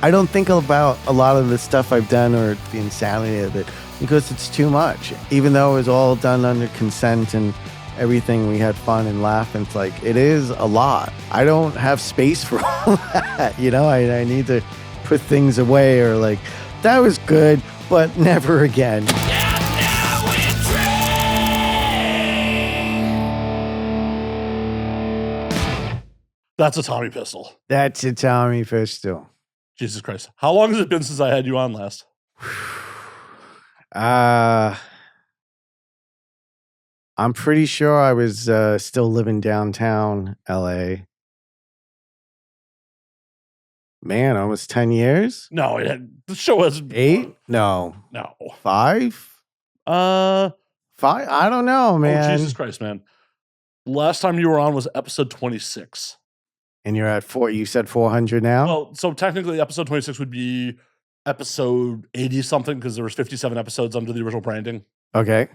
I don't think about a lot of the stuff I've done or the insanity of it because it's too much. Even though it was all done under consent and everything, we had fun and laugh. And it's like, it is a lot. I don't have space for all that. You know, I need to put things away or like, that was good, but never again. That's a Tommy pistol. That's a Tommy pistol. Jesus Christ. How long has it been since I had you on last? I'm pretty sure I was still living downtown LA. Man, almost 10 years? No, the show has 8? No. 5? 5? I don't know, man. Oh, Jesus Christ, man. Last time you were on was episode 26. And you're at 4, you said 400 now? Well, so technically episode 26 would be episode 80 something because there was 57 episodes under the original branding. Okay.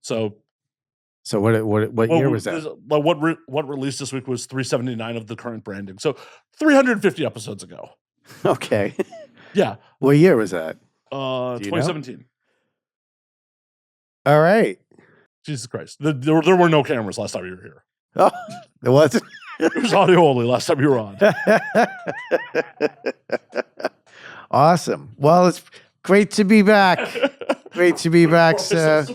So what year was that? What released this week was 379 of the current branding. So 350 episodes ago. Okay. Yeah. What year was that? 2017. All right. Jesus Christ. There were no cameras last time you were here. Oh, there wasn't? It was audio only last time you were on. Awesome. Well, it's great to be back. Great to be back, sir.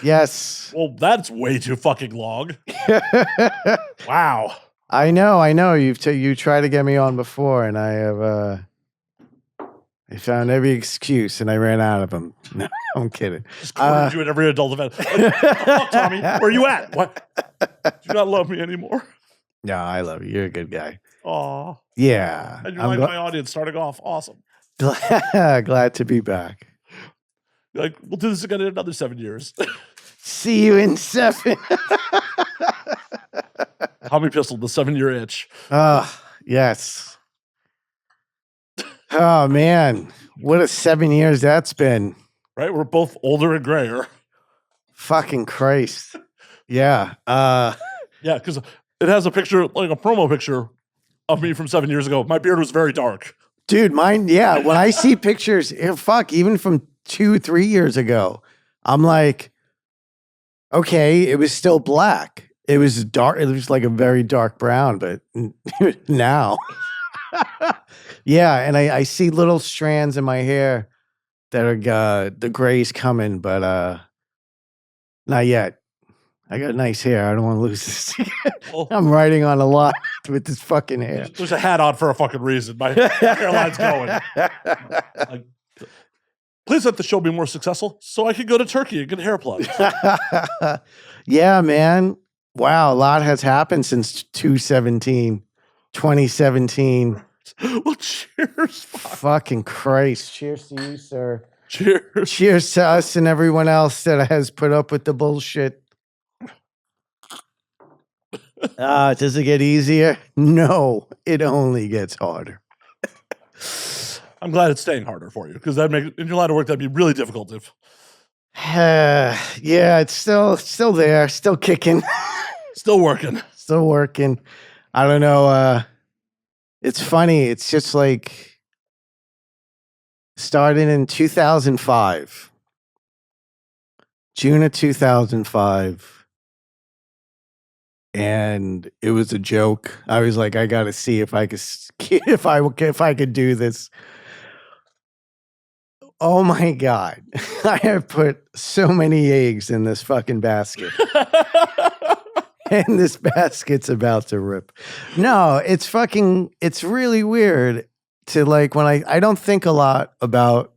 Yes. Well, that's way too fucking long. Wow. I know. You tried to get me on before, and I have. I found every excuse, and I ran out of them. No, I'm kidding. Just cornered you at every adult event. Like, oh, Tommy, where are you at? What? Do you not love me anymore? No, I love you. You're a good guy. Aw. Yeah. And you're like my audience starting off. Awesome. Glad to be back. Like, we'll do this again in another 7 years. See you in 7. Tommy Pistol, the 7-year itch. Yes. Oh, man. What a 7 years that's been. Right? We're both older and grayer. Fucking Christ. Yeah. Yeah, because it has a picture, like a promo picture of me from 7 years ago. My beard was very dark. Dude, mine, yeah. When I see pictures, even from 2-3 years ago, I'm like, okay, it was still black. It was dark. It was like a very dark brown, but now. Yeah, and I see little strands in my hair that are the gray's coming, but not yet. I got nice hair. I don't want to lose this. I'm riding on a lot with this fucking hair. There's a hat on for a fucking reason. My hairline's going. Like, please let the show be more successful so I can go to Turkey and get hair plugs. Yeah, man. Wow, a lot has happened since 2017. Well, cheers. Fucking Christ. Cheers to you, sir. Cheers. Cheers to us and everyone else that has put up with the bullshit. Does it get easier? No, it only gets harder. I'm glad it's staying harder for you because in your line of work that'd be really difficult if. Yeah, it's still there, still kicking, still working. I don't know. It's funny. It's just like started in 2005, June of 2005. And it was a joke. I was like, I got to see if I could do this. Oh my God. I have put so many eggs in this fucking basket. And this basket's about to rip. No, it's really weird to like when I don't think a lot about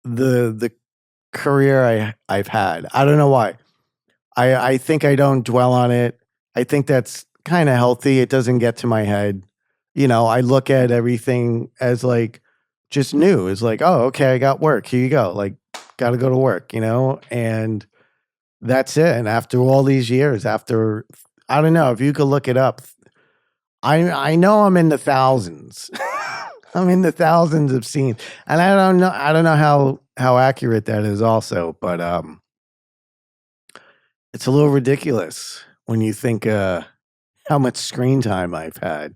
the career I've had. I don't know why. I think I don't dwell on it. I think that's kind of healthy. It doesn't get to my head. You know, I look at everything as like just new. It's like, oh, okay, I got work. Here you go. Like, got to go to work, you know? And that's it. And after all these years, I don't know, if you could look it up, I know I'm in the thousands. I'm in the thousands of scenes. And I don't know how accurate that is also, but it's a little ridiculous when you think how much screen time I've had.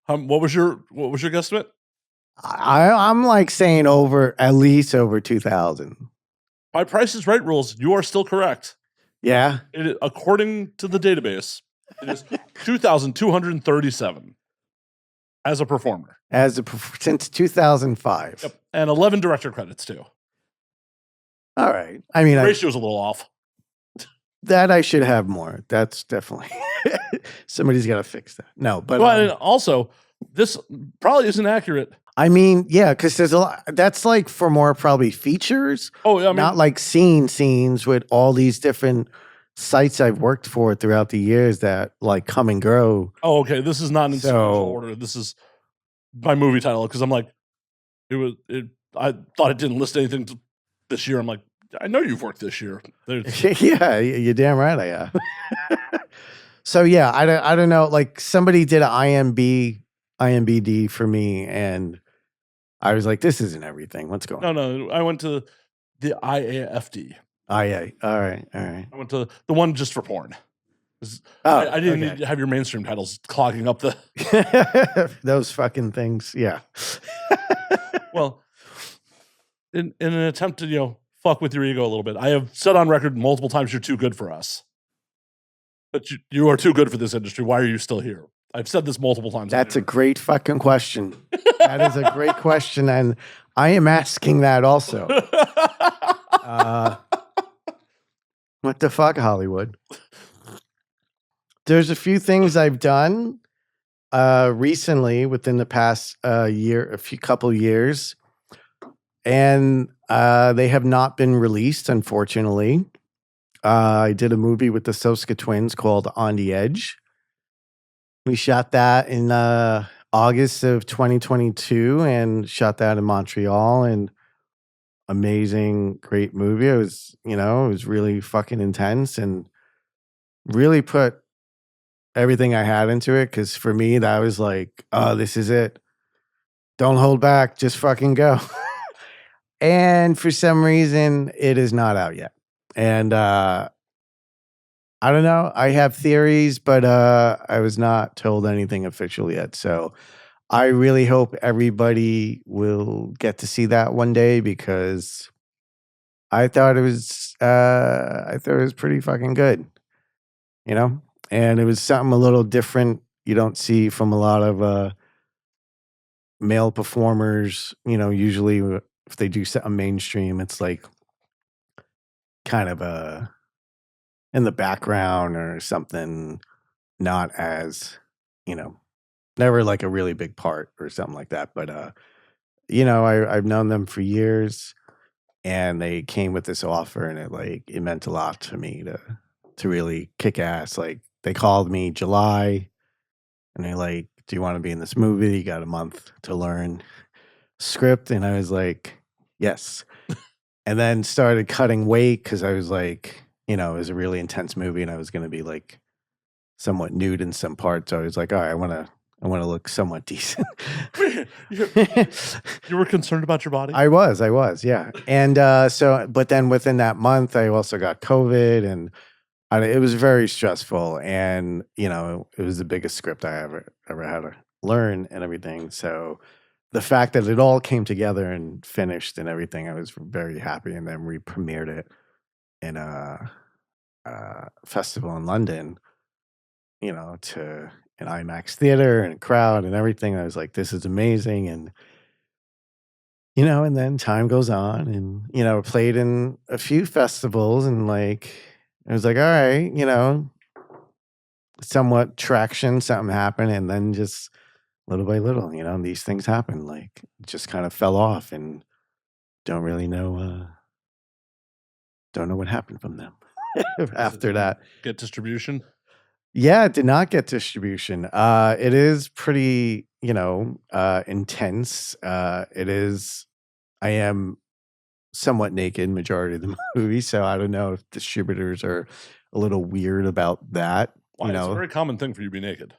What was your guesstimate? I'm like saying at least over 2,000. By Price is Right rules, you are still correct. Yeah. According to the database, it is 2,237 as a performer. Since 2005. Yep. And 11 director credits too. All right. I mean, the ratio's a little off. That I should have more. That's definitely somebody's got to fix that. No, but and also this probably isn't accurate. I mean, yeah, because there's a lot. That's like for more probably features. Oh, yeah, I mean, not like scenes with all these different sites I've worked for throughout the years that like come and grow. Oh, okay. This is not in sequential order. This is by movie title because I'm like, I thought it didn't list anything this year. I'm like, I know you've worked this year. Yeah, you're damn right I have. So yeah, I don't know. Like somebody did an IMBD for me, and I was like, this isn't everything. What's going on? No. I went to the IAFD. IA. All right. I went to the one just for porn. I didn't need to have your mainstream titles clogging up the those fucking things. Yeah. Well, in an attempt to fuck with your ego a little bit, I have said on record multiple times you're too good for us. But you are too good for this industry. Why are you still here? I've said this multiple times. That's a great fucking question. That is a great question, and I am asking that also. What the fuck, Hollywood? There's a few things I've done recently within the past couple years, and they have not been released, unfortunately. I did a movie with the Soska Twins called On the Edge. We shot that in August of 2022 and shot that in Montreal, and amazing, great movie. It was, it was really fucking intense and really put everything I had into it. Cause for me, that was like, oh, this is it. Don't hold back. Just fucking go. And for some reason, it is not out yet. And I don't know. I have theories, but I was not told anything official yet. So I really hope everybody will get to see that one day because I thought it was pretty fucking good, and it was something a little different you don't see from a lot of male performers. Usually if they do something mainstream, it's like kind of in the background or something, not as, never like a really big part or something like that. But, I've known them for years and they came with this offer and it meant a lot to me to really kick ass. Like they called me July and they're like, do you want to be in this movie? You got a month to learn script. And I was like, yes. And then started cutting weight because I was like, it was a really intense movie and I was going to be like somewhat nude in some parts. So I was like, all right, I want to look somewhat decent. You were concerned about your body? I was, yeah. And but then within that month, I also got COVID and it was very stressful. And, it was the biggest script I ever had to learn and everything. So the fact that it all came together and finished and everything, I was very happy. And then we premiered it in a festival in London, to an IMAX theater and a crowd and everything. I was like, this is amazing. And, and then time goes on and, played in a few festivals and like, I was like, all right, somewhat traction, something happened. And then just little by little, these things happen. Like just kind of fell off and don't really know, don't know what happened from them after that. Get distribution? Yeah, it did not get distribution. It is pretty, intense. I am somewhat naked majority of the movie, so I don't know if distributors are a little weird about that. It's a very common thing for you to be naked.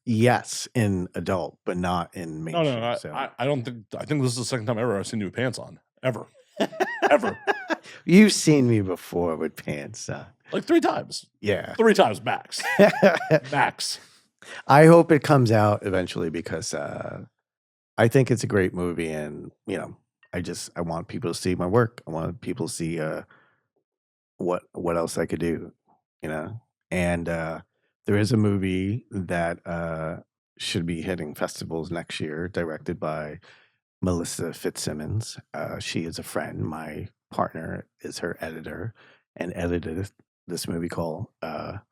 Yes, in adult, but not in mainstream. No. I don't think. I think this is the second time ever I've seen you with pants on. Ever. Ever. You've seen me before with pants on. Like 3 times. Yeah. 3 times max. Max. I hope it comes out eventually because I think it's a great movie, and I want people to see my work. I want people to see what else I could do, you know. And there is a movie that should be hitting festivals next year, directed by Melissa Fitzsimmons. She is a friend. My partner is her editor, and edited this movie called The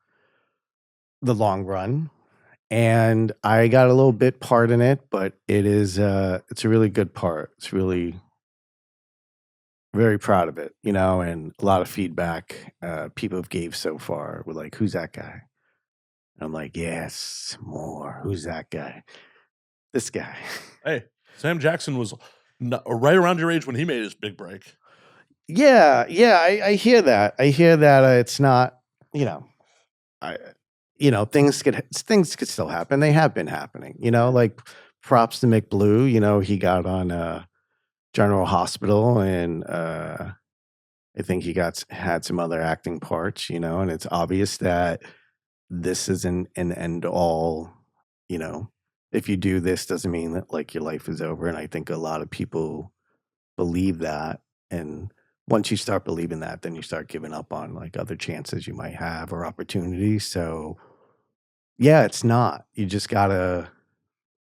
Long Run. And I got a little bit part in it, but it's a really good part. It's really very proud of it, and a lot of feedback people have gave so far were like, "Who's that guy?" And I'm like, "Yes, more. Who's that guy? This guy." Hey, Sam Jackson was right around your age when he made his big break. Yeah, I hear that. I hear that it's not, I, things could still happen. They have been happening, like props to Mick Blue. He got on General Hospital, and I think he had some other acting parts, and it's obvious that this isn't an end all, you know. If you do this, doesn't mean that like your life is over. And I think a lot of people believe that. And once you start believing that, then you start giving up on like other chances you might have or opportunities. So yeah, it's not. You just gotta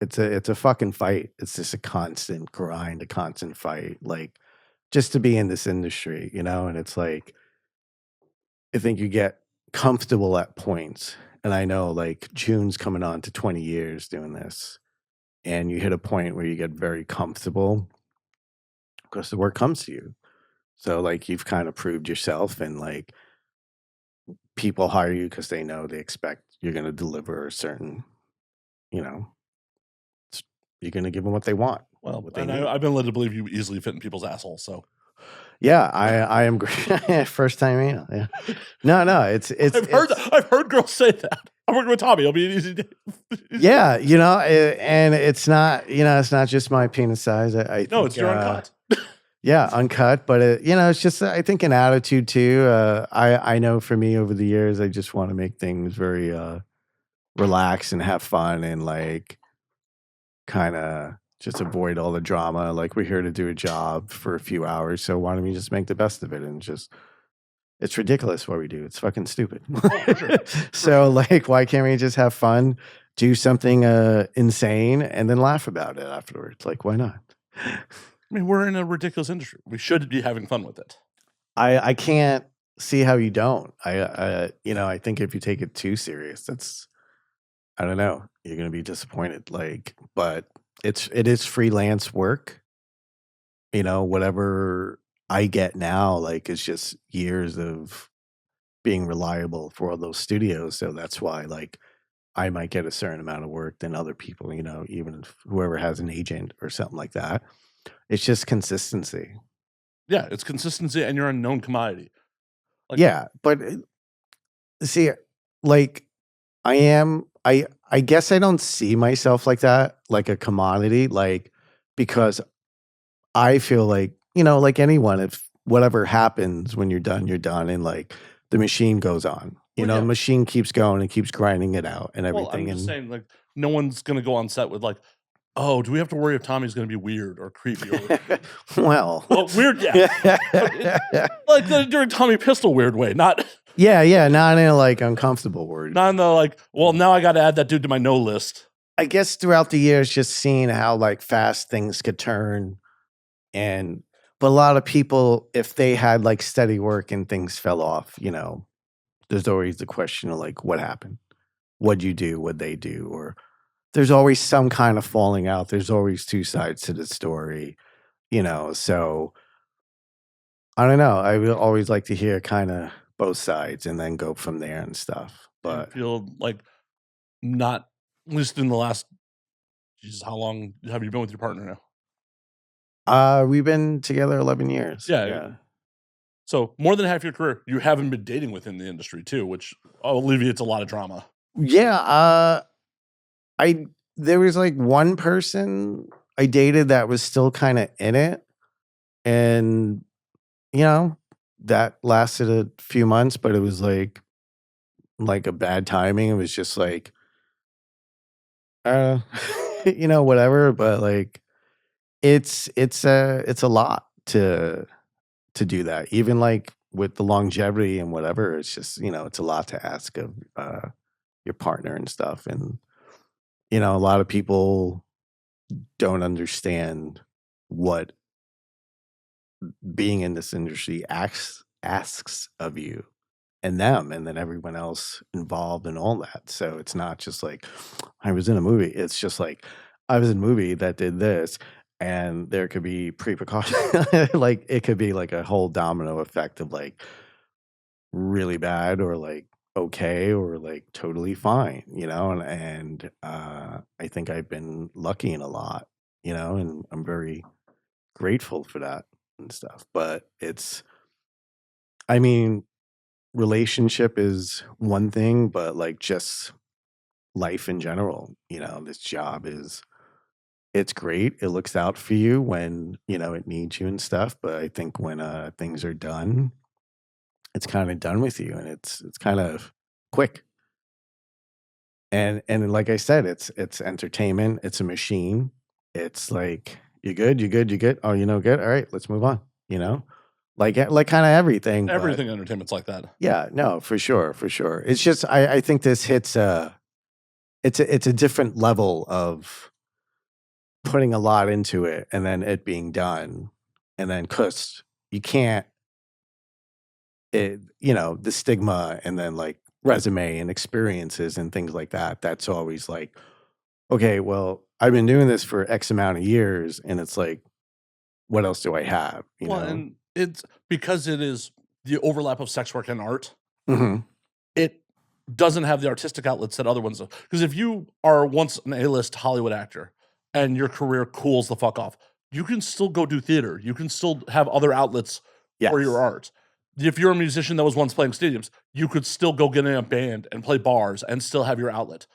it's a fucking fight. It's just a constant grind, a constant fight. Like just to be in this industry, and it's like I think you get comfortable at points. And I know like June's coming on to 20 years doing this. And you hit a point where you get very comfortable because the work comes to you. So like you've kind of proved yourself, and like people hire you because they expect you're going to deliver a certain, you know, you're going to give them what they want. Well, what they and need. I've been led to believe you easily fit in people's assholes. So Yeah, I am great. First time anal. Yeah. No, it's I've heard girls say that. I'm working with Tommy. It'll be an easy day. Yeah, and it's not, it's not just my penis size. I No, think, it's your uncut. Yeah, uncut, but it's just I think an attitude too. I know for me over the years, I just want to make things very relaxed and have fun, and like kind of just avoid all the drama. Like we're here to do a job for a few hours, so why don't we just make the best of it and just. It's ridiculous what we do. It's fucking stupid. Sure. So like, why can't we just have fun, do something insane, and then laugh about it afterwards? Like, why not? I mean, we're in a ridiculous industry. We should be having fun with it. I can't see how you don't. I think if you take it too serious, I don't know. You're gonna be disappointed. Like, but it is freelance work. Whatever I get now, like, is just years of being reliable for all those studios. So that's why, like, I might get a certain amount of work than other people. Even if whoever has an agent or something like that. It's just consistency. Yeah, it's consistency, and you're a known commodity. Like, Yeah, but see, like I guess I don't see myself like that, like a commodity, like because I feel like, like anyone, if whatever happens when you're done, and like the machine goes on. Well, yeah. The machine keeps going and keeps grinding it out and Well, everything. I'm just And saying, like, no one's gonna go on set with like, oh, do we have to worry if Tommy's gonna be weird or creepy? Or well, weird, yeah. Like during Tommy Pistol weird way, not yeah, not in a like uncomfortable word. not in the like, well, now I got to add that dude to my no list. I guess throughout the years, just seeing how like fast things could turn, but a lot of people, if they had like steady work and things fell off, there's always the question of like, what happened? What'd you do? What'd they do? Or there's always some kind of falling out. There's always two sides to the story, so I don't know. I would always like to hear kind of both sides and then go from there and stuff. But I feel like not, at least in the last, Jesus, how long have you been with your partner now? We've been together 11 years. Yeah. So more than half your career, you haven't been dating within the industry too, which alleviates a lot of drama. Yeah. There was like one person I dated that was still kind of in it. And, that lasted a few months, but it was like a bad timing. It was just like uh, whatever. But like, it's a lot to do that. Even like with the longevity and whatever, it's just it's a lot to ask of your partner and stuff. And a lot of people don't understand what being in this industry asks of you and them and then everyone else involved and all that. So it's not just like I was in a movie. It's just like I was in a movie that did this, and there could be precaution. Like it could be like a whole domino effect of like really bad or like okay or like totally fine, and I think I've been lucky in a lot, and I'm very grateful for that and stuff. But I mean, relationship is one thing, but like just life in general, this job it's great. It looks out for you when, it needs you and stuff. But I think when things are done, it's kind of done with you and it's kind of quick. And like I said, it's entertainment, it's a machine. It's like, you good, you good, you good. Oh, good. All right, let's move on, like kind of everything. But Everything entertainment's like that. yeah, no, for sure, for sure. It's just I think this hits it's a different level of putting a lot into it and then it being done. And then cuz you can't the stigma and then like resume and experiences and things like that. That's always like, okay, well, I've been doing this for X amount of years and it's like, what else do I have? Well, and it's because it is the overlap of sex work and art. Mhm. It doesn't have the artistic outlets that other ones do. Because if you are once an A-list Hollywood actor and your career cools the fuck off, you can still go do theater. You can still have other outlets for your Yes. art. If you're a musician that was once playing stadiums, you could still go get in a band and play bars and still have your outlet.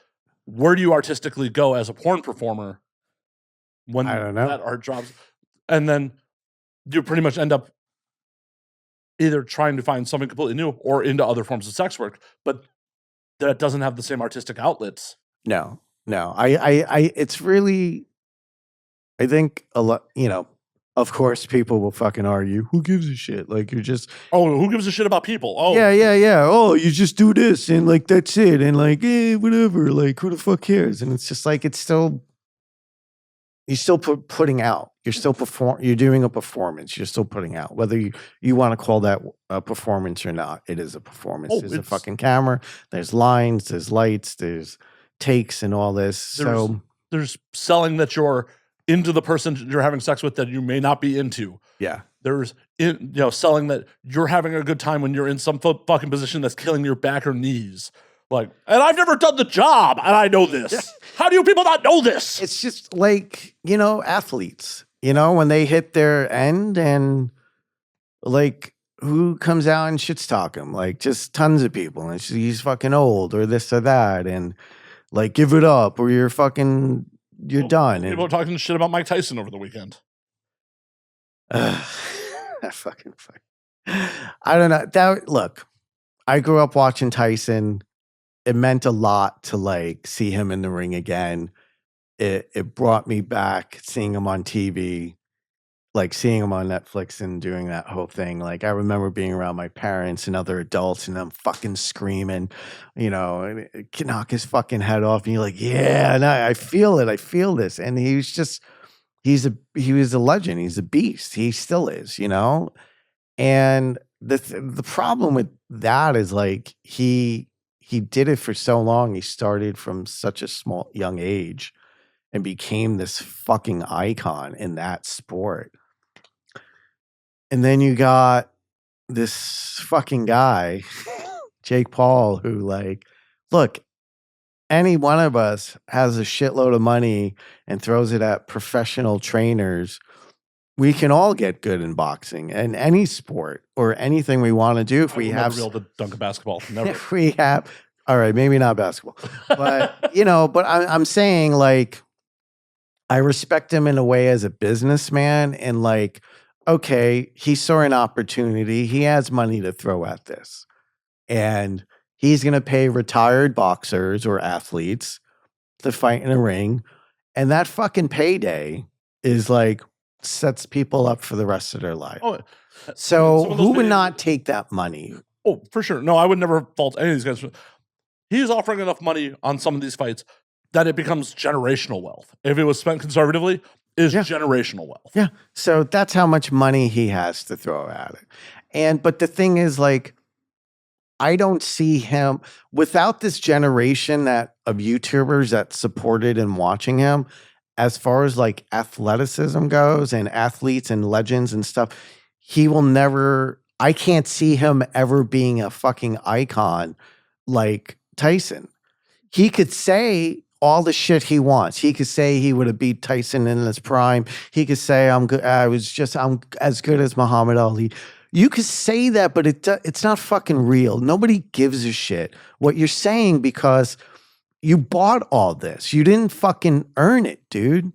Where do you artistically go as a porn performer when I don't know. that art drops? And then you pretty much end up either trying to find something completely new or into other forms of sex work, but that doesn't have the same artistic outlets. No. It's really, I think a lot, of course people will fucking argue, who gives a shit? Like you're just, Oh, who gives a shit about people? Oh, yeah. Oh, you just do this and like that's it. And like, whatever. Like who the fuck cares? And it's just like you're still putting out. You're still you're doing a performance. You're still putting out. Whether you want to call that a performance or not, it is a performance. Oh, There's a it's- fucking camera, there's lines, there's lights, there's takes and all this. So there's selling that you're into the person you're having sex with that you may not be into. yeah. There's selling that you're having a good time when you're in some fucking position that's killing your back or knees. Like, and I've never done the job, and I know this. How do you people not know this? It's just like, athletes, when they hit their end and like who comes out and shits talk him? Like just tons of people. And he's fucking old or this or that. And like, give it up or you're done. People are talking shit about Mike Tyson over the weekend. I don't know. Look, I grew up watching Tyson. It meant a lot to like see him in the ring again. It brought me back seeing him on TV, like seeing him on Netflix and doing that whole thing. Like I remember being around my parents and other adults and them fucking screaming, and it could knock his fucking head off. And you're like, yeah, and I feel it. I feel this. And he was a legend. He's a beast. He still is, And the problem with that is like he did it for so long. He started from such a young age and became this fucking icon in that sport. And then you got this fucking guy, Jake Paul, who like, look, any one of us has a shitload of money and throws it at professional trainers. We can all get good in boxing and any sport or anything we want to do if we have. Never be able to dunk a basketball. Never. If we have, all right, maybe not basketball, but but I'm saying like, I respect him in a way as a businessman and like, okay, he saw an opportunity. He has money to throw at this and he's going to pay retired boxers or athletes to fight in a ring. And that fucking payday is like sets people up for the rest of their life. Oh, So some of those who would paydays- not take that money? Oh, for sure. No, I would never fault any of these guys. He's offering enough money on some of these fights that it becomes generational wealth. If it was spent conservatively, is generational wealth. Yeah. So that's how much money he has to throw at it. But the thing is, like, I don't see him without this generation of YouTubers that supported and watching him, as far as like athleticism goes and athletes and legends and stuff. He will never, I can't see him ever being a fucking icon like Tyson. He could say all the shit he wants. He could say he would have beat Tyson in his prime. He could say, I'm good. I'm as good as Muhammad Ali. You could say that, but it's not fucking real. Nobody gives a shit what you're saying because you bought all this. You didn't fucking earn it, dude.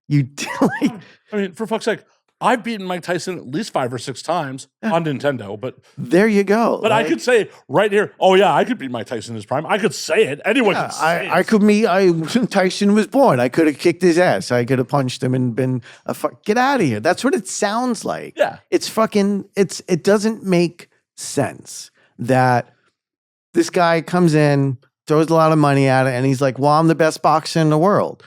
You like, I mean, for fuck's sake, I've beaten Mike Tyson at least 5 or 6 times on Nintendo, but there you go. But I could say right here, oh yeah, I could beat Mike Tyson in his prime. I could say it. Anyone can say it. Tyson was born. I could have kicked his ass. I could have punched him and been get out of here. That's what it sounds like. Yeah. It's fucking, it doesn't make sense that this guy comes in, throws a lot of money at it, and he's like, well, I'm the best boxer in the world.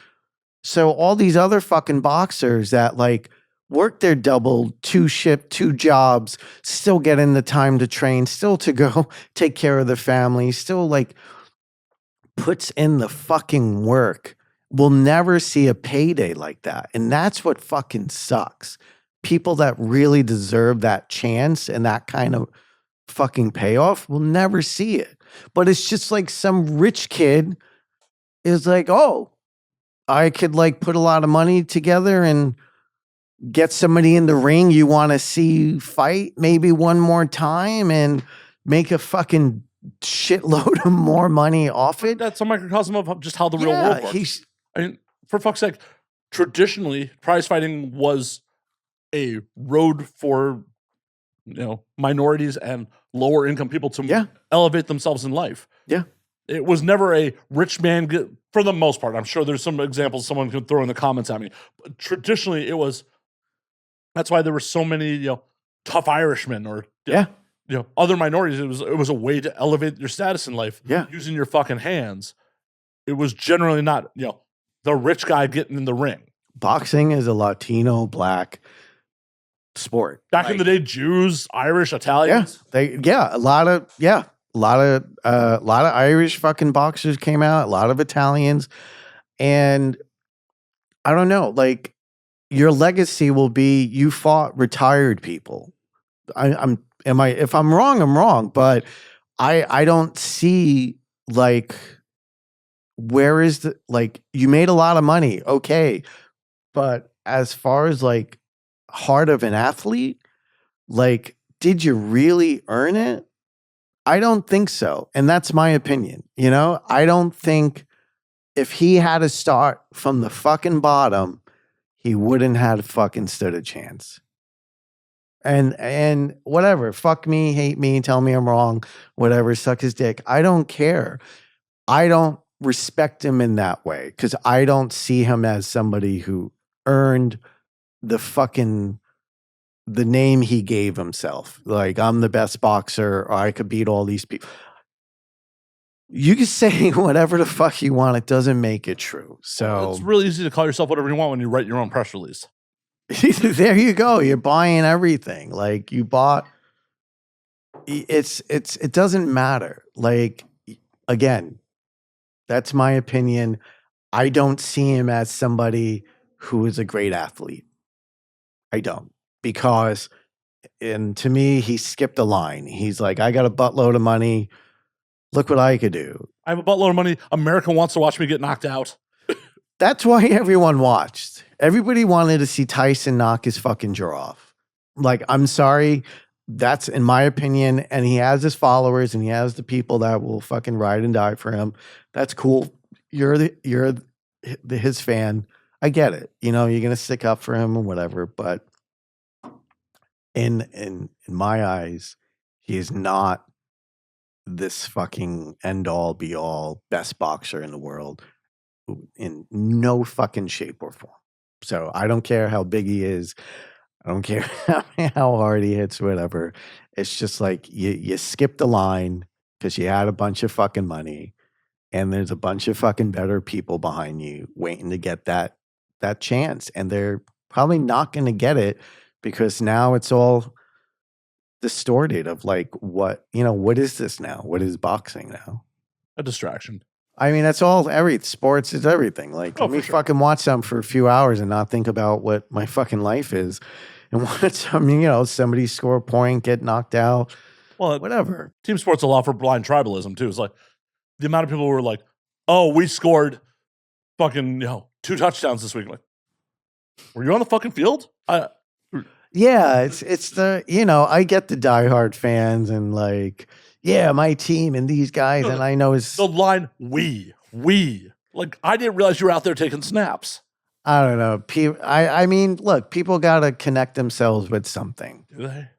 So all these other fucking boxers that like work their double, 2 jobs, still get in the time to train, still to go take care of their family, still like puts in the fucking work, will never see a payday like that. And that's what fucking sucks. People that really deserve that chance and that kind of fucking payoff will never see it. But it's just like some rich kid is like, oh, I could like put a lot of money together and get somebody in the ring you want to see fight maybe one more time and make a fucking shitload of more money off it. That's a microcosm of just how the real world works. I mean, for fuck's sake, traditionally, prize fighting was a road for minorities and lower income people to elevate themselves in life. Yeah. It was never a rich man, for the most part. I'm sure there's some examples someone could throw in the comments at me. But traditionally, it was. That's why there were so many, tough Irishmen or other minorities. It was a way to elevate your status in life. Yeah. Using your fucking hands. It was generally not, the rich guy getting in the ring. Boxing is a Latino black sport. Back in the day, Jews, Irish, Italians. A lot of Irish fucking boxers came out, a lot of Italians. And I don't know, like, your legacy will be you fought retired people. If I'm wrong, I'm wrong, but I don't see like where is the like you made a lot of money, okay. But as far as like heart of an athlete, like did you really earn it? I don't think so. And that's my opinion. I don't think if he had to start from the fucking bottom, he wouldn't have fucking stood a chance. And whatever, fuck me, hate me, tell me I'm wrong, whatever, suck his dick. I don't care. I don't respect him in that way because I don't see him as somebody who earned the name he gave himself. Like, I'm the best boxer, or I could beat all these people. You can say whatever the fuck you want. It doesn't make it true. So it's really easy to call yourself whatever you want when you write your own press release. There you go. You're buying everything. Like you bought. It doesn't matter. Like, again, that's my opinion. I don't see him as somebody who is a great athlete. I don't, because, and to me, he skipped a line. He's like, I got a buttload of money. Look what I could do. I have a buttload of money. America wants to watch me get knocked out. That's why everyone watched. Everybody wanted to see Tyson knock his fucking jaw off. Like, I'm sorry. That's in my opinion. And he has his followers and he has the people that will fucking ride and die for him. That's cool. You're his fan. I get it. You're going to stick up for him or whatever. But in my eyes, he is not this fucking end all be all best boxer in the world. in no fucking shape or form. So I don't care how big he is. I don't care how hard he hits, whatever. It's just like you skipped the line because you had a bunch of fucking money, and there's a bunch of fucking better people behind you waiting to get that chance, and they're probably not going to get it because now it's all distorted of like what is this now? What is boxing now? A distraction. I mean, that's all. Sports is everything. Like, let me fucking watch something for a few hours and not think about what my fucking life is, and watch somebody score a point, get knocked out, whatever. Team sports allow for blind tribalism too. It's like the amount of people who were like, "Oh, we scored fucking 2 touchdowns this week." Like, were you on the fucking field? Yeah, it's the I get the diehard fans and like. Yeah, my team and these guys, and I know is the line. We like. I didn't realize you were out there taking snaps. I don't know. I mean, look, people got to connect themselves with something. Do they?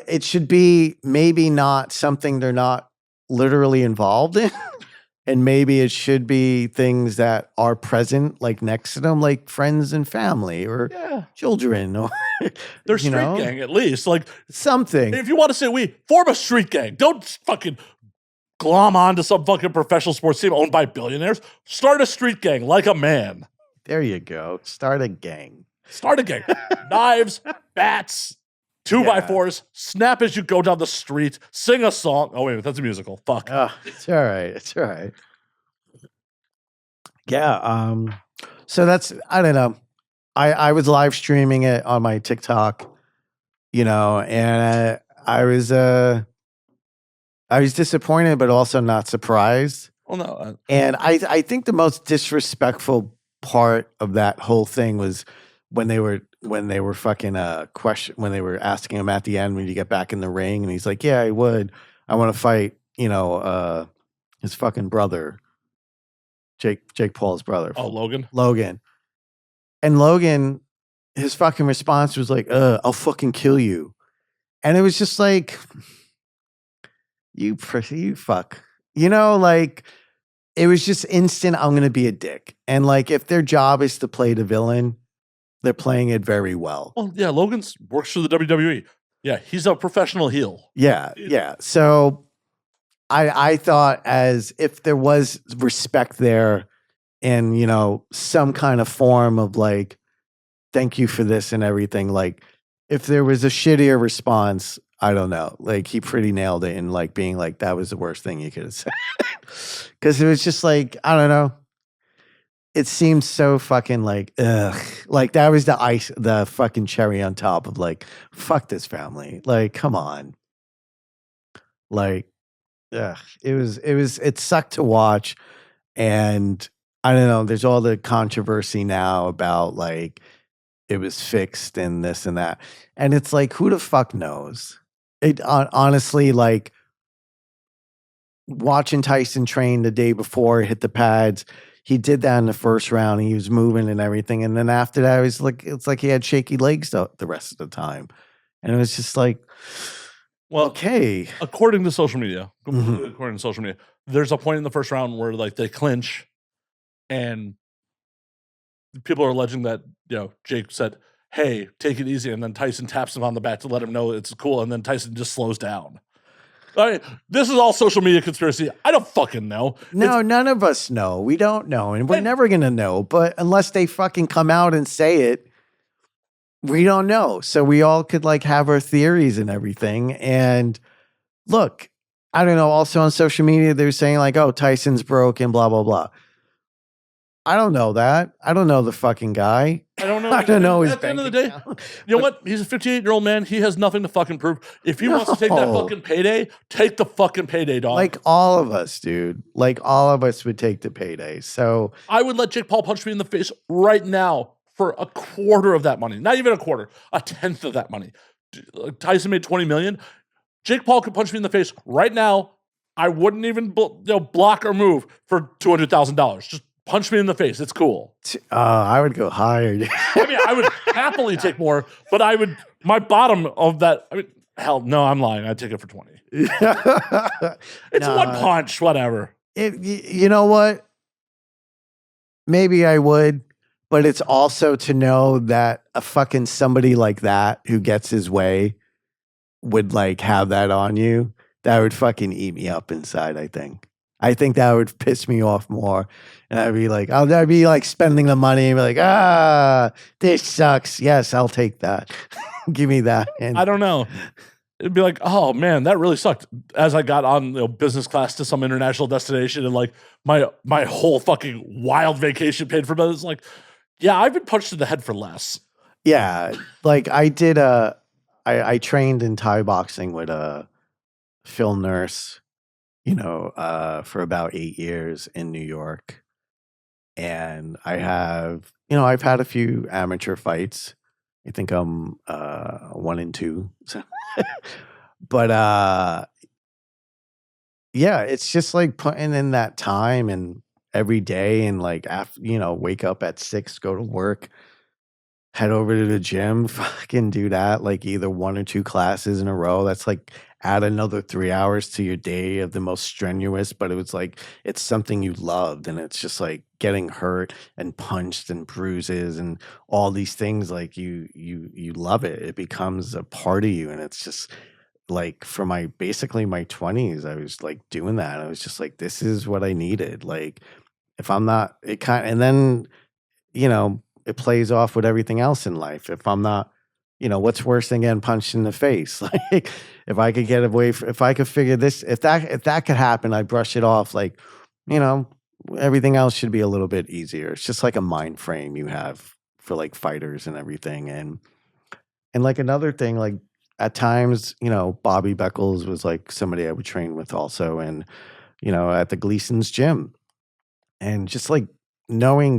It should be maybe not something they're not literally involved in, and maybe it should be things that are present, like next to them, like friends and family or children or. They're street gang at least, like something. If you want to say we form a street gang, don't fucking glom onto some fucking professional sports team owned by billionaires. Start a street gang like a man. There you go. Start a gang. Knives, bats, 2x4s. Snap as you go down the street. Sing a song. Oh wait, that's a musical. Fuck. It's all right. It's all right. Yeah. So that's I don't know. I was live streaming it on my TikTok, and I was disappointed, but also not surprised. Well, no. And I think the most disrespectful part of that whole thing was when they were fucking when they were asking him at the end, when you get back in the ring, and he's like, "Yeah, I would. I want to fight." His fucking brother, Jake Paul's brother. Oh, Logan. And Logan, his fucking response was like, I'll fucking kill you. And it was just like, you fuck. Like, it was just instant, I'm going to be a dick. And like, if their job is to play the villain, they're playing it very well. Well, yeah, Logan works for the WWE. Yeah, he's a professional heel. Yeah. So I thought as if there was respect there, and some kind of form of like, thank you for this and everything. Like, if there was a shittier response, I don't know. Like, he pretty nailed it in like being like, that was the worst thing you could have said. Because it was just like, I don't know. It seemed so fucking like, ugh. Like, that was the fucking cherry on top of like, fuck this family. Like, come on. Like, ugh. It sucked to watch. And I don't know. There's all the controversy now about like it was fixed and this and that, and it's like, who the fuck knows? It honestly, like watching Tyson train the day before, hit the pads. He did that in the first round. He was moving and everything, and then after that, it's like he had shaky legs the rest of the time, and it was just like, well, okay. According to social media, there's a point in the first round where like they clinch. And people are alleging that, Jake said, "Hey, take it easy." And then Tyson taps him on the back to let him know it's cool. And then Tyson just slows down. This is all social media conspiracy. I don't fucking know. No, none of us know. We don't know. And we're never going to know. But unless they fucking come out and say it, we don't know. So we all could like have our theories and everything. And look, I don't know. Also on social media, they're saying like, oh, Tyson's broken, blah, blah, blah. I don't know that. I don't know the fucking guy. I don't know. I don't know his At the end of the day, you know what? He's a 58-year-old man. He has nothing to fucking prove. If he wants to take that fucking payday, take the fucking payday, dog. Like all of us, dude. Like all of us would take the payday. So I would let Jake Paul punch me in the face right now for a quarter of that money. Not even a quarter, a tenth of that money. Tyson made $20 million. Jake Paul could punch me in the face right now. I wouldn't even block or move for $200,000. Just punch me in the face. It's cool. I would go higher. I mean, I would happily take more, but my bottom of that, hell, no, I'm lying. I'd take it for 20. It's one punch, whatever. You know what? maybe I would, but it's also to know that a fucking somebody like that who gets his way would like have that on you. That would fucking eat me up inside, I think. I think that would piss me off more. And I'd be like spending the money and be like, this sucks. Yes, I'll take that. Give me that. And I don't know. It'd be like, oh man, that really sucked. As I got on business class to some international destination, and like my whole fucking wild vacation paid for, but it's like, yeah, I've been punched in the head for less. yeah, like I trained in Thai boxing with Phil Nurse, for about 8 years in New York. And I've had a few amateur fights. I think I'm 1-2. So but yeah, it's just like putting in that time and every day and like after, wake up at 6, go to work, head over to the gym, fucking do that, like either 1 or 2 classes in a row. That's like add another 3 hours to your day of the most strenuous, but it was like it's something you loved, and it's just like getting hurt and punched and bruises and all these things, like you love it. It becomes a part of you, and it's just like for basically my 20s, I was like doing that. I was just like, this is what I needed. Like if I'm not, and then it plays off with everything else in life. If I'm not, what's worse than getting punched in the face? Like, if I could get away, if I could figure this, if that could happen, I brush it off. Like, you know, everything else should be a little bit easier. It's just like a mind frame you have for like fighters and everything. And like another thing, like at times, Bobby Beckles was like somebody I would train with also, and at the Gleason's gym, and just like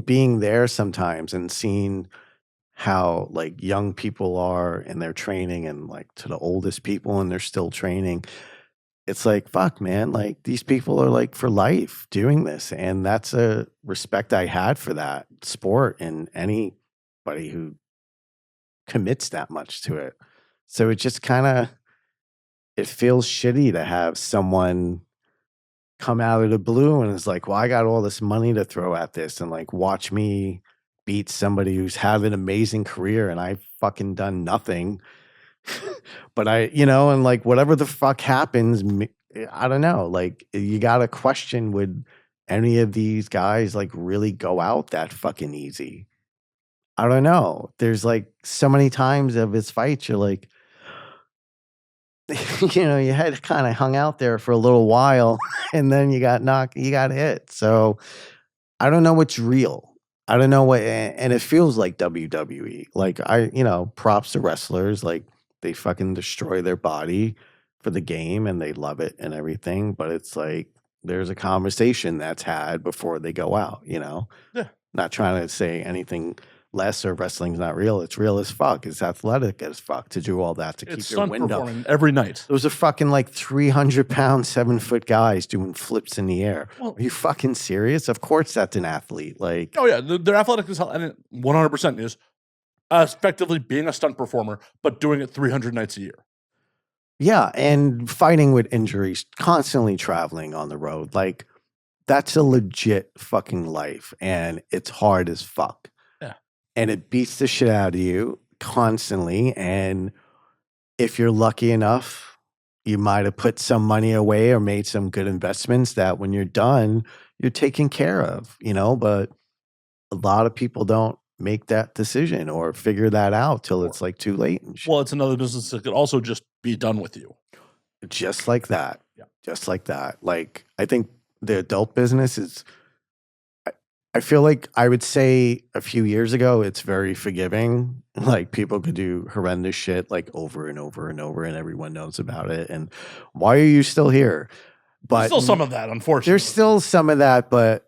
being there sometimes and seeing how like young people are in their training and like to the oldest people and they're still training. It's like, fuck, man, like these people are like for life doing this. And that's a respect I had for that sport and anybody who commits that much to it. So it just it feels shitty to have someone come out of the blue and is like, well, I got all this money to throw at this and like watch me beat somebody who's had an amazing career and I've fucking done nothing. But and like whatever the fuck happens, I don't know. Like you got to question, would any of these guys like really go out that fucking easy? I don't know. There's like so many times of his fights, you're like, you had kind of hung out there for a little while and then you got hit. So I don't know what's real. I don't know and it feels like WWE. Like props to wrestlers. Like they fucking destroy their body for the game and they love it and everything. But it's like there's a conversation that's had before they go out, Yeah. Not trying to say anything less or wrestling's not real. It's real as fuck. It's athletic as fuck to do all that to keep your stunt wind up. performing every night. Those are fucking like 300-pound, 7-foot guys doing flips in the air. Well, are you fucking serious? Of course that's an athlete. Like, oh yeah, they're athletic as hell, and it 100% is effectively being a stunt performer, but doing it 300 nights a year. yeah, and fighting with injuries, constantly traveling on the road. Like, that's a legit fucking life, and it's hard as fuck. Yeah. And it beats the shit out of you constantly, and if you're lucky enough, you might have put some money away or made some good investments that when you're done, you're taken care of, but a lot of people don't make that decision or figure that out till it's like too late. And shit. Well, it's another business that could also just be done with you. Just like that. Yeah. Just like that. Like, I think the adult business is, I feel like I would say a few years ago, it's very forgiving. Like people could do horrendous shit like over and over and over, and everyone knows about it. And why are you still here? But there's still some of that, unfortunately. There's still some of that, but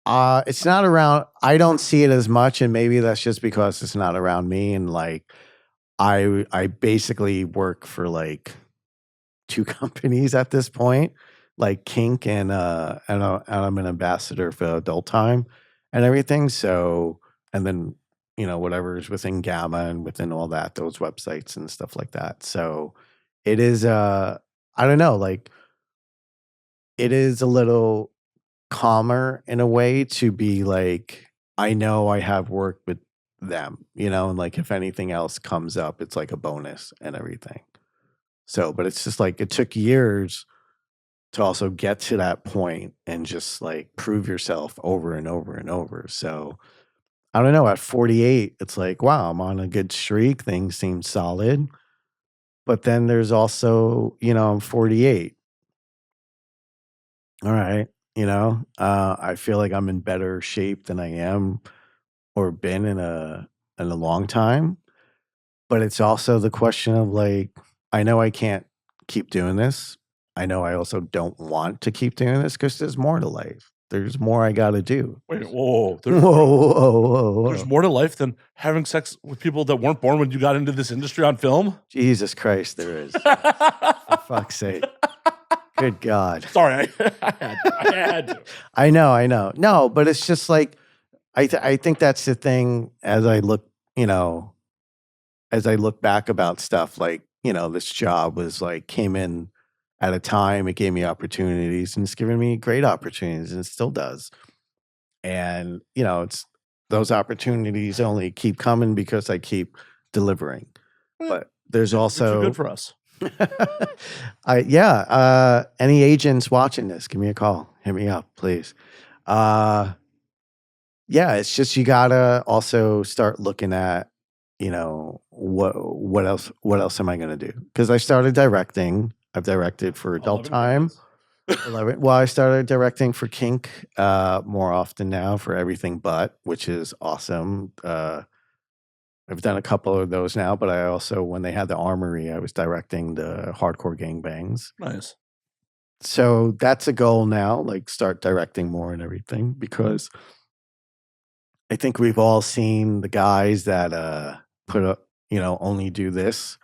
it's not around. I don't see it as much, and maybe that's just because it's not around me. And like, I basically work for like 2 companies at this point, like Kink and I'm an ambassador for Adult Time and everything. So, and then whatever is within Gamma and within all that, those websites and stuff like that. So it is I don't know, like it is a little calmer in a way to be like, I know I have work with them, and like if anything else comes up, it's like a bonus and everything. So, but it's just like it took years to also get to that point and just like prove yourself over and over and over. So, I don't know, at 48, it's like, wow, I'm on a good streak. Things seem solid. But then there's also, I'm 48. All right. I feel like I'm in better shape than I am or been in a long time. But it's also the question of like, I know I can't keep doing this. I know I also don't want to keep doing this because there's more to life. There's more I got to do. Wait, whoa, Whoa. There's more to life than having sex with people that weren't born when you got into this industry on film? Jesus Christ, there is. For fuck's sake. Good God. Sorry, I had to. I know. No, but it's just like, I think that's the thing as I look, as I look back about stuff like, this job was like, came in at a time, it gave me opportunities and it's given me great opportunities and it still does. And, it's those opportunities only keep coming because I keep delivering. But there's also You're too good for us. Any agents watching this, give me a call. Hit me up, please. It's just you gotta also start looking at, what else am I gonna do? Because I started directing. I've directed for Adult Time. 11. Well, I started directing for Kink more often now for Everything But, which is awesome. I've done a couple of those now, but I also, when they had the Armory, I was directing the Hardcore Gangbangs. Nice. So that's a goal now, like start directing more and everything, because I think we've all seen the guys that put up, only do this.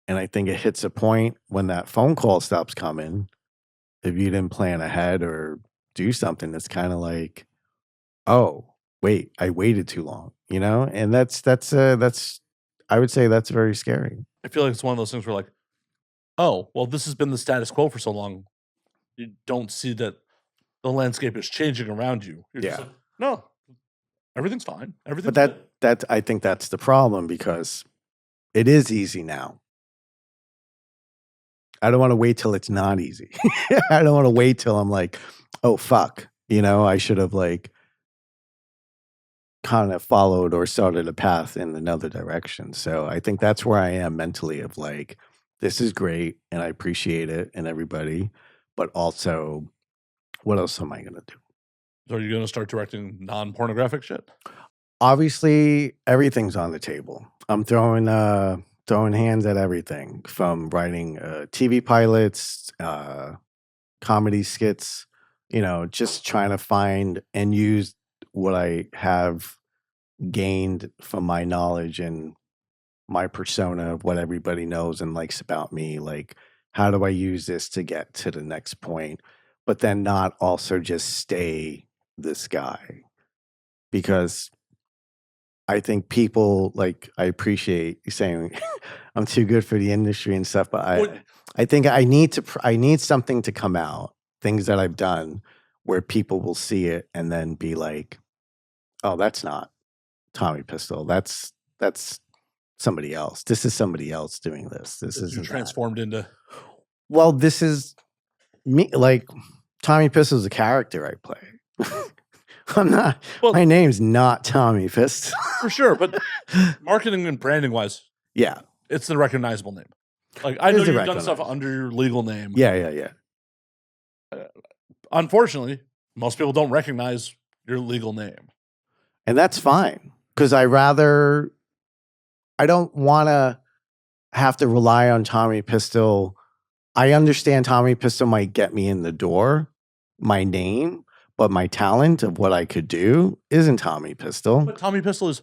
And I think it hits a point when that phone call stops coming. If you didn't plan ahead or do something, it's kind of like, oh, wait, I waited too long, and that's I would say that's very scary. I feel like it's one of those things where like, oh, well, this has been the status quo for so long. You don't see that the landscape is changing around you. You're just like, no, everything's fine. Everything's But that I think that's the problem because it is easy now. I don't want to wait till it's not easy. I don't want to wait till I'm like, oh fuck, I should have like kind of followed or started a path in another direction. So I think that's where I am mentally of like, this is great and I appreciate it and everybody, but also what else am I going to do? So are you going to start directing non-pornographic shit? Obviously, everything's on the table. I'm throwing hands at everything from writing TV pilots, comedy skits, just trying to find and use what I have gained from my knowledge and my persona of what everybody knows and likes about me. Like, how do I use this to get to the next point, but then not also just stay this guy? Because I think people like, I appreciate you saying I'm too good for the industry and stuff, but I think I need something to come out, things that I've done where people will see it and then be like, oh, that's not Tommy Pistol. That's somebody else. This is somebody else doing this. This isn't transformed into. Well, this is me. Like Tommy Pistol's a character I play. I'm not. Well, my name's not Tommy Pistol for sure, but marketing and branding wise, yeah, it's the recognizable name. Like I know you've done stuff under your legal name. Yeah. Unfortunately, most people don't recognize your legal name, and that's fine because I don't want to have to rely on Tommy Pistol. I understand Tommy Pistol might get me in the door, my name. But my talent of what I could do isn't Tommy Pistol. But Tommy Pistol is,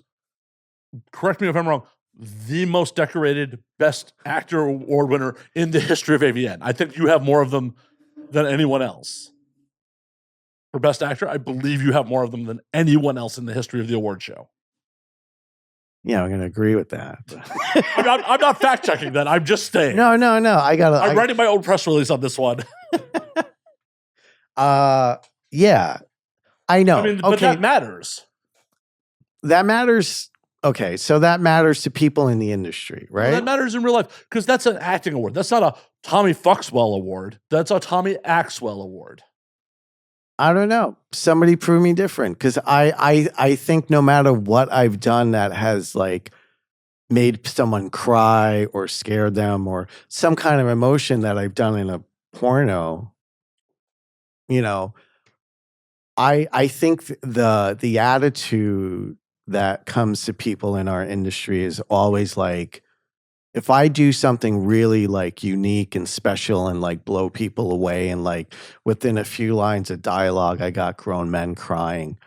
correct me if I'm wrong, the most decorated Best Actor Award winner in the history of AVN. I think you have more of them than anyone else. For Best Actor, I believe you have more of them than anyone else in the history of the award show. Yeah, I'm going to agree with that. I'm not fact checking that. I'm just saying. No. I'm writing my own press release on this one. Yeah, I know. I mean, but that matters. That matters. Okay, so that matters to people in the industry, right? Well, that matters in real life because that's an acting award. That's not a Tommy Fuckswell award. That's a Tommy Axwell award. I don't know. Somebody prove me different, because I think no matter what I've done that has like made someone cry or scared them or some kind of emotion that I've done in a porno, you know, I think the attitude that comes to people in our industry is always like, if I do something really like unique and special and like blow people away, and like within a few lines of dialogue I got grown men crying,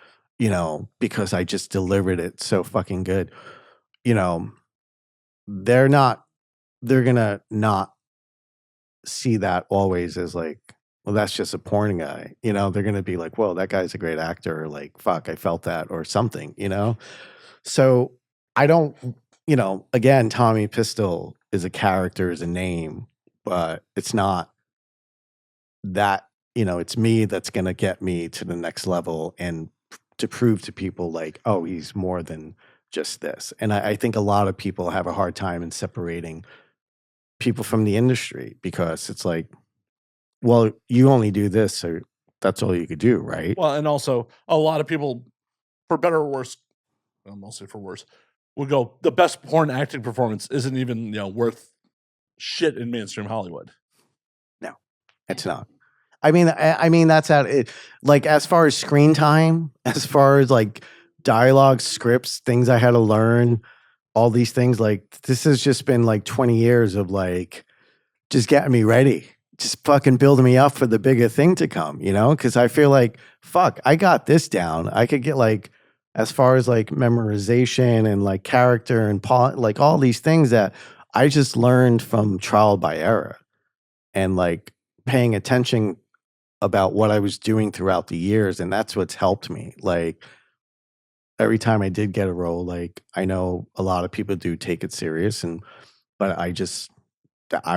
because I just delivered it so fucking good, you know, they're gonna not see that always as like, well, that's just a porn guy. They're gonna be like, whoa, that guy's a great actor, or like, fuck, I felt that, or something. So I don't, again, Tommy Pistol is a character, is a name, but it's not that, it's me that's gonna get me to the next level and to prove to people like, oh, he's more than just this. And I think a lot of people have a hard time in separating people from the industry, because it's like, well, you only do this, so that's all you could do, right? Well, and also a lot of people, for better or worse, well, mostly for worse, would go, the best porn acting performance isn't even worth shit in mainstream Hollywood. No, it's not. I mean that's at it. Like, as far as screen time, as far as like dialogue, scripts, things I had to learn, all these things, like this has just been like 20 years of like just getting me ready, just fucking building me up for the bigger thing to come, because I feel like, fuck, I got this down. I could get like, as far as like memorization and like character and like all these things that I just learned from trial by error, and like paying attention about what I was doing throughout the years. And that's what's helped me. Like, every time I did get a role, like, I know a lot of people do take it serious, but I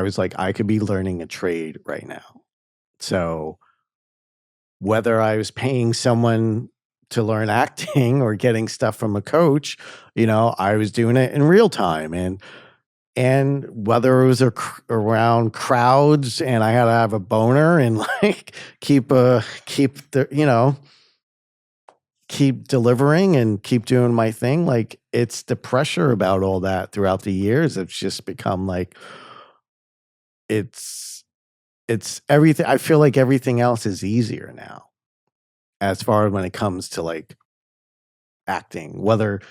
was like, I could be learning a trade right now. So whether I was paying someone to learn acting or getting stuff from a coach, I was doing it in real time. And whether it was around crowds and I had to have a boner and like keep delivering and keep doing my thing, like, it's the pressure about all that throughout the years. It's just become like, it's everything. I feel like everything else is easier now, as far as when it comes to like acting. Whether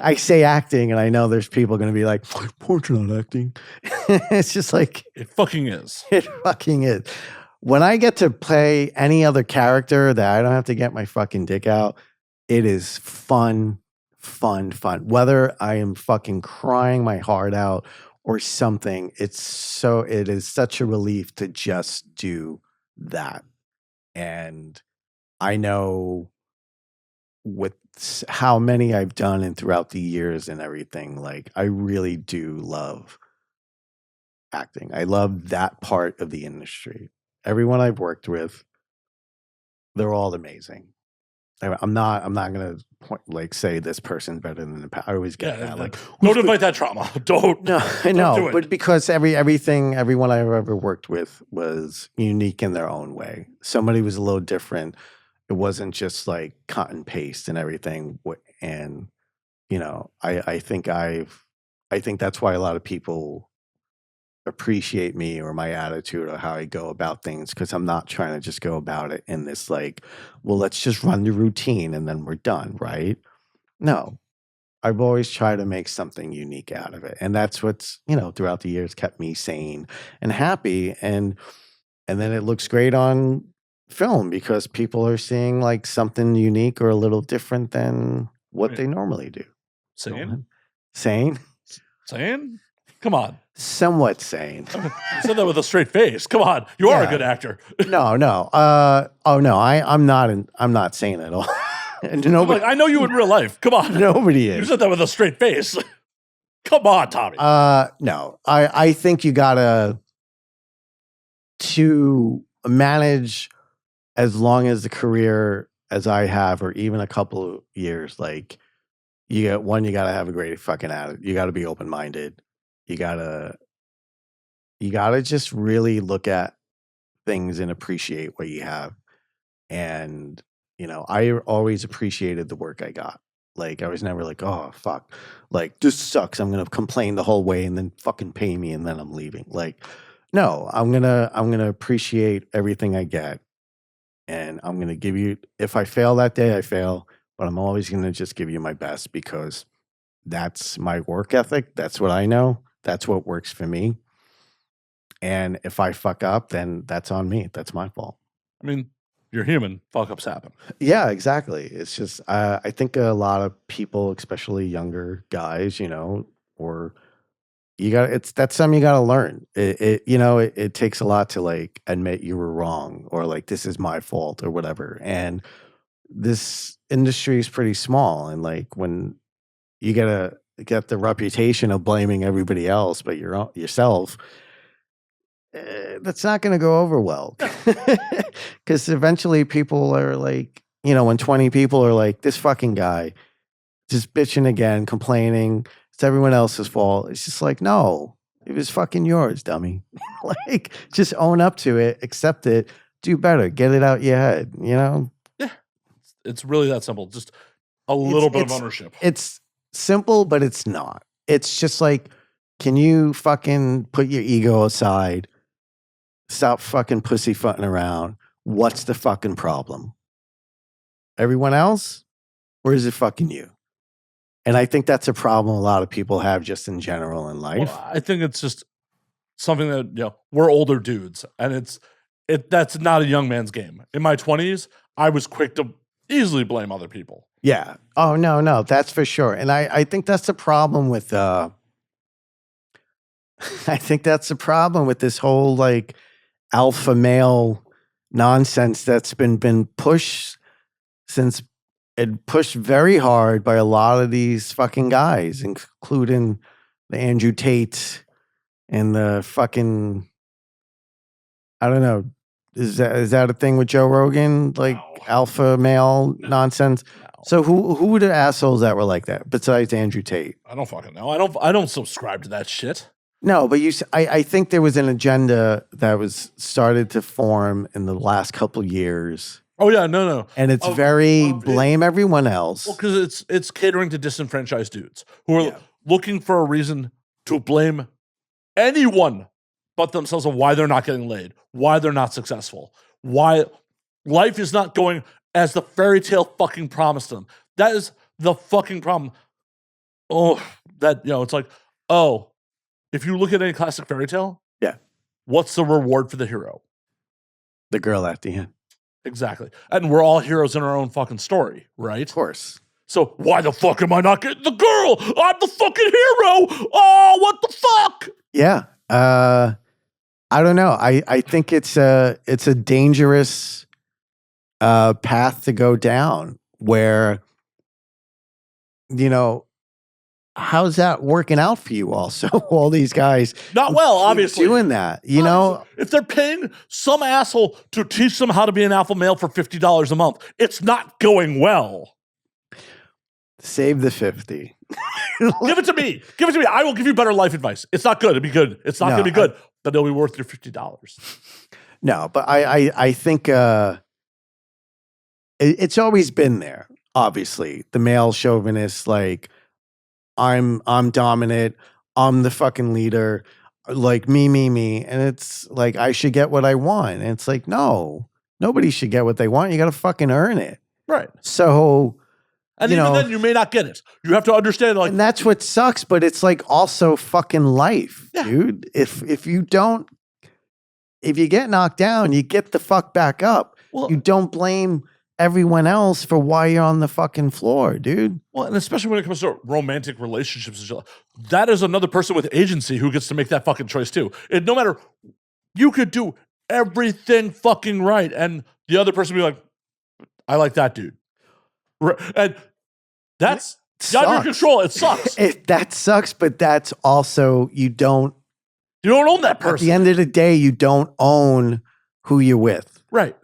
I say acting, and I know there's people going to be like, porn's not acting. It's just like, it fucking is. It fucking is. When I get to play any other character that I don't have to get my fucking dick out, it is fun. Whether I am fucking crying my heart out or something, it is such a relief to just do that. And I know with how many I've done and throughout the years and everything, like, I really do love acting. I love that part of the industry. Everyone I've worked with, they're all amazing. I'm not gonna say this person's better than the past. I always get that. Like, don't invite that trauma. Don't. No, I know, do it. but because everyone I've ever worked with was unique in their own way. Somebody was a little different. It wasn't just like cut and paste and everything. And I think that's why a lot of people appreciate me or my attitude or how I go about things, because I'm not trying to just go about it in this like, well, let's just run the routine and then we're done, right? No, I've always tried to make something unique out of it, and that's what's throughout the years kept me sane and happy, and then it looks great on film because people are seeing like something unique or a little different than what they normally do. Sane? Come on. Somewhat sane. You said that with a straight face. Come on, you are a good actor. No. Oh no, I'm not sane at all. Nobody, I know you in real life. Come on. Nobody is. You said that with a straight face. Come on, Tommy. No. I think you gotta, to manage as long as the career as I have, or even a couple of years, like you gotta have a great fucking attitude. You gotta be open minded. You gotta just really look at things and appreciate what you have. And I always appreciated the work I got. Like I was never like, oh fuck, like this sucks. I'm gonna complain the whole way and then fucking pay me and then I'm leaving. Like, no, I'm gonna appreciate everything I get. And I'm going to give you, if I fail that day, I fail, but I'm always going to just give you my best because that's my work ethic. That's what I know. That's what works for me. And if I fuck up, then that's on me. That's my fault. I mean, you're human. Fuck ups happen. Yeah, exactly. It's just, I think a lot of people, especially younger guys, or that's something you got to learn. It takes a lot to like admit you were wrong or like this is my fault or whatever. And this industry is pretty small, and like when you get the reputation of blaming everybody else but yourself, that's not going to go over well. Because eventually people are like, when 20 people are like, this fucking guy just bitching again, complaining. It's everyone else's fault. It's just like, no, it was fucking yours, dummy. Like, just own up to it, accept it, do better, get it out your head, Yeah. It's really that simple. Just a little bit of ownership. It's simple, but it's not. It's just like, can you fucking put your ego aside? Stop fucking pussyfooting around. What's the fucking problem? Everyone else? Or is it fucking you? And I think that's a problem a lot of people have just in general in life. Well, I think it's just something that, we're older dudes, and that's not a young man's game. In my 20s, I was quick to easily blame other people. Yeah. Oh, no, that's for sure. And I think that's the problem with I think that's the problem with this whole like alpha male nonsense that's been pushed since it pushed very hard by a lot of these fucking guys, including the Andrew Tate and the fucking, I don't know. Is that a thing with Joe Rogan? Like alpha male nonsense? No. So who were the assholes that were like that besides Andrew Tate? I don't fucking know. I don't subscribe to that shit. No, but I think there was an agenda that was started to form in the last couple of years. Oh yeah, no. And it's blame everyone else. Well, because it's catering to disenfranchised dudes who are looking for a reason to blame anyone but themselves on why they're not getting laid, why they're not successful, why life is not going as the fairy tale fucking promised them. That is the fucking problem. Oh, it's like, oh, if you look at any classic fairy tale, what's the reward for the hero? The girl at the end. Exactly. And we're all heroes in our own fucking story, right? Of course. So why the fuck am I not getting the girl? I'm the fucking hero. Oh, what the fuck? Yeah. I don't know. I think it's a dangerous path to go down where, how's that working out for you also? All these guys not well, obviously doing that, if they're paying some asshole to teach them how to be an alpha male for $50 a month, it's not going well. Save the 50. Give it to me. I will give you better life advice. It's not good. It'll be good. It's not going to be good, but it'll be worth your $50. No, but I think it's always been there. Obviously, the male chauvinist, like, I'm dominant. I'm the fucking leader. Like me. And it's like, I should get what I want. And it's like, no, nobody should get what they want. You got to fucking earn it. Right. So, and even then you may not get it. You have to understand, like, and that's what sucks, but it's like also fucking life, dude. If you get knocked down, you get the fuck back up. Well, you don't blame everyone else for why you're on the fucking floor, dude. Well, and especially when it comes to romantic relationships, that is another person with agency who gets to make that fucking choice too. And no matter, you could do everything fucking right, and the other person be like, I like that dude. And that's out of your control. It sucks. That sucks, but that's also, you don't own that person. At the end of the day, you don't own who you're with. Right.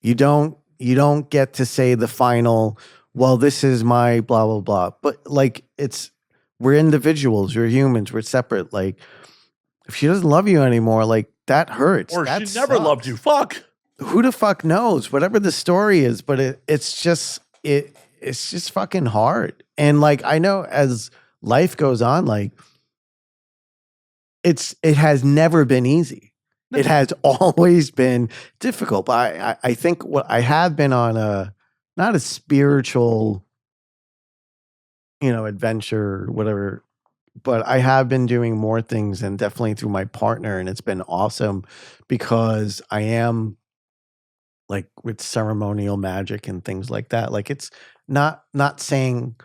You don't get to say the final, well, this is my blah blah blah. But like we're individuals, we're humans, we're separate. Like if she doesn't love you anymore, like that hurts. Or that she never loved you. sucks. Fuck. Who the fuck knows? Whatever the story is, but it's just fucking hard. And like I know as life goes on, like it has never been easy. It has always been difficult. But I think what I have been on not a spiritual, adventure, whatever, but I have been doing more things and definitely through my partner. And it's been awesome because I am like with ceremonial magic and things like that. Like it's not saying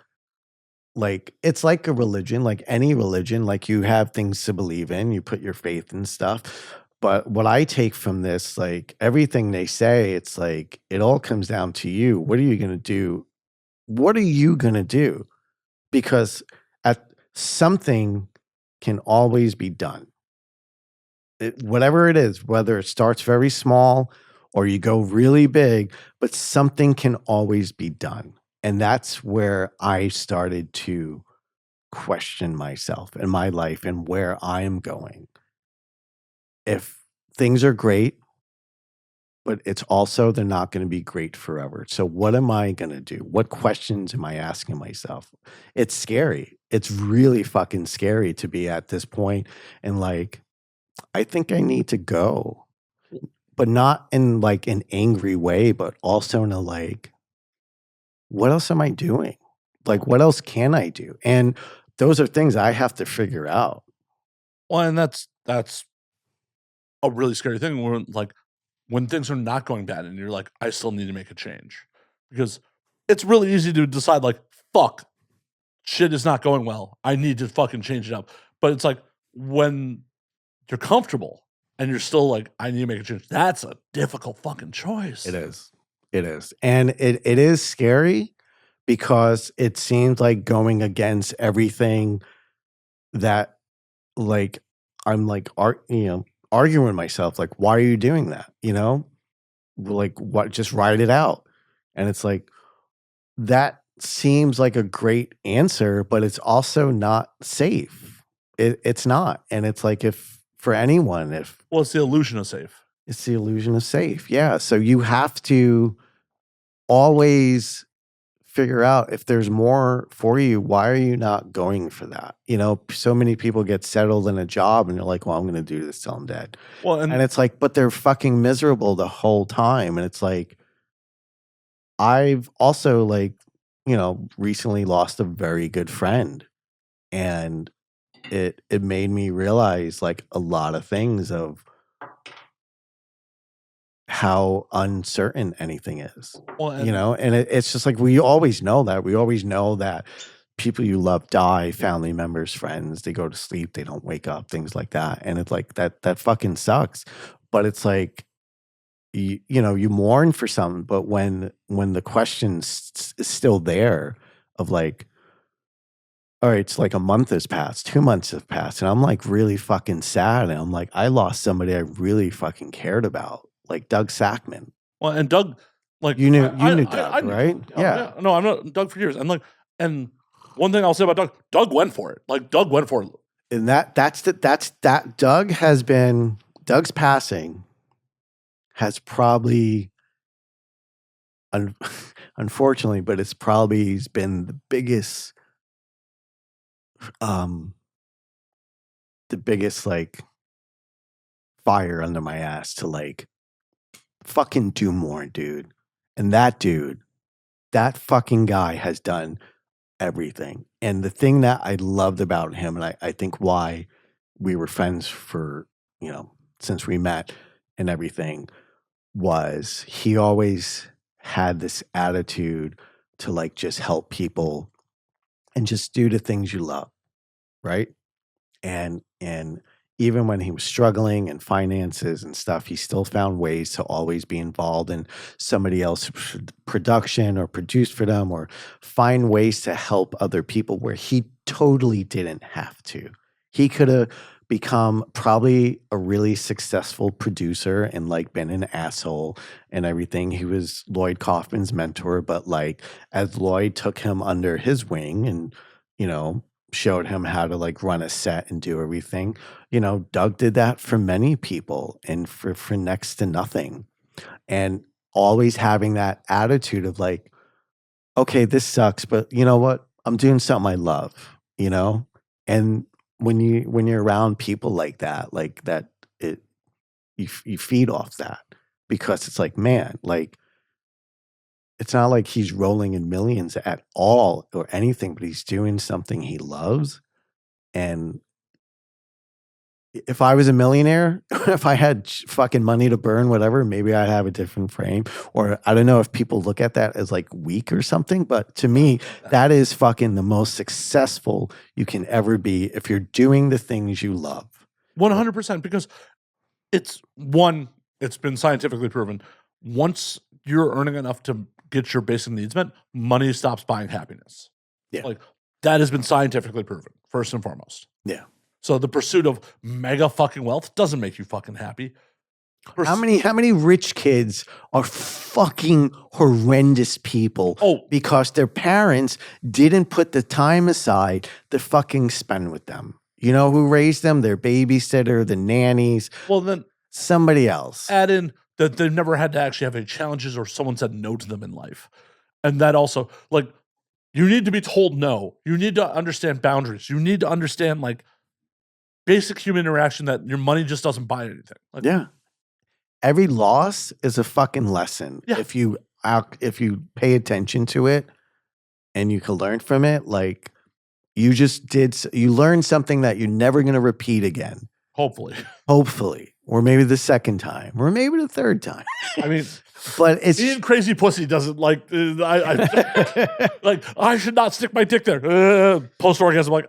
like it's like a religion, like any religion, like you have things to believe in, you put your faith in stuff. But what I take from this, like everything they say, it's like it all comes down to you. What are you going to do? What are you going to do? Because at something can always be done. Whatever it is, whether it starts very small or you go really big, but something can always be done. And that's where I started to question myself and my life and where I am going. If things are great, but it's also they're not going to be great forever. So what am I going to do? What questions am I asking myself? It's scary. It's really fucking scary to be at this point and like I think I need to go. But not in like an angry way, but also in a like what else am I doing? Like what else can I do? And those are things I have to figure out. Well, and that's a really scary thing when things are not going bad and you're like, I still need to make a change. Because it's really easy to decide like, fuck, shit is not going well. I need to fucking change it up. But it's like when you're comfortable and you're still like, I need to make a change. That's a difficult fucking choice. It is. It is. And it is scary because it seems like going against everything that like I'm like arguing with myself. Like, why are you doing that? Like what just write it out. And it's like that seems like a great answer, but it's also not safe. It's not. And it's like if for anyone, Well, it's the illusion of safe. it's the illusion of safe. Yeah. So you have to always figure out if there's more for you, why are you not going for that? So many people get settled in a job and they're like, well, I'm going to do this till I'm dead. Well, And it's like, but they're fucking miserable the whole time. And it's like, I've also like, recently lost a very good friend and it made me realize like a lot of things of how uncertain anything is, well, and it's just like we always know that. We always know that people you love die, family members, friends, they go to sleep, they don't wake up, things like that. And it's like that fucking sucks. But it's like you mourn for something, but when the question is still there of like, all right, it's like a month has passed, 2 months have passed, and I'm like really fucking sad. And I'm like, I lost somebody I really fucking cared about, like Doug Sackman. well, and Doug, like You knew I Doug, knew right? Doug. Yeah. Yeah. No, I've known Doug for years. And one thing I'll say about Doug went for it. Like Doug went for it. And that's Doug's passing has probably unfortunately, but it's probably been the biggest like fire under my ass to like fucking do more, dude. And that fucking guy has done everything. And the thing that I loved about him, and I think why we were friends for, since we met and everything, was he always had this attitude to like just help people and just do the things you love, right? And even when he was struggling in finances and stuff, he still found ways to always be involved in somebody else's production or produce for them or find ways to help other people where he totally didn't have to. He could have become probably a really successful producer and like been an asshole and everything. He was Lloyd Kaufman's mentor, but like as Lloyd took him under his wing and, you know, showed him how to like run a set and do everything, you know, Doug did that for many people and for next to nothing. And always having that attitude of like, okay, this sucks, but you know what? I'm doing something I love, you know? And when you're around people like that, it you feed off that because it's like, man, like it's not like he's rolling in millions at all or anything, but he's doing something he loves. And if I was a millionaire, if I had fucking money to burn, whatever, maybe I'd have a different frame. Or I don't know if people look at that as like weak or something, but to me, that is fucking the most successful you can ever be if you're doing the things you love. 100%, because it's been scientifically proven. Once you're earning enough to get your basic needs met, money stops buying happiness. Yeah. Like that has been scientifically proven, first and foremost. Yeah. So the pursuit of mega fucking wealth doesn't make you fucking happy. How many rich kids are fucking horrendous people because their parents didn't put the time aside to fucking spend with them? You know who raised them? Their babysitter, the nannies. Well, then somebody else. Add in that they've never had to actually have any challenges or someone said no to them in life. And that also, like, you need to be told no. You need to understand boundaries. You need to understand, like, basic human interaction that your money just doesn't buy anything. Like, yeah. Every loss is a fucking lesson. Yeah. If you pay attention to it and you can learn from it, like you learned something that you're never going to repeat again. Hopefully. Or maybe the second time, or maybe the third time. I mean, but it's being crazy pussy doesn't like. I should not stick my dick there. Post orgasm, like,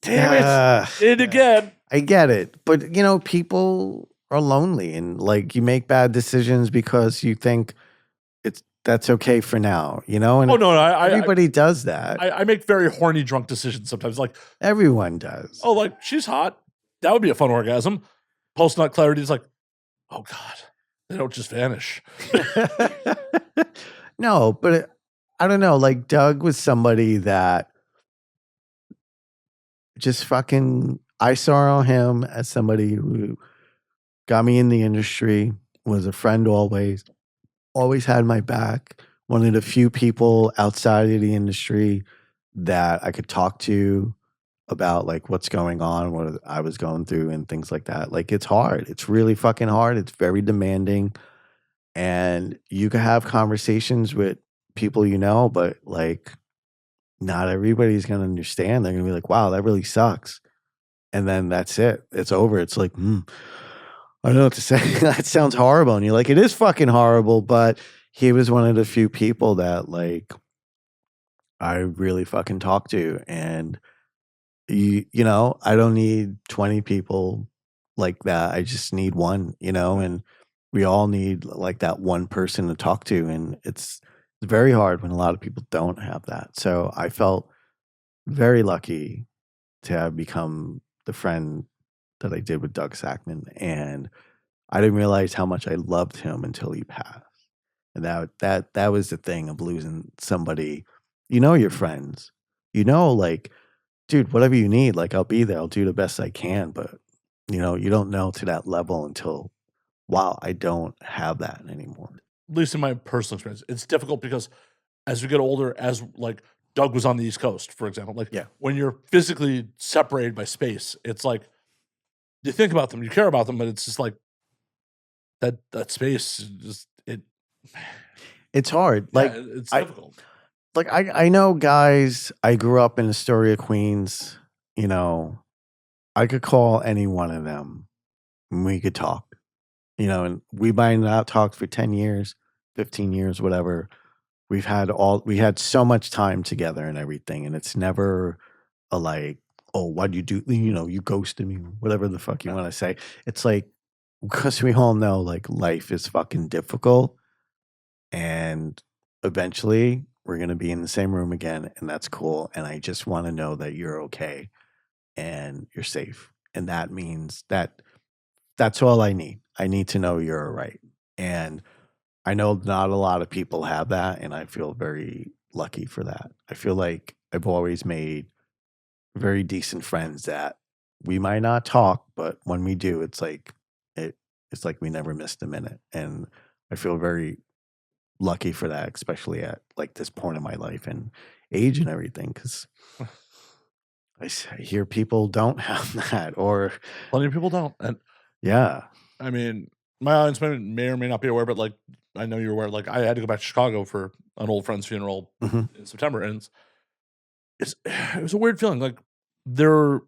damn it, did it again. I get it, but you know, people are lonely, and like you make bad decisions because you think that's okay for now, you know. And everybody does that. I make very horny drunk decisions sometimes. Like everyone does. Oh, like she's hot. That would be a fun orgasm. Post nut clarity is like, oh God, they don't just vanish. No, but I don't know. Like Doug was somebody that just fucking, I saw him as somebody who got me in the industry, was a friend always had my back. One of the few people outside of the industry that I could talk to about like what's going on, what I was going through and things like that. Like it's hard. It's really fucking hard. It's very demanding. And you can have conversations with people you know, but like not everybody's going to understand. They're going to be like, wow, that really sucks. And then that's it. It's over. It's like, I don't know what to say. That sounds horrible. And you're like, it is fucking horrible. But he was one of the few people that like I really fucking talked to. And you know, I don't need 20 people like that. I just need one, you know, and we all need like that one person to talk to. And it's very hard when a lot of people don't have that. So I felt very lucky to have become the friend that I did with Doug Sackman. And I didn't realize how much I loved him until he passed. And that was the thing of losing somebody. You know, your friends, you know, like, dude, whatever you need, like I'll be there. I'll do the best I can. But you know, you don't know to that level until, wow, I don't have that anymore. At least in my personal experience, it's difficult because as we get older, as like Doug was on the East Coast, for example, like when you're physically separated by space, it's like you think about them, you care about them, but it's just like that space just it's hard. Like it's difficult. Like I know guys, I grew up in Astoria, Queens, you know, I could call any one of them and we could talk, you know, and we might not talk for 10 years, 15 years, whatever. We had so much time together and everything. And it's never a like, oh, why'd you do, you know, you ghosted me, whatever the fuck you want to say. It's like, because we all know like life is fucking difficult and eventually we're going to be in the same room again and that's cool. And I just want to know that you're okay. and you're safe. And that means that's all I need. I need to know you're all right. And I know not a lot of people have that, and I feel very lucky for that. I feel like I've always made very decent friends that we might not talk, but when we do, it's like we never missed a minute. And I feel very lucky for that, especially at like this point in my life and age and everything, because I hear people don't have that, or Plenty of people don't. And yeah. I mean, my audience may or may not be aware, but like I know you're aware. Like I had to go back to Chicago for an old friend's funeral Mhm. in September, and it was a weird feeling. Like there are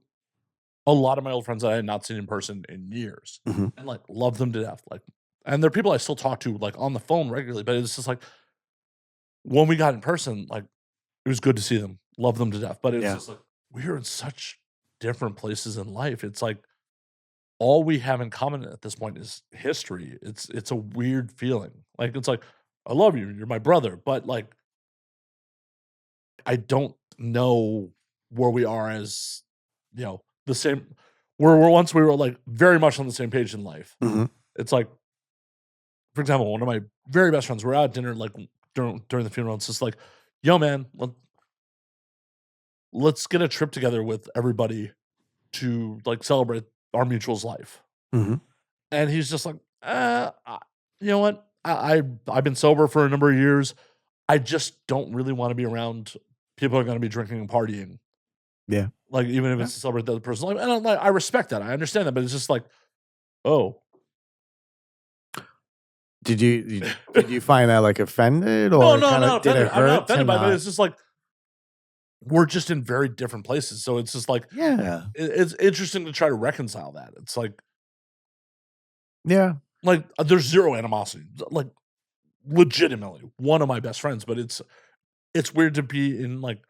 a lot of my old friends that I had not seen in person in years, Mhm. and like love them to death. Like, and they're people I still talk to like on the phone regularly. But it's just like when we got in person, like it was good to see them, love them to death. But it's Yeah. just like we are in such different places in life. It's like all we have in common at this point is history. It's a weird feeling. Like it's like I love you, you're my brother, but like I don't know where we are as the same. Where once we were like very much on the same page in life. Mhm. It's like, for example, one of my very best friends. We're out at dinner like during the funeral. It's just like, yo, man, let's get a trip together with everybody to like celebrate our mutual's life. Mhm. And he's just like, you know what? I've been sober for a number of years. I just don't really want to be around people who are going to be drinking and partying. Yeah. Like even if Yeah. it's to celebrate the other person's life, and I respect that. I understand that, but it's just like, oh, Did you find that like offended, no, or no, kind I'm not of did offended. it I'm not hurt to offended by it. But not? it's just like we're just in very different places. So it's just like Yeah. it's interesting to try to reconcile that. It's Yeah. like there's zero animosity. Like legitimately one of my best friends, but it's weird to be in like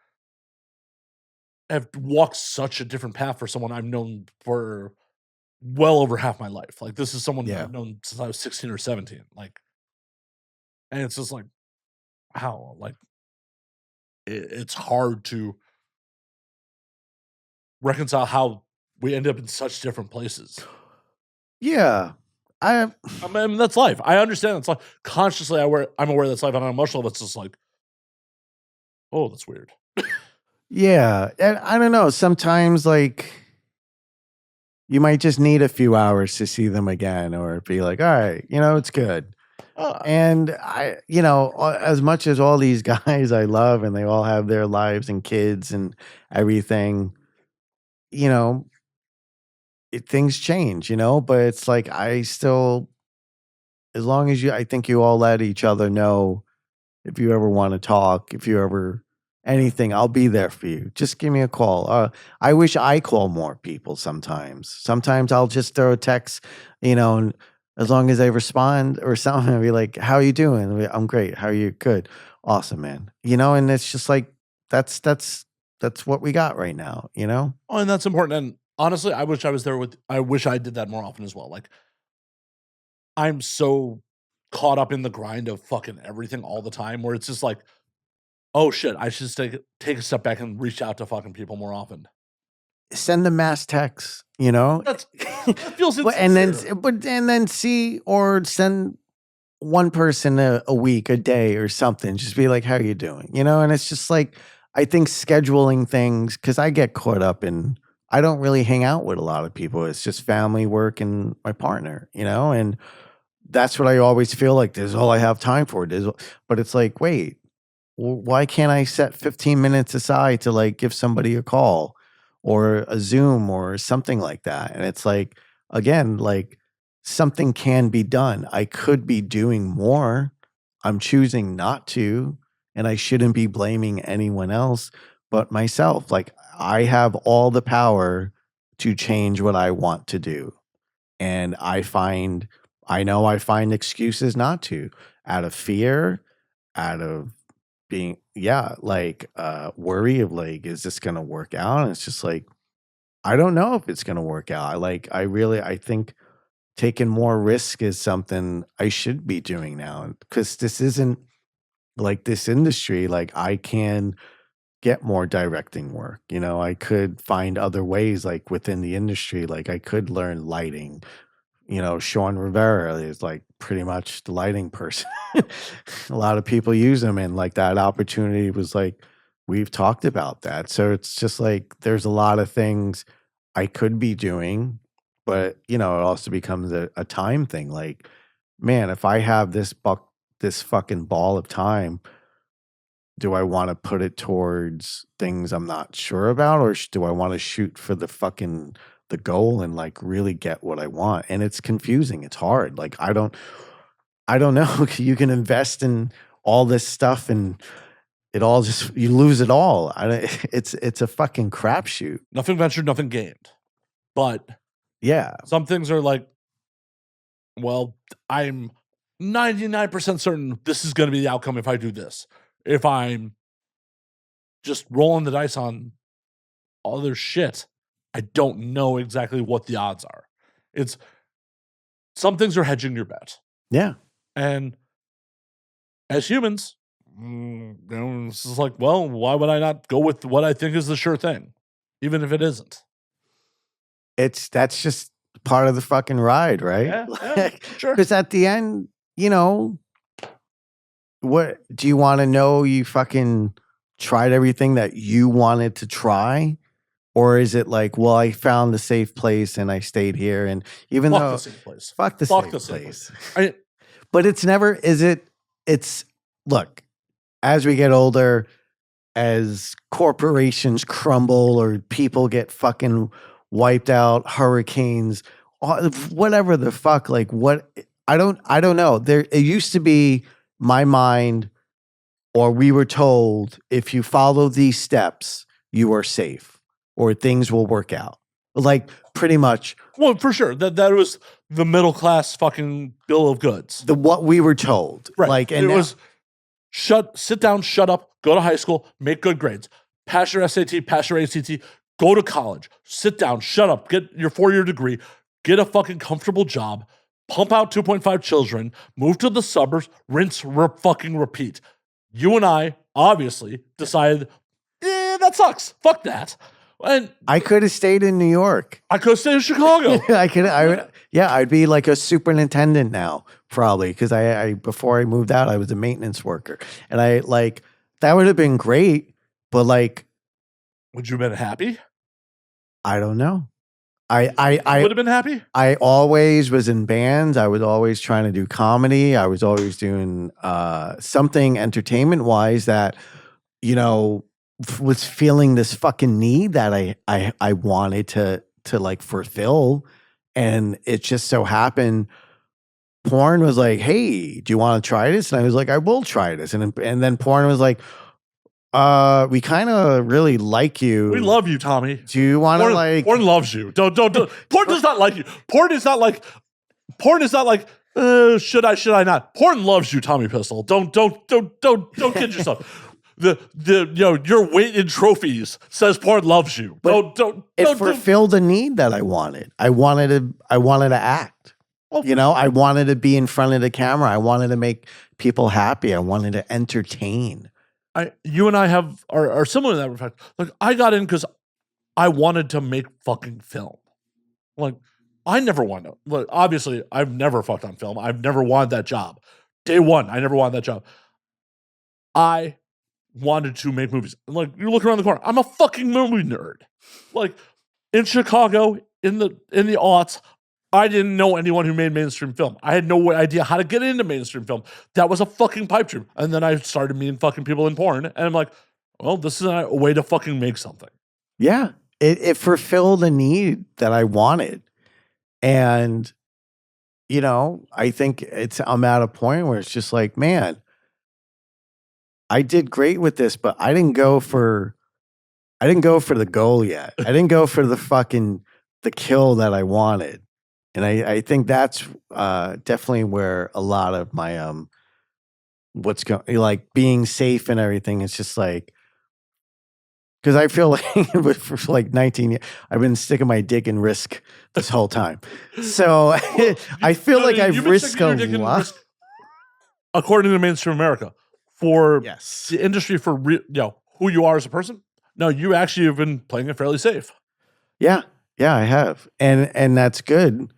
have walked such a different path for someone I've known for well over half my life. Like this is someone Yeah. I've known since I was 16 or 17. Like, and it's just like, how? Like, it's hard to reconcile how we end up in such different places. Yeah. I I mean, that's life. I understand that's life. Consciously, I'm aware that's life. On an emotional level, it's just like, oh, that's weird. yeah, and I don't know, sometimes, like, you might just need a few hours to see them again, or be like, "Alright, it's good." Uh, And as much as all these guys I love and they all have their lives and kids and everything, you know, things change, but it's like I still, as long as I think you all let each other know if you ever want to talk, if you ever anything, I'll be there for you. Just give me a call. I wish I call more people sometimes. Sometimes I'll just throw a text, and as long as they respond or something, I'll be like, "How you doing?" I'm great. How are you? Good. Awesome, man. And it's just like that's what we got right now. oh, and that's important. And honestly, I wish I was there with. I wish I did that more often as well. Like, I'm so caught up in the grind of fucking everything all the time, where it's just like, oh shit, I should just take a step back and reach out to fucking people more often. Send the mass text. That's that feels But and then insincere. see, or send one person a week, a day, or something. Just be like, "How you doing?" And it's just like I think scheduling things, because I get caught up in. I don't really hang out with a lot of people. It's just family, work, and my partner. And that's what I always feel like. This is all I have time for. But it's like, wait, why can't I set 15 minutes aside to like give somebody a call or a Zoom or something like that? And it's like, again, like something can be done. I could be doing more. I'm choosing not to, and I shouldn't be blaming anyone else but myself. Like I have all the power to change what I want to do. And I find excuses not to, out of fear, out of being, yeah, like worry of like, is this gonna work out? And it's just like, I don't know if it's gonna work out. I think taking more risk is something I should be doing now, because this isn't like this industry. Like I can get more directing work. You know, I could find other ways, like within the industry, like I could learn lighting. You know, Sean Rivera is like pretty much the lighting person. A lot of people use him, and like that opportunity was like, we've talked about that. So it's just like there's a lot of things I could be doing, but you know, it also becomes a time thing. Like, man, if I have this fucking ball of time, do I want to put it towards things I'm not sure about, or do I want to shoot for the goal and like really get what I want? And it's confusing. It's hard. Like I don't know. You can invest in all this stuff and it all just you lose it all. It's a fucking crapshoot. Nothing ventured, nothing gained. But yeah, some things are like, well, I'm 99% certain this is going to be the outcome if I do this. If I'm just rolling the dice on other shit, I don't know exactly what the odds are. It's some things are hedging your bet. Yeah. And as humans, it's just like, well, why would I not go with what I think is the sure thing, even if it isn't? That's just part of the fucking ride, right? Yeah, sure. Because at the end, you know, what do you want to know? You fucking tried everything that you wanted to try? Or is it like, well, I found a safe place and I stayed here, and even though the safe place, fuck the safe place. But it's never. It's look, as we get older, as corporations crumble or people get fucking wiped out, hurricanes, whatever the fuck. Like what? I don't know. There, it used to be my mind, or we were told, if you follow these steps, you are safe. Or things will work out. Like pretty much. Well, for sure. That was the middle class fucking bill of goods. What we were told. Right. Like, and it was sit down, shut up, go to high school, make good grades, pass your SAT, pass your ACT, go to college, sit down, shut up, get your 4-year degree, get a fucking comfortable job, pump out 2.5 children, move to the suburbs, rinse, fucking repeat. You and I obviously decided, that sucks. Fuck that. And I could have stayed in New York. I could have stayed in Chicago. I'd be like a superintendent now, probably, because I before I moved out, I was a maintenance worker, and I like that would have been great. But like, would you have been happy? I don't know. I would have been happy. I always was in bands. I was always trying to do comedy. I was always doing something entertainment wise that, you know, was feeling this fucking need that I wanted to like fulfill, and it just so happened porn was like, hey, do you want to try this? And I was like, I will try this. And then porn was like, we kind of really like you. We love you, Tommy. Do you want to like porn loves you? Don't porn does not like you. Porn is not like should I not? Porn loves you, Tommy Pistol. Don't kid yourself. Your weight in trophies says porn loves you. But it fulfilled a need that I wanted. I wanted to act. Well, you know, I wanted to be in front of the camera. I wanted to make people happy. I wanted to entertain. You and I are similar in that respect. Like, I got in because I wanted to make fucking film. Like, I never wanted to. Like, obviously, I've never fucked on film. I've never wanted that job. Day one, I never wanted that job. I wanted to make movies. Like, you look around the corner, I'm a fucking movie nerd. Like, in Chicago, in the aughts, I didn't know anyone who made mainstream film. I had no idea how to get into mainstream film. That was a fucking pipe dream. And then I started meeting fucking people in porn, and I'm like, well, this is a way to fucking make something. Yeah. It fulfilled a need that I wanted. And, you know, I think I'm at a point where it's just like, man, I did great with this, but I didn't go for the goal yet. I didn't go for the kill that I wanted. And I think that's definitely where a lot of my what's going, like being safe and everything. It's just like, because I feel like for like 19 years, I've been sticking my dick in risk this whole time. So I feel like I've risked a lot. According to mainstream America, for yes, the industry, for who you are as a person, no, you actually have been playing it fairly safe. Yeah, I have, and that's good.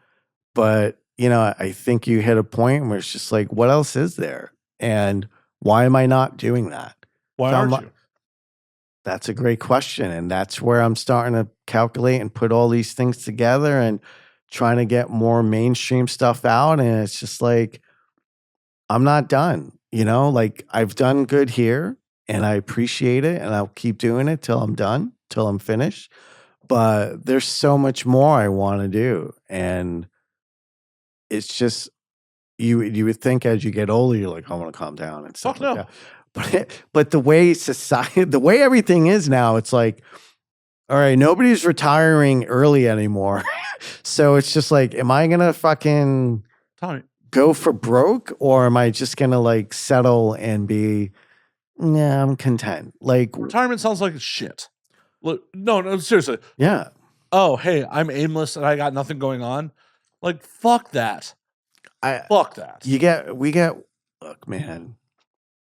But I think you hit a point where it's just like, what else is there, and why am I not doing that? Why So aren't you? That's a great question, and that's where I'm starting to calculate and put all these things together and trying to get more mainstream stuff out. And it's just like, I'm not done. Like I've done good here, and I appreciate it, and I'll keep doing it till I'm done, till I'm finished. But there's so much more I want to do, and it's just you would think as you get older, you're like, I want to calm down and stuff Fuck like no. that. But the way society, the way everything is now, it's like, all right, nobody's retiring early anymore. So it's just like, am I gonna fucking Tommy, go for broke, or am I just gonna like settle and be, nah, I'm content? Like, retirement sounds like shit. Look, no, seriously. yeah. Oh, hey, I'm aimless and I got nothing going on. Like, fuck that. Fuck that. Look, man,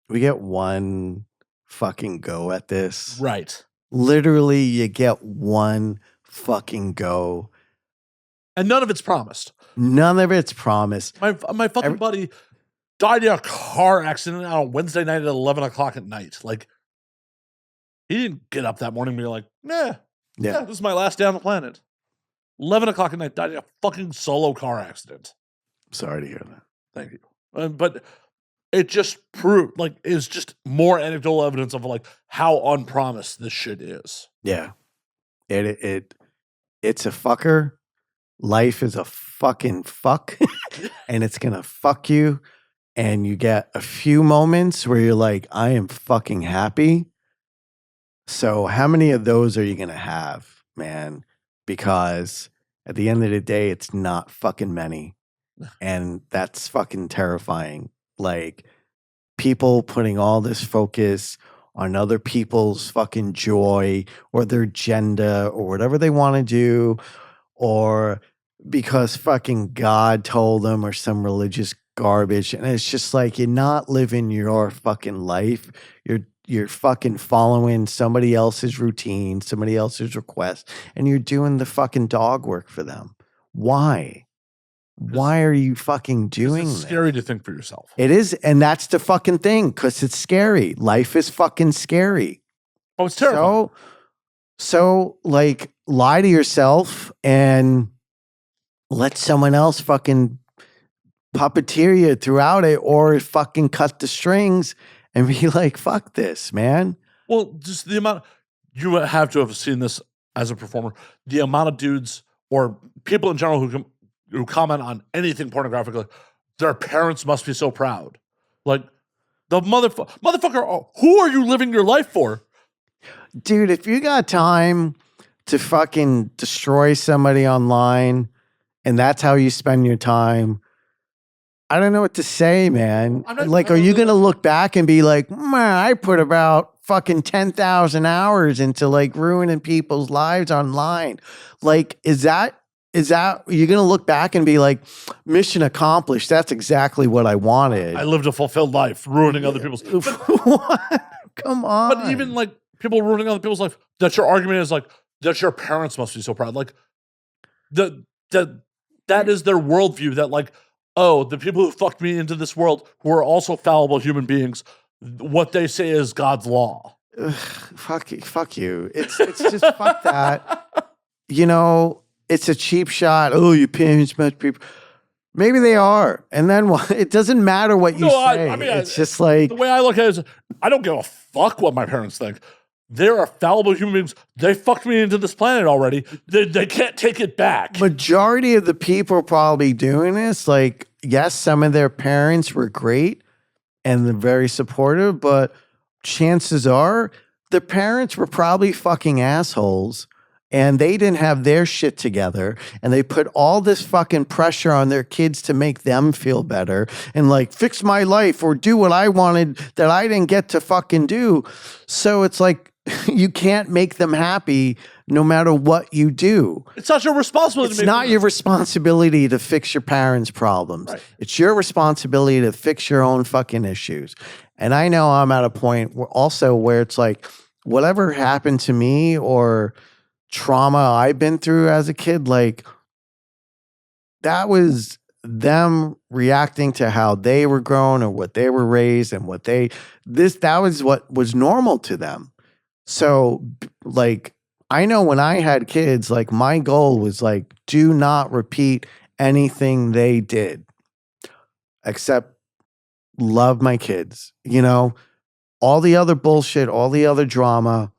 we get one fucking go at this. Right. Literally, you get one fucking go. And none of it's promised. None of it's promised. My fucking buddy died in a car accident on Wednesday night at 11 o'clock at night. Like, he didn't get up that morning and be like, yeah, this is my last day on the planet. 11 o'clock at night, died in a fucking solo car accident. Sorry to hear that. Thank you. But it just proved, like, is just more anecdotal evidence of like how unpromised this shit is. Yeah. It's a fucker. Life is a fucking fuck. And it's gonna fuck you. And you get a few moments where you're like, I am fucking happy. So how many of those are you gonna have, man? Because at the end of the day, it's not fucking many. And that's fucking terrifying. Like, people putting all this focus on other people's fucking joy or their agenda or whatever they want to do, or because fucking God told them, or some religious garbage. And it's just like, you're not living your fucking life. You're fucking following somebody else's routine, somebody else's request, and you're doing the fucking dog work for them. Why? Why are you fucking doing It's scary to think for yourself. It is, and that's the fucking thing, because it's scary. Life is fucking scary. Oh, it's terrible. So like, lie to yourself and let someone else fucking puppeteer you throughout it, or fucking cut the strings and be like, fuck this, man. Well, just the amount, you have to have seen this as a performer, the amount of dudes or people in general who comment on anything pornographic, like, their parents must be so proud. Like, the motherfucker, who are you living your life for? Dude, if you got time to fucking destroy somebody online and that's how you spend your time, I don't know what to say, man. Like, are you going to look back and be like, man, I put about fucking 10,000 hours into like ruining people's lives online? Like, is that you're going to look back and be like, mission accomplished? That's exactly what I wanted. I lived a fulfilled life, ruining other people's. What? Come on. But even like people ruining other people's life, that your argument is like, that your parents must be so proud. Like, that is their worldview, that like, oh, the people who fucked me into this world, who are also fallible human beings, what they say is God's law. Ugh, fuck you. It's just fuck that. It's a cheap shot. Oh, your parents must be. Maybe they are. And then what? It doesn't matter what you say. I mean, it's just like, the way I look at it is, I don't give a fuck what my parents think. They're fallible human beings. They fucked me into this planet already. They can't take it back. Majority of the people probably doing this, like, yes, some of their parents were great and they're very supportive, but chances are the parents were probably fucking assholes and they didn't have their shit together, and they put all this fucking pressure on their kids to make them feel better and like fix my life or do what I wanted that I didn't get to fucking do. So it's like, you can't make them happy no matter what you do. It's not your responsibility. It's not your responsibility to fix your parents' problems. Right. It's your responsibility to fix your own fucking issues. And I know I'm at a point where it's like, whatever happened to me or trauma I've been through as a kid, like that was them reacting to how they were grown or what they were raised and that was what was normal to them. So like I know when I had kids, like my goal was like do not repeat anything they did except love my kids. You know, all the other bullshit, all the other drama,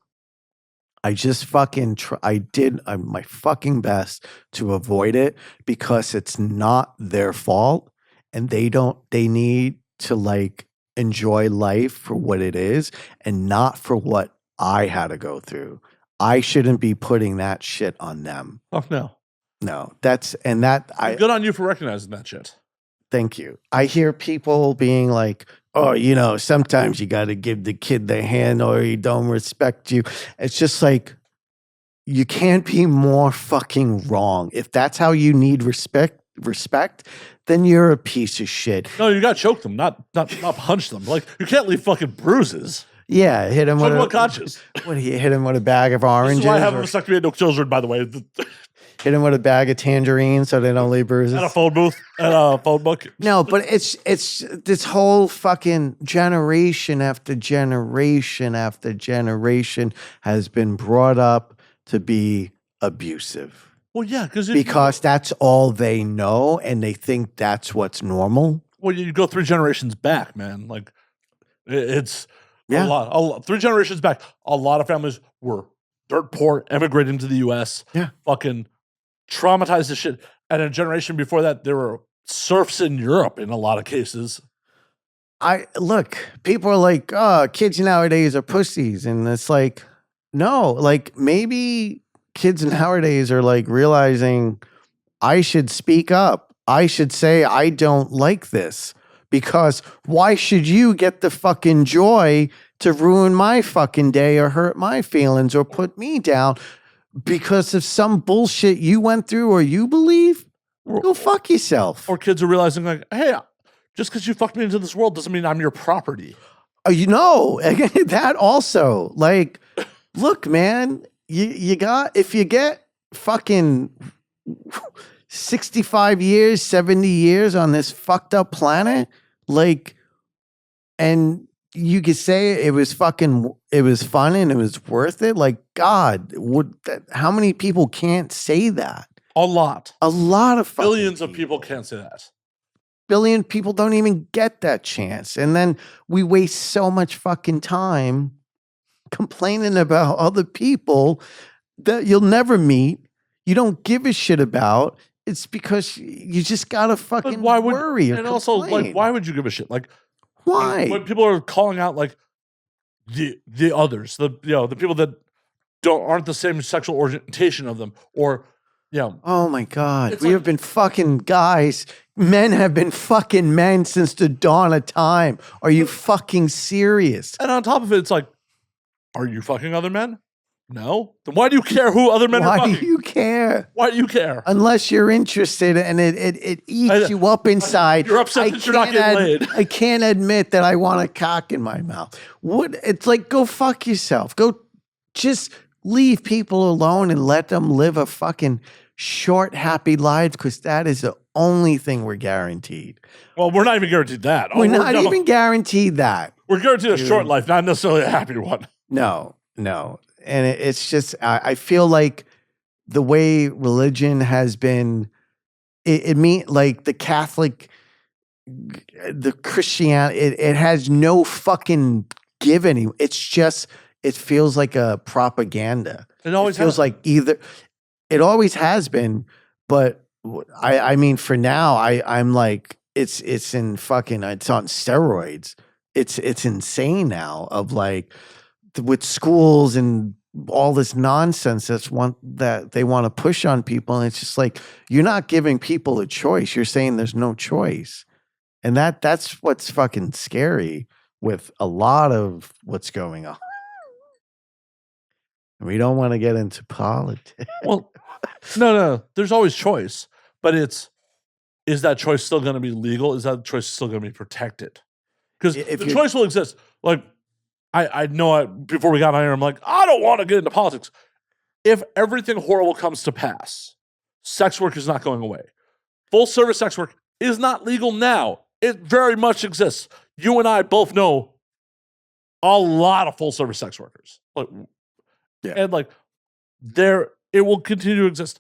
I just fucking I did my fucking best to avoid it because it's not their fault and they need to like enjoy life for what it is and not for what I had to go through. I shouldn't be putting that shit on them. Oh no. No, Good on you for recognizing that shit. Thank you. I hear people being like, oh, you know, sometimes you got to give the kid the hand or he don't respect you. It's just like, you can't be more fucking wrong. If that's how you need respect, then you're a piece of shit. No, you got to choke them, not punch them. Like, you can't leave fucking bruises. Yeah, hit him with conscious. What, he hit him with a bag of oranges? This is why I have a vasectomy and no children, by the way. Hit him with a bag of tangerines so they don't leave bruises. And a phone booth and a phone book. No, but it's this whole fucking generation after generation after generation has been brought up to be abusive. Well, yeah, because that's all they know and they think that's what's normal. Well, you go 3 generations back, man. Like it's a lot. 3 generations back, a lot of families were dirt poor, emigrating to the US. Yeah. Fucking traumatized as shit. And a generation before that, there were serfs in Europe in a lot of cases. People are like, oh, kids nowadays are pussies. And it's like, no, like maybe kids nowadays are like realizing I should speak up. I should say, I don't like this because why should you get the fucking joy to ruin my fucking day or hurt my feelings or put me down because of some bullshit you went through or you believe? Go fuck yourself. Or kids are realizing like, hey, just because you fucked me into this world doesn't mean I'm your property. You know, that also like, look, man, you got, if you get fucking 65 years, 70 years on this fucked up planet, like, and you could say it was fun and it was worth it. Like, God, how many people can't say that? A lot of fucking billions of people can't say that. Billion people don't even get that chance. And then we waste so much fucking time complaining about other people that you'll never meet, you don't give a shit about. It's because you just gotta fucking worry. And also, like, why would you give a shit? Like, why? When people are calling out like the others, the people that aren't the same sexual orientation of them, or oh my God, we have been fucking guys. Men have been fucking men since the dawn of time. Are you fucking serious? And on top of it, it's like, are you fucking other men? No. Then why do you care who other men are fucking? Why do you care? Why do you care? Unless you're interested and it eats you up inside. You're upset that you're not getting laid. I can't admit that I want a cock in my mouth. It's like, go fuck yourself. Go just leave people alone and let them live a fucking short, happy life because that is the only thing we're guaranteed. Well, we're not even guaranteed that. We're not even guaranteed that. We're guaranteed a short life, not necessarily a happy one. No. And it's just, I feel like the way religion has been, it means like the Catholic, the Christianity, it has no fucking give any. It's just, it feels like a propaganda. It always feels like either, it always has been, but I mean, for now, I'm like, it's on steroids. It's insane now of like, with schools and all this nonsense that they want to push on people. And it's just like, you're not giving people a choice. You're saying there's no choice. And that's what's fucking scary with a lot of what's going on. We don't want to get into politics. Well, no. There's always choice. But is that choice still going to be legal? Is that choice still going to be protected? Because the choice will exist. Like, I know before we got on here, I'm like, I don't want to get into politics. If everything horrible comes to pass, sex work is not going away. Full service sex work is not legal now. It very much exists. You and I both know a lot of full service sex workers. And like it will continue to exist.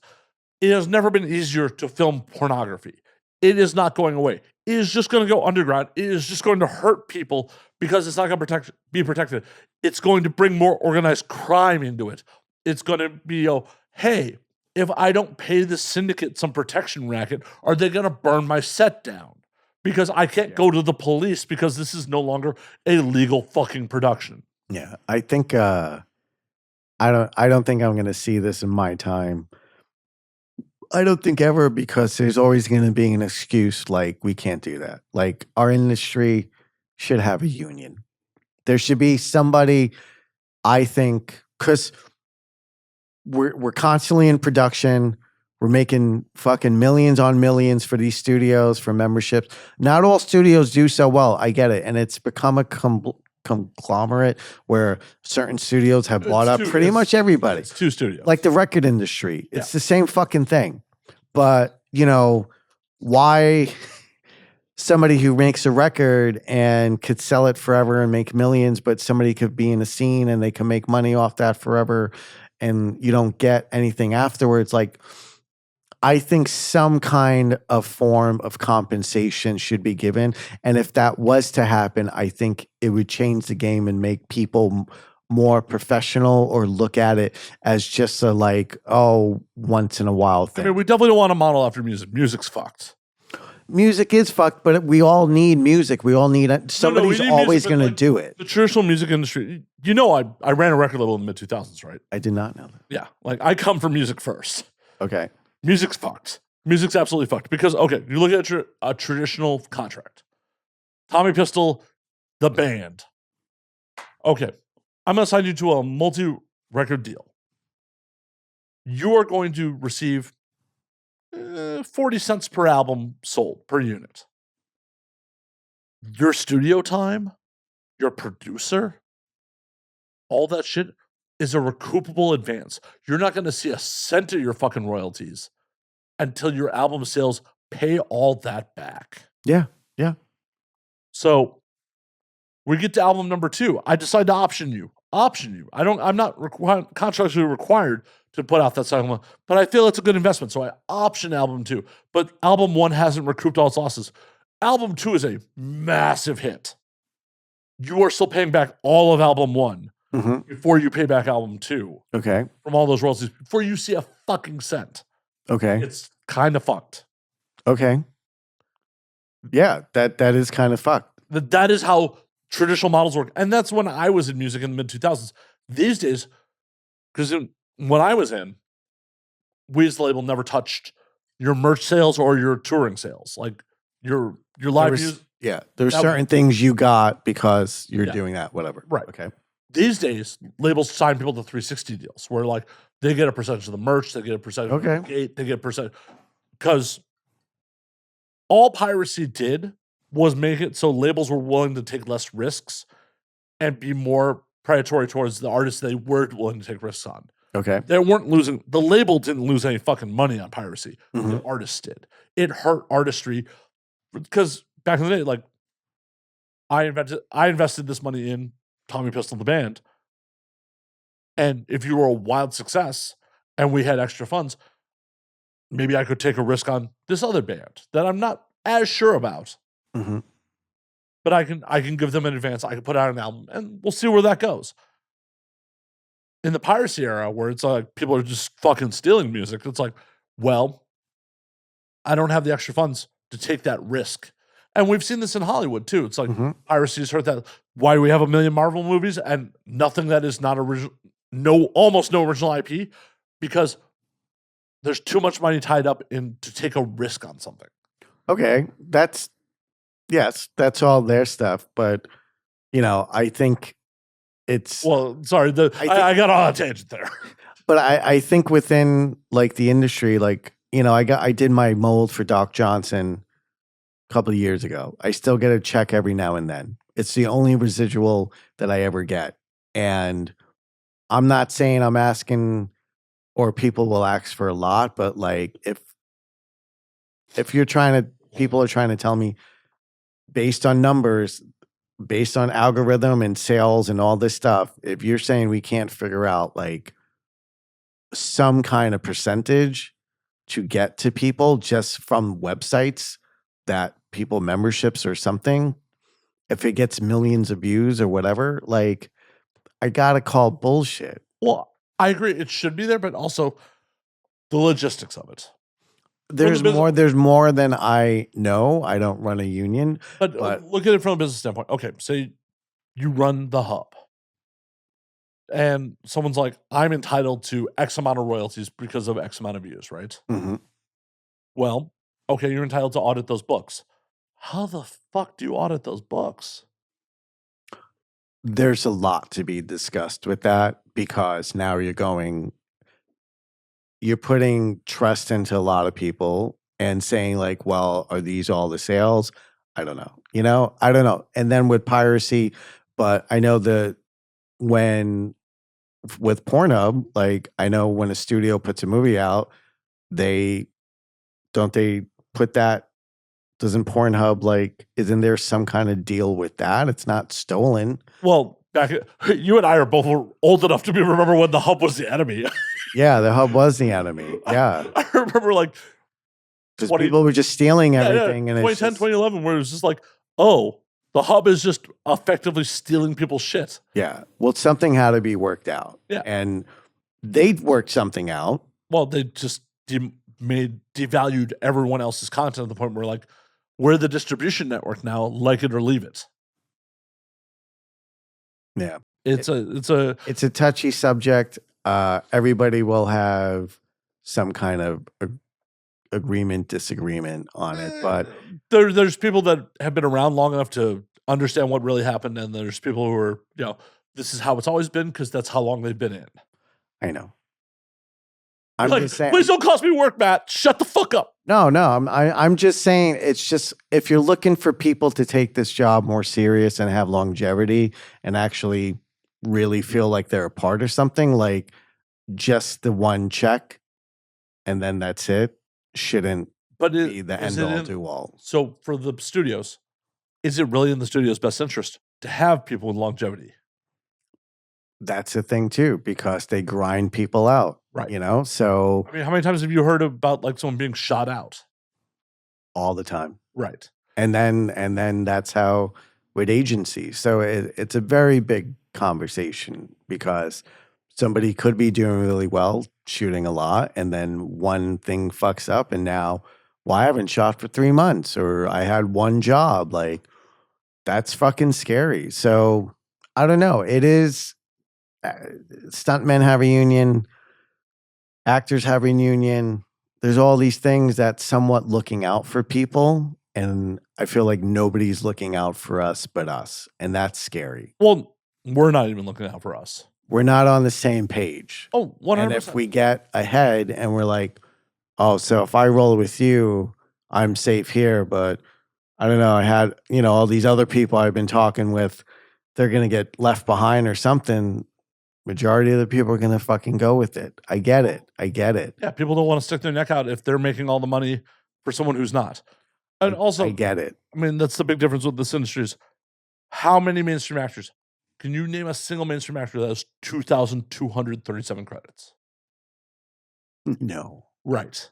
It has never been easier to film pornography. It is not going away. It is just going to go underground. It is just going to hurt people because it's not going to be protected. It's going to bring more organized crime into it. It's going to be, hey, if I don't pay the syndicate some protection racket, are they going to burn my set down? Because I can't go to the police because this is no longer a legal fucking production. Yeah, I think I don't think I'm going to see this in my time. I don't think ever, because there's always going to be an excuse like we can't do that. Like our industry should have a union. There should be somebody, I think, because we're constantly in production. We're making fucking millions on millions for these studios, for memberships. Not all studios do so well. I get it. And it's become a conglomerate where certain studios have bought up pretty much everybody. It's two studios. Like the record industry. It's the same fucking thing. But, why somebody who makes a record and could sell it forever and make millions, but somebody could be in a scene and they can make money off that forever and you don't get anything afterwards? Like, I think some kind of form of compensation should be given. And if that was to happen, I think it would change the game and make people more professional or look at it as just a once in a while thing. I mean, we definitely don't want to model after music. Music's fucked. Music is fucked, but we all need music. We all need somebody's always going to do it. The traditional music industry, I ran a record label in the mid 2000s, right? I did not know that. Yeah, I come from music first. Okay. Music's fucked. Music's absolutely fucked because, you look at a traditional contract. Tommy Pistol, the band. Okay, I'm going to sign you to a multi-record deal. You are going to receive 40 cents per album sold, per unit. Your studio time, your producer, all that shit is a recoupable advance. You're not going to see a cent of your fucking royalties until your album sales pay all that back. Yeah, yeah. So we get to album number 2. I decide to option you. I'm not contractually required to put out that song, but I feel it's a good investment. So I option album 2. But album 1 hasn't recouped all its losses. Album 2 is a massive hit. You are still paying back all of album 1 before you pay back album 2. Okay. From all those royalties, before you see a fucking cent. Okay. It's kind of fucked. Okay. Yeah, that is kind of fucked. That is how traditional models work. And that's when I was in music in the mid 2000s. These days, because when I was in, we as the label never touched your merch sales or your touring sales. Like your live music. Yeah, there's certain things you got because you're doing that, whatever. Right. Okay. These days, labels sign people to 360 deals where they get a percentage of the merch, they get a percentage of the gate, they get a percentage. Because all piracy did was make it so labels were willing to take less risks and be more predatory towards the artists they were willing to take risks on. Okay. They weren't losing, the label didn't lose any fucking money on piracy. The artists did. It hurt artistry because back in the day, I invested this money in Tommy Pistol, the band. And if you were a wild success and we had extra funds, maybe I could take a risk on this other band that I'm not as sure about. But I can give them an advance. I can put out an album and we'll see where that goes. In the piracy era where it's like people are just fucking stealing music, it's like, well, I don't have the extra funds to take that risk. And we've seen this in Hollywood too. It's like piracy has hurt that. Why do we have a million Marvel movies and nothing that is not original? Almost no original IP, because there's too much money tied up in to take a risk on something. Okay, that's all their stuff, but I think it's sorry, I got on a tangent there. But I think within the industry, I did my mold for Doc Johnson a couple of years ago. I still get a check every now and then. It's the only residual that I ever get. And I'm not saying I'm asking or people will ask for a lot, but like if you're trying to people are trying to tell me based on numbers, based on algorithm and sales and all this stuff, if you're saying we can't figure out like some kind of percentage to get to people just from websites that people memberships or something, if it gets millions of views or whatever, like I gotta call bullshit. Well, I agree. It should be there, but also the logistics of it. There's more than I know. I don't run a union, but look at it from a business standpoint. Okay, say you run the hub, and someone's like, "I'm entitled to X amount of royalties because of X amount of views," right? Mhm. Well, okay, you're entitled to audit those books. How the fuck do you audit those books? There's a lot to be discussed with that because now you're putting trust into a lot of people and saying like, well, are these all the sales? I don't know. I don't know. And then with piracy, but I know that when with Pornhub, like I know when a studio puts a movie out, they put that. Doesn't Pornhub like? Isn't there some kind of deal with that? It's not stolen. Well, you and I are both old enough to remember when the hub was the enemy. Yeah, the hub was the enemy. Yeah, I remember like because people were just stealing everything. And 2010, 2011, where it was just like, oh, the hub is just effectively stealing people's shit. Yeah. Well, something had to be worked out. Yeah. And they'd worked something out. Well, they just devalued everyone else's content to the point where like, we're the distribution network now, like it or leave it. Yeah. It's a touchy subject. Everybody will have some kind of agreement, disagreement on it, but there's people that have been around long enough to understand what really happened, and there's people who are, this is how it's always been because that's how long they've been in. I know. I'm like, just saying, please don't cost me work, Matt. Shut the fuck up. No, I'm just saying it's just if you're looking for people to take this job more serious and have longevity and actually really feel like they're a part of something, like just the one check and then that's it shouldn't be the end all do all. So for the studios, is it really in the studio's best interest to have people with longevity? That's a thing too, because they grind people out, right? So I mean, how many times have you heard about like someone being shot out? All the time, right? And then that's how with agencies. So it's a very big conversation because somebody could be doing really well, shooting a lot, and then one thing fucks up, and now, well, I haven't shot for 3 months, or I had one job. Like that's fucking scary. So I don't know. It is. Stuntmen have a union, actors have a union. There's all these things that's somewhat looking out for people, and I feel like nobody's looking out for us but us, and that's scary. Well, we're not even looking out for us. We're not on the same page. Oh, 100%. And if we get ahead and we're like, oh, so if I roll with you, I'm safe here, but I don't know, I had, all these other people I've been talking with, they're going to get left behind or something. Majority of the people are going to fucking go with it. I get it. Yeah, people don't want to stick their neck out if they're making all the money for someone who's not. And also, I get it. I mean, that's the big difference with this industry is how many mainstream actors? Can you name a single mainstream actor that has 2,237 credits? No. Right.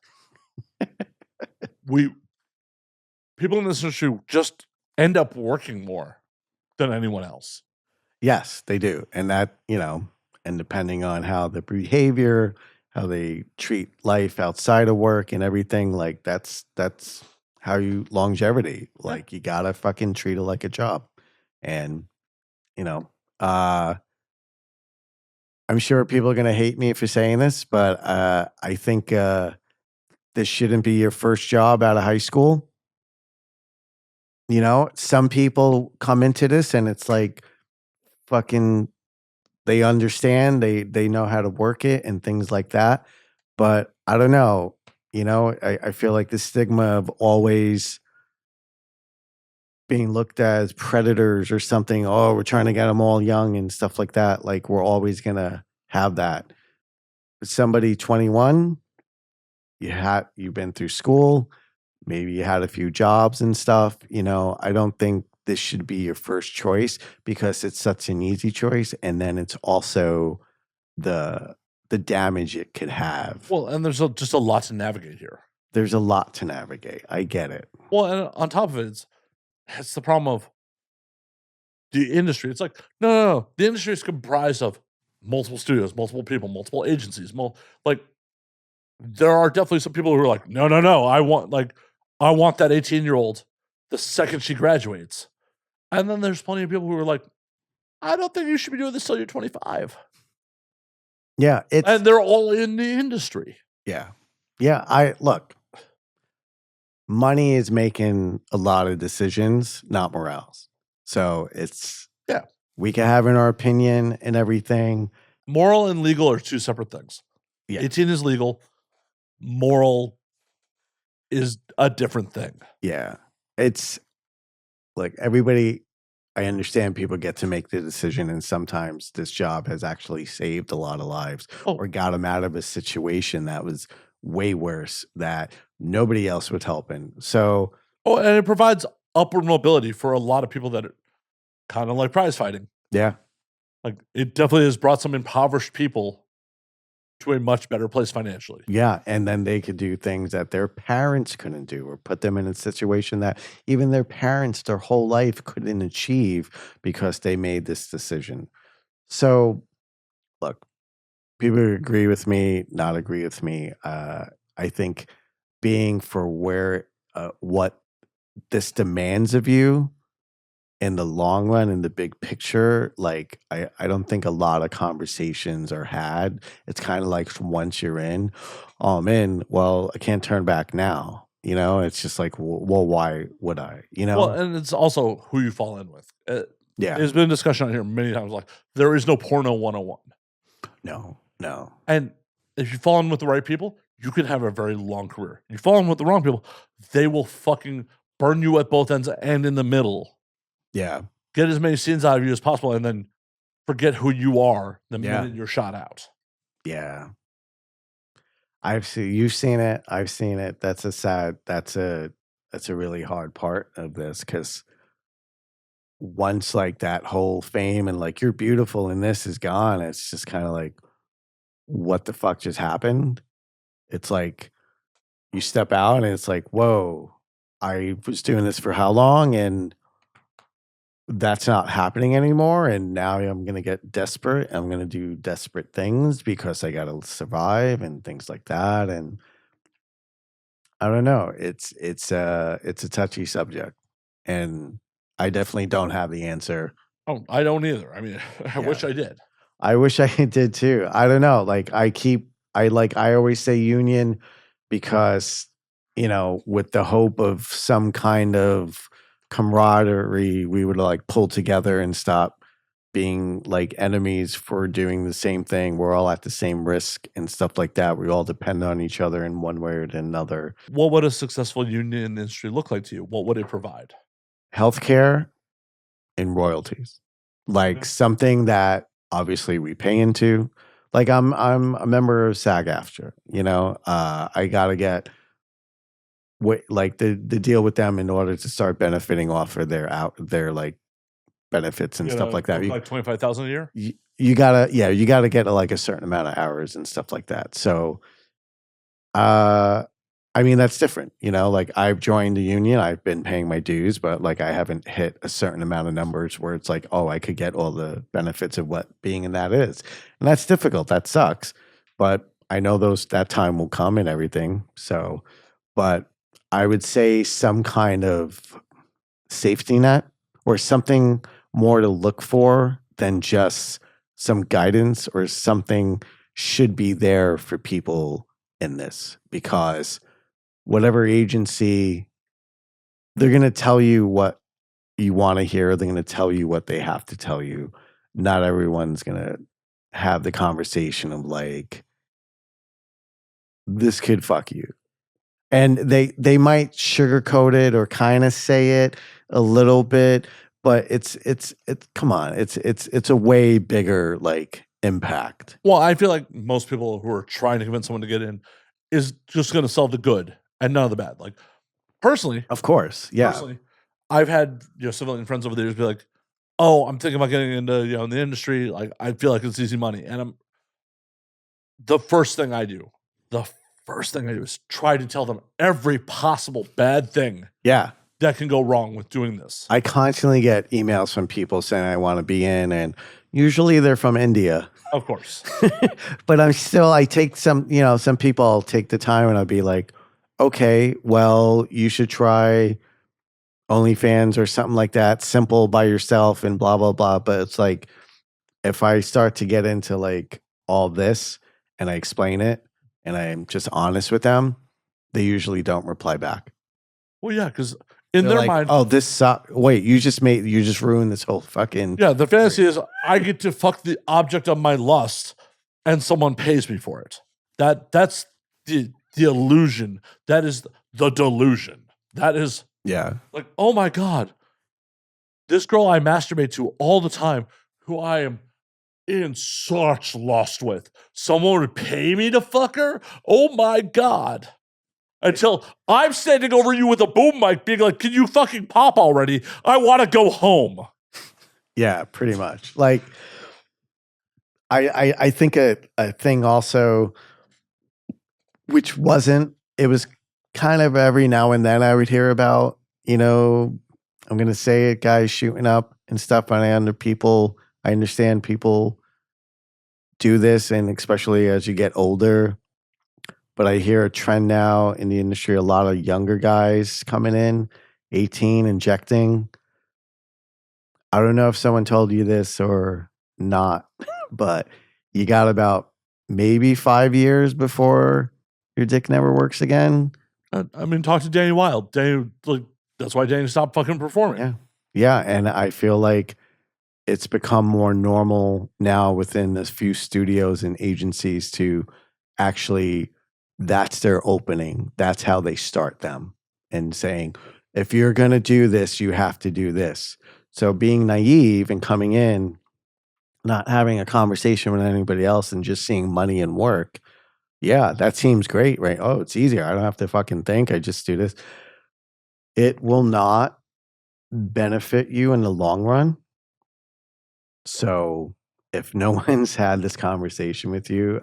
People in this industry just end up working more than anyone else. Yes, they do. And that, and depending on how the behavior, how they treat life outside of work and everything, like that's how you longevity. Like you gotta fucking treat it like a job. And, I'm sure people are gonna hate me for saying this, but I think this shouldn't be your first job out of high school. Some people come into this and it's like fucking they understand, they know how to work it and things like that. But I don't know, I feel like the stigma of always being looked at as predators or something. Oh, we're trying to get them all young and stuff like that. Like we're always gonna have that. But somebody 21, you've been through school, maybe you had a few jobs and stuff. I don't think this should be your first choice because it's such an easy choice, and then it's also the damage it could have. Well, and there's just a lot to navigate here. There's a lot to navigate. I get it. Well, and on top of it, it's the problem of the industry. It's like, no. The industry is comprised of multiple studios, multiple people, multiple agencies. Like, there are definitely some people who are like, no. I want that 18-year-old the second she graduates. And then there's plenty of people who are like, I don't think you should be doing this till you're 25. Yeah, and they're all in the industry. Yeah. Look, money is making a lot of decisions, not morals. So we can have our opinion and everything. Moral and legal are two separate things. Yeah. 18 is legal. Moral is a different thing. Yeah. It's like everybody, I understand people get to make the decision, and sometimes this job has actually saved a lot of lives or got them out of a situation that was way worse that nobody else would help in. So, and it provides upward mobility for a lot of people that are kind of like prize fighting. Yeah. Like it definitely has brought some impoverished people to a much better place financially. Yeah. And then they could do things that their parents couldn't do, or put them in a situation that even their parents their whole life couldn't achieve because they made this decision. So, look, people agree with me, not agree with me. I think being for what this demands of you in the long run, in the big picture, like I don't think a lot of conversations are had. It's kind of like once you're in, oh, I'm in. Well, I can't turn back now. It's just like, well, why would I? Well, and it's also who you fall in with. Yeah. There's been a discussion on here many times, like there is no porno 101. No. And if you fall in with the right people, you can have a very long career. You fall in with the wrong people, they will fucking burn you at both ends and in the middle. Yeah. Get as many scenes out of you as possible, and then forget who you are the minute you're shot out. Yeah. You've seen it. I've seen it. That's a really hard part of this, because once like that whole fame and like you're beautiful and this is gone, it's just kind of like, what the fuck just happened? It's like you step out and it's like, whoa, I was doing this for how long? And that's not happening anymore. And now I'm going to get desperate. I'm going to do desperate things because I got to survive and things like that. And I don't know. It's a touchy subject, and I definitely don't have the answer. Oh, I don't either. I mean, I wish I did. I wish I did too. I don't know. Like I always say union because, with the hope of some kind of camaraderie, we would like pull together and stop being like enemies for doing the same thing. We're all at the same risk and stuff like that. We all depend on each other in one way or another. What would a successful union industry look like to you? What would it provide? Healthcare and royalties. Like something that obviously we pay into. Like I'm a member of SAG-AFTRA, I gotta get like the deal with them in order to start benefiting off of their like benefits and stuff like that. Like 25,000 a year? You gotta get like a certain amount of hours and stuff like that. So I mean, that's different, like I've joined the union, I've been paying my dues, but like I haven't hit a certain amount of numbers where it's like, oh, I could get all the benefits of what being in that is. And that's difficult. That sucks. But I know that time will come and everything. So, but I would say some kind of safety net or something more to look for than just some guidance, or something should be there for people in this, because whatever agency, they're going to tell you what you want to hear. They're going to tell you what they have to tell you. Not everyone's going to have the conversation of like, this could fuck you. And they might sugarcoat it or kind of say it a little bit, but it's come on, it's a way bigger like impact. Well, I feel like most people who are trying to convince someone to get in is just going to sell the good and none of the bad. Like personally, Of course, yeah. I've had civilian friends over the years be like, "Oh, I'm thinking about getting into in the industry. Like, I feel like it's easy money." And the first thing I do is try to tell them every possible bad thing Yeah. that can go wrong with doing this. I constantly get emails from people saying I want to be in, and usually they're from India. Of course. But I take some people, I'll take the time and I'll be like, okay, well, you should try OnlyFans or something like that, simple by yourself and blah, blah, blah. But it's like, if I start to get into like all this and I explain it and I'm just honest with them, they usually don't reply back. Well, yeah, because in their mind, oh, this sucks. Wait, you just ruined this whole fucking. Yeah, the fantasy is I get to fuck the object of my lust and someone pays me for it. That's the illusion. That is the delusion. That is like, oh my God, this girl I masturbate to all the time, who I am in such lust with, someone would pay me to fuck her? Oh my God. Until I'm standing over you with a boom mic being like, can you fucking pop already? I want to go home. Yeah, pretty much. Like, I think a thing also, which it was kind of every now and then I would hear about, I'm going to say it, guys shooting up and stuff. And I understand people do this, and especially as you get older. But I hear a trend now in the industry, a lot of younger guys coming in, 18, injecting. I don't know if someone told you this or not, but you got about maybe 5 years before your dick never works again. I mean, talk to Danny Wilde. That's why Danny stopped fucking performing. Yeah. Yeah. And I feel like it's become more normal now within a few studios and agencies to actually, that's their opening. That's how they start them, and saying, if you're going to do this, you have to do this. So being naive and coming in, not having a conversation with anybody else and just seeing money and work. Yeah, that seems great, right? Oh, it's easier. I don't have to fucking think. I just do this. It will not benefit you in the long run. So if no one's had this conversation with you,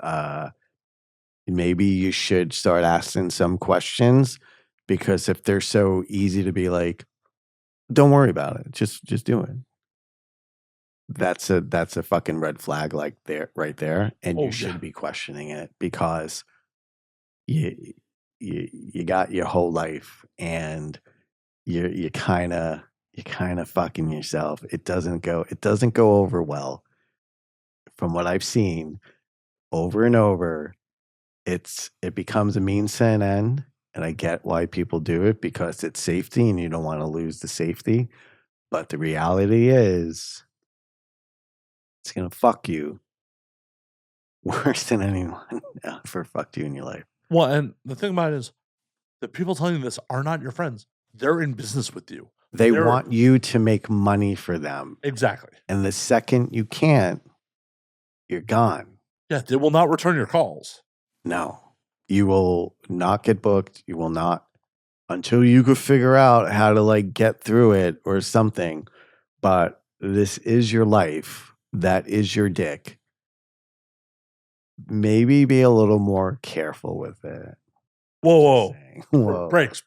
maybe you should start asking some questions, because if they're so easy to be like, don't worry about it, just do it. That's a fucking red flag right there. And you should be questioning it, because you got your whole life and you kind of fucking yourself. It doesn't go over well. From what I've seen over and over, it becomes a means to an end. And I get why people do it, because it's safety and you don't want to lose the safety. But the reality is, it's going to fuck you worse than anyone ever fucked you in your life. Well, and the thing about it is, the people telling you this are not your friends. They're in business with you. They want you to make money for them. Exactly. And the second you can't, you're gone. Yeah, they will not return your calls. No. You will not get booked. You will not, until you could figure out how to like get through it or something. But this is your life. That is your dick. Maybe be a little more careful with it. Whoa. Whoa. Breaks.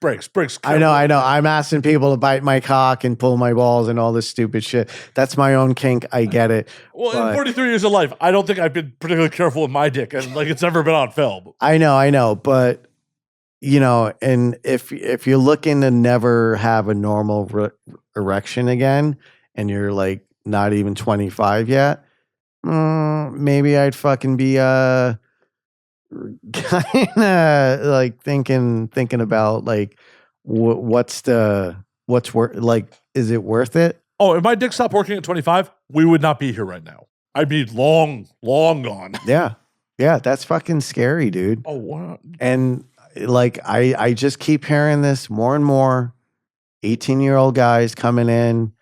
I know. I'm asking people to bite my cock and pull my balls and all this stupid shit. That's my own kink. I get it. Well, in 43 years of life, I don't think I've been particularly careful with my dick, and like it's never been on film. I know. But, and if you're looking to never have a normal erection again, and you're like not even 25 yet, maybe I'd fucking be kind of like thinking about like what's worth, like, is it worth it? Oh, if my dick stopped working at 25, we would not be here right now. I'd be long gone. Yeah, that's fucking scary, dude. Oh wow. And like I just keep hearing this more and more. 18-year-old guys coming in,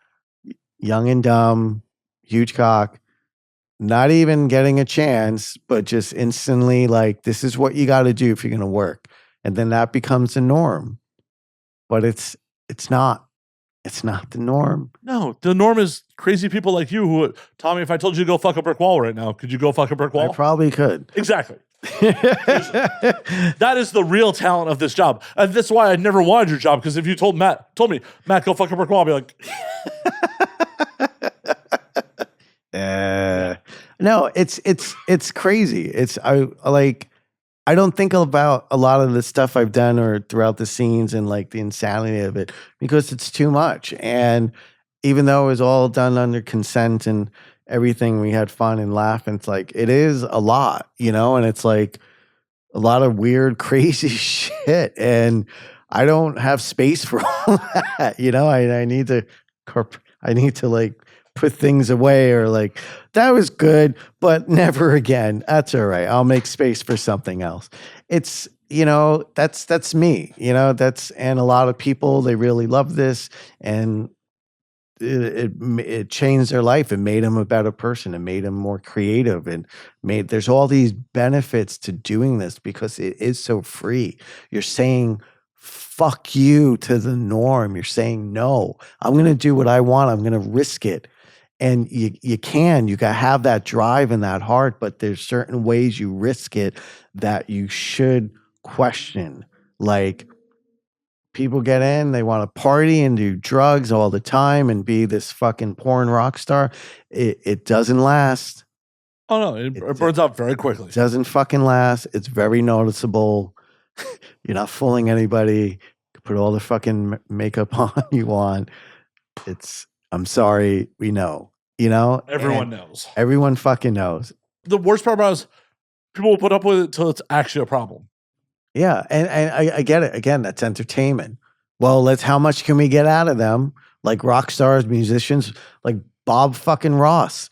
young and dumb, huge cock, not even getting a chance, but just instantly like, this is what you got to do if you're going to work. And then that becomes the norm. But it's not. It's not the norm. No, the norm is crazy people like you who, Tommy, if I told you to go fuck a brick wall right now, could you go fuck a brick wall? I probably could. Exactly. That is the real talent of this job. And that's why I never wanted your job, because if you told me, Matt, go fuck a brick wall, I'd be like, no, it's crazy. I don't think about a lot of the stuff I've done or throughout the scenes and like the insanity of it because it's too much. And even though it was all done under consent and everything, we had fun and laugh. And it's like, it is a lot, and it's like a lot of weird, crazy shit. And I don't have space for all that, I need to like put things away or like, that was good, but never again. That's all right. I'll make space for something else. It's, that's me, and a lot of people, they really love this, and it changed their life. It made them a better person. It made them more creative, and there's all these benefits to doing this because it is so free. You're saying fuck you to the norm. You're saying, no, I'm going to do what I want. I'm going to risk it. And you got to have that drive and that heart, but there's certain ways you risk it that you should question. Like, people get in, they want to party and do drugs all the time and be this fucking porn rock star. It doesn't last. Oh no, it burns out very quickly. It doesn't fucking last. It's very noticeable. You're not fooling anybody. You can put all the fucking makeup on you want. I'm sorry, we know. Everyone knows. Everyone fucking knows. The worst part about it is people will put up with it till it's actually a problem. Yeah, and I get it. Again, that's entertainment. Well, how much can we get out of them? Like rock stars, musicians, like Bob fucking Ross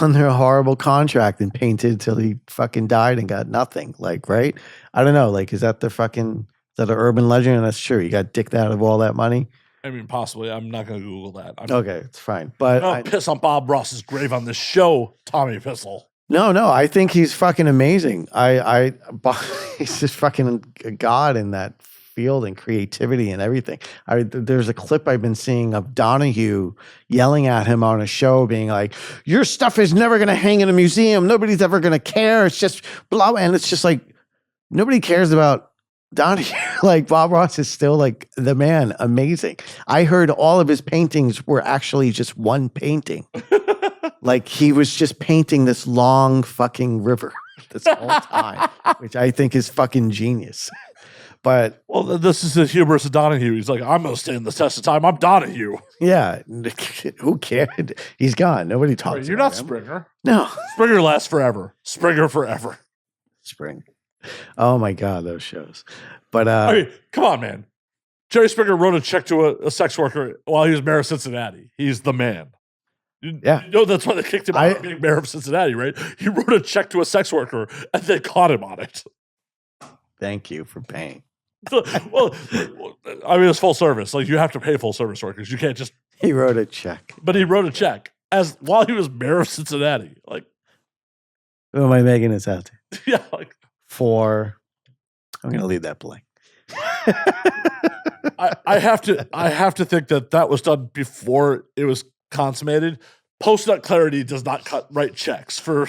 under a horrible contract and painted till he fucking died and got nothing. Like, right? I don't know. Like, is that an urban legend? And that's true. You got dicked out of all that money. I mean, possibly. I'm not going to Google that. Okay, it's fine. But don't piss on Bob Ross's grave on this show, Tommy Pistol. No, I think he's fucking amazing. He's just fucking a god in that field and creativity and everything. There's a clip I've been seeing of Donahue yelling at him on a show, being like, "Your stuff is never going to hang in a museum. Nobody's ever going to care. It's just blah." And it's just like, nobody cares about Donahue. Like, Bob Ross is still like the man, amazing. I heard all of his paintings were actually just one painting. Like, he was just painting this long fucking river this whole time, which I think is fucking genius. But well, this is the hubris of Donahue. He's like, I'm gonna stand the test of time. I'm Donahue. Yeah, who cared? He's gone. Nobody talks. You're not him. Springer. No, Springer lasts forever. Springer forever. Spring. Oh my god, those shows. But I mean, come on, man. Jerry Springer wrote a check to a sex worker while he was mayor of Cincinnati. He's the man. Yeah. That's why they kicked him out of being mayor of Cincinnati, right? He wrote a check to a sex worker and they caught him on it. Thank you for paying. Well, I mean, it's full service. Like, you have to pay full service workers. You can't just. He wrote a check. But he wrote a check while he was mayor of Cincinnati. Like, who am I making this out to? Yeah. Like, I'm going to leave that blank. I have to think that was done before it was consummated. Post-nut clarity does not write checks for.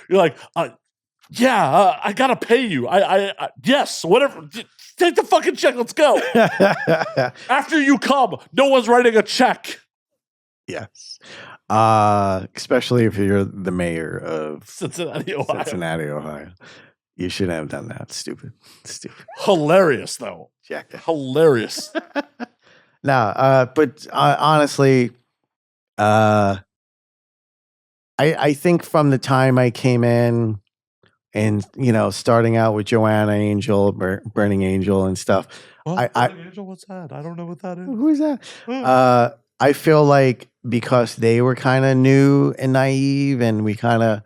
You're like, I gotta pay you. Yes, whatever. Take the fucking check. Let's go. After you come, no one's writing a check. Yes, especially if you're the mayor of Cincinnati, Ohio. You shouldn't have done that. Stupid. Hilarious, though. Jack. Hilarious. But honestly, I think from the time I came in and, starting out with Joanna Angel, Burning Angel and stuff. Burning Angel, what's that? I don't know what that is. Who is that? I feel like because they were kind of new and naive and we kind of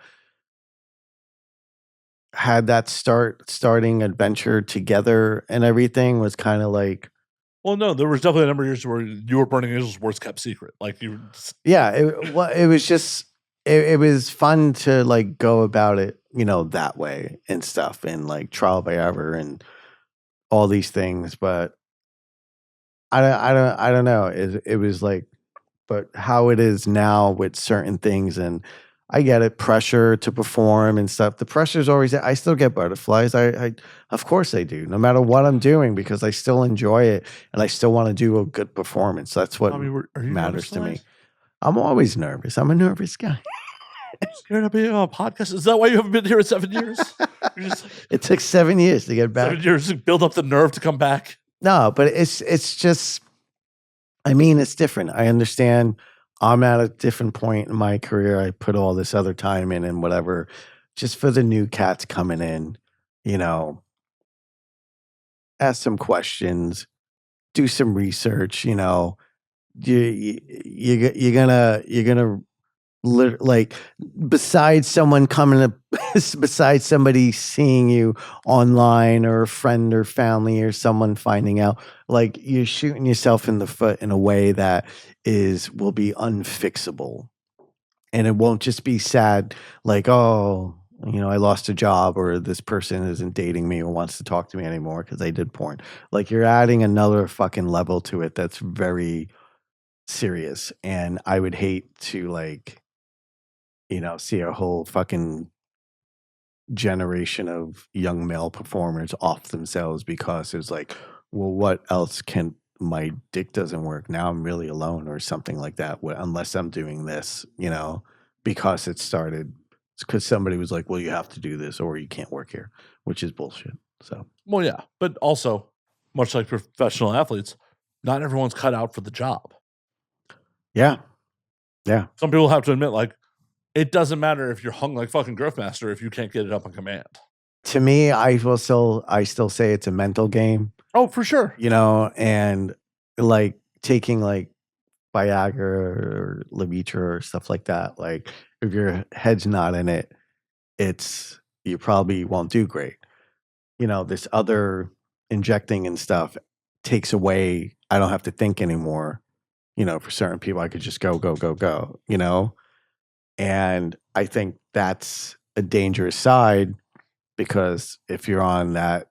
had that starting adventure together and everything was kind of like Well, no, there was definitely a number of years where you were Burning Angel's worst kept secret. Like you, Yeah, it was just it was fun to like go about it, that way and stuff, and like trial by error and all these things. But I don't know. It was like, but how it is now with certain things, and I get it, pressure to perform and stuff. The pressure's always there. I still get butterflies. I of course I do, no matter what I'm doing, because I still enjoy it and I still want to do a good performance. That's what Tommy, are you matters to me. nervous I'm always nervous. I'm a nervous guy. tonight? Scared to be on a podcast? Is that why you haven't been here in 7 years? You're just like, It took 7 years to get back. 7 years to build up the nerve to come back. No, but it's just, I mean, it's different. I understand I'm at a different point in my career. I put all this other time in and whatever, just for the new cats coming in, ask some questions, do some research, you're gonna like, besides someone coming up, besides somebody seeing you online or a friend or family or someone finding out, like, you're shooting yourself in the foot in a way that will be unfixable, and it won't just be sad, like, oh, I lost a job, or this person isn't dating me or wants to talk to me anymore because I did porn. Like, you're adding another fucking level to it that's very serious, and I would hate to, like, see a whole fucking generation of young male performers off themselves because it's like, well, what else can my dick doesn't work now? I'm really alone, or something like that. Unless I'm doing this, because it started. It's because somebody was like, well, you have to do this or you can't work here, which is bullshit. So, Well, yeah, but also, much like professional athletes, not everyone's cut out for the job. yeah. Some people have to admit, like, it doesn't matter if you're hung like fucking Growthmaster if you can't get it up on command. To me, I still say it's a mental game. Oh, for sure. And like taking like Viagra or Levitra or stuff like that. Like, if your head's not in it, you probably won't do great. This other injecting and stuff takes away. I don't have to think anymore. For certain people, I could just go, and I think that's a dangerous side, because if you're on that,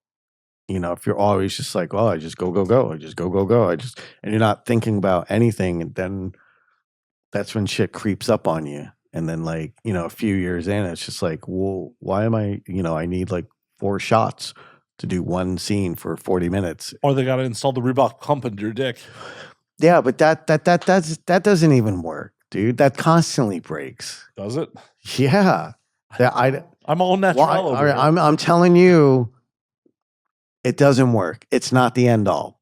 if you're always just like, oh, I just go, I just go, and you're not thinking about anything, and then that's when shit creeps up on you. And then, like, a few years in, it's just like, well, why am I, I need like 4 shots to do one scene for 40 minutes. Or they got to install the Reebok pump into your dick. Yeah, but that doesn't even work, dude. That constantly breaks. Does it? Yeah. I'm all natural over here. I'm telling you, it doesn't work. It's not the end all.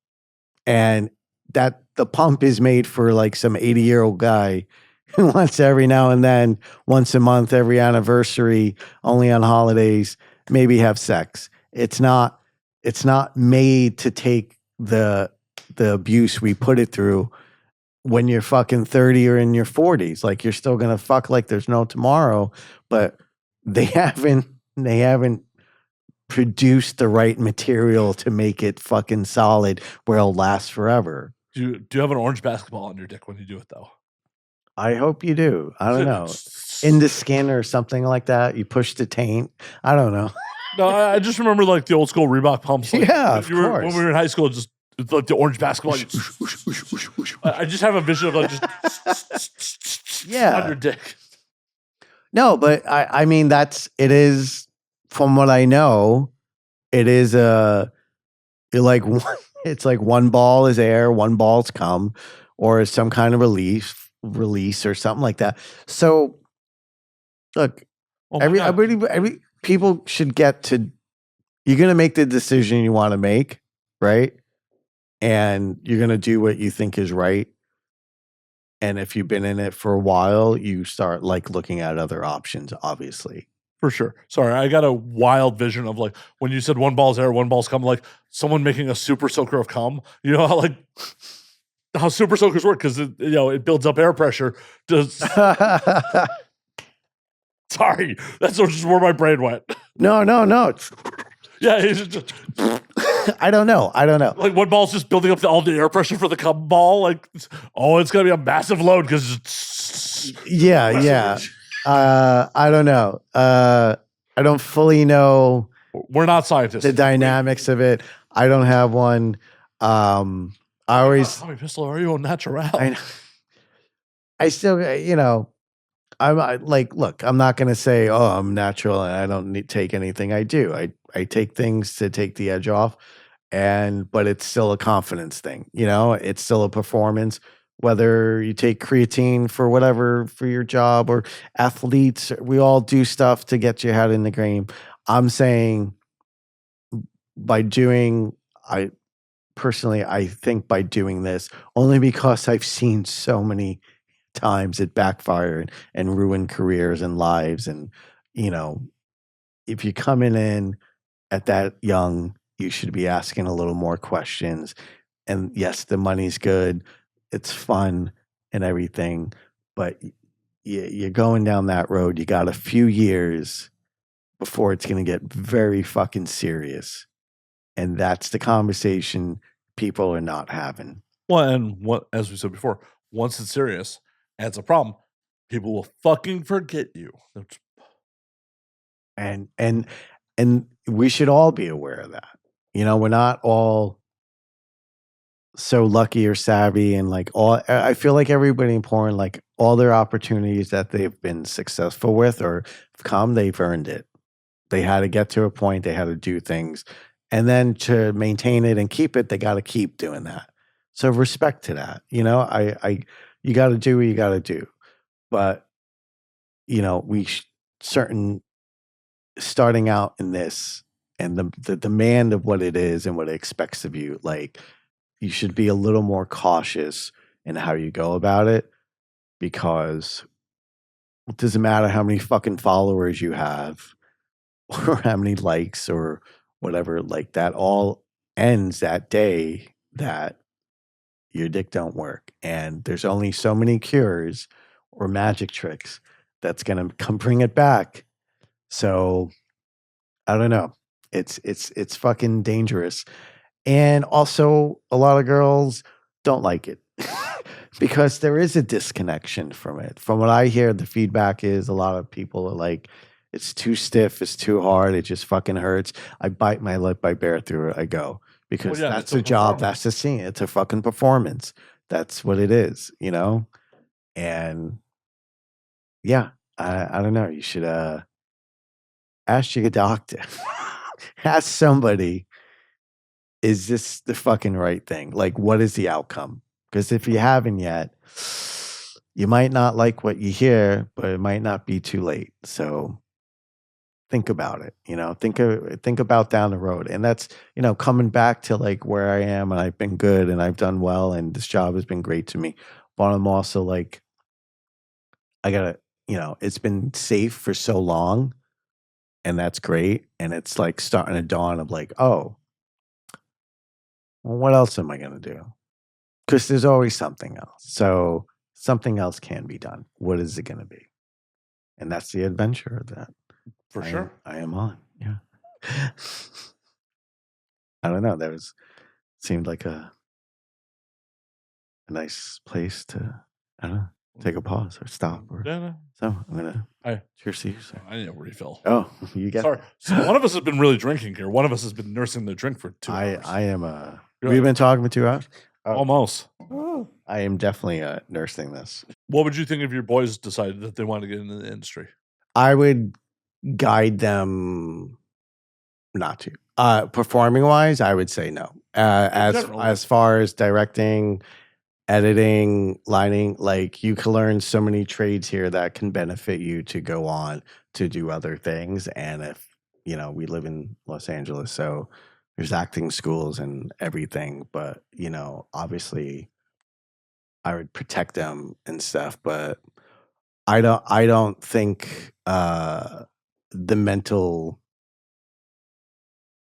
And that the pump is made for like some 80-year-old guy who wants to, every now and then, once a month, every anniversary, only on holidays, maybe have sex. It's not made to take the abuse we put it through when you're fucking 30 or in your 40s. Like, you're still gonna fuck like there's no tomorrow, but they haven't produced the right material to make it fucking solid where it'll last forever. Do you have an orange basketball on your dick when you do it, though? I hope you do. I don't know. In the skin or something like that. You push the taint. I don't know. No, I just remember like the old school Reebok pumps. Like, yeah, of course. When we were in high school, it's like the orange basketball. I just have a vision of like just on your dick. No, but I mean, it is, from what I know, it is it's like one ball is air, one ball's cum, or some kind of release or something like that. So look, every people should get to, you're going to make the decision you want to make, right? And you're going to do what you think is right. And if you've been in it for a while, you start like looking at other options, obviously. For sure. Sorry, I got a wild vision of like when you said one ball's air, one ball's cum, like someone making a super soaker of cum. You know how super soakers work, because it builds up air pressure. Sorry, that's just where my brain went. No. Yeah, it's just I don't know. Like one ball's just building up all the air pressure for the cum ball. Like, it's gonna be a massive load because it's Yeah. I don't know. I don't fully know we're not scientists. the dynamics of it. I don't have one. I always Tommy Pistol, are you a natural? I still, look, I'm not going to say, oh, I'm natural and I don't take anything. I do. I take things to take the edge off, but it's still a confidence thing. It's still a performance. Whether you take creatine for whatever for your job or athletes, we all do stuff to get your head in the game. I'm saying I personally, I think by doing this, only because I've seen so many times it backfired and ruined careers and lives. And, if you're coming in at that young, you should be asking a little more questions. And yes, the money's good, it's fun and everything, but you're going down that road. You got a few years before it's going to get very fucking serious. And that's the conversation people are not having. Well, and as we said before, once it's serious and it's a problem, people will fucking forget you. And we should all be aware of that. We're not all so lucky or savvy, and I feel like everybody in porn, like all their opportunities that they've been successful with or they've earned it. They had to get to a point, they had to do things, and then to maintain it and keep it, they got to keep doing that. So respect to that. You got to do what you got to do, but certain starting out in this and the demand of what it is and what it expects of you, like you should be a little more cautious in how you go about it, because it doesn't matter how many fucking followers you have or how many likes or whatever, like that all ends that day that your dick don't work. And there's only so many cures or magic tricks that's going to come bring it back. So I don't know. It's fucking dangerous. And also a lot of girls don't like it because there is a disconnection from it. From what I hear, the feedback is a lot of people are like, it's too stiff, it's too hard, it just fucking hurts. I bite my lip, I bear through it, I go. Because that's a job, that's the scene. It's a fucking performance. That's what it is, And yeah, I don't know. You should ask your doctor. Ask somebody, is this the fucking right thing? Like, what is the outcome? Because if you haven't yet, you might not like what you hear, but it might not be too late. So think about it, think about down the road. And that's, coming back to like where I am, and I've been good and I've done well and this job has been great to me. But I'm also like, I gotta, it's been safe for so long, and that's great. And it's like starting to dawn of like, oh, well, what else am I going to do? Because there's always something else. So something else can be done. What is it going to be? And that's the adventure of that. For sure. I am on. Yeah. I don't know. Seemed like a nice place to, I don't know, take a pause or stop. Or, so I'm going to cheers to you, sir. I need a refill. Oh, you get Sorry. So one of us has been really drinking here. One of us has been nursing the drink for 2 hours. I am we've been talking for 2 hours? Oh. Almost. I am definitely nursing this. What would you think if your boys decided that they wanted to get into the industry? I would guide them not to. Performing wise, I would say no. As far as directing, editing, lighting, like you can learn so many trades here that can benefit you to go on to do other things. And if we live in Los Angeles, so there's acting schools and everything, but obviously I would protect them and stuff, but I don't think the mental,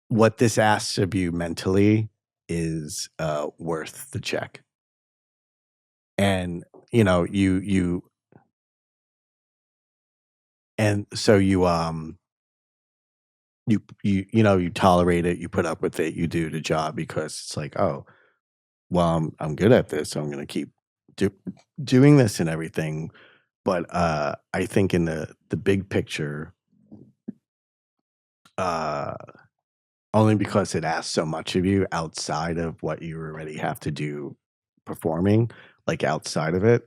what this asks of you mentally is worth the check. And you and so you you tolerate it, you put up with it, you do the job because it's like, oh, well, I'm good at this, so I'm going to keep doing this and everything. But I think in the big picture, only because it asks so much of you outside of what you already have to do performing, like outside of it,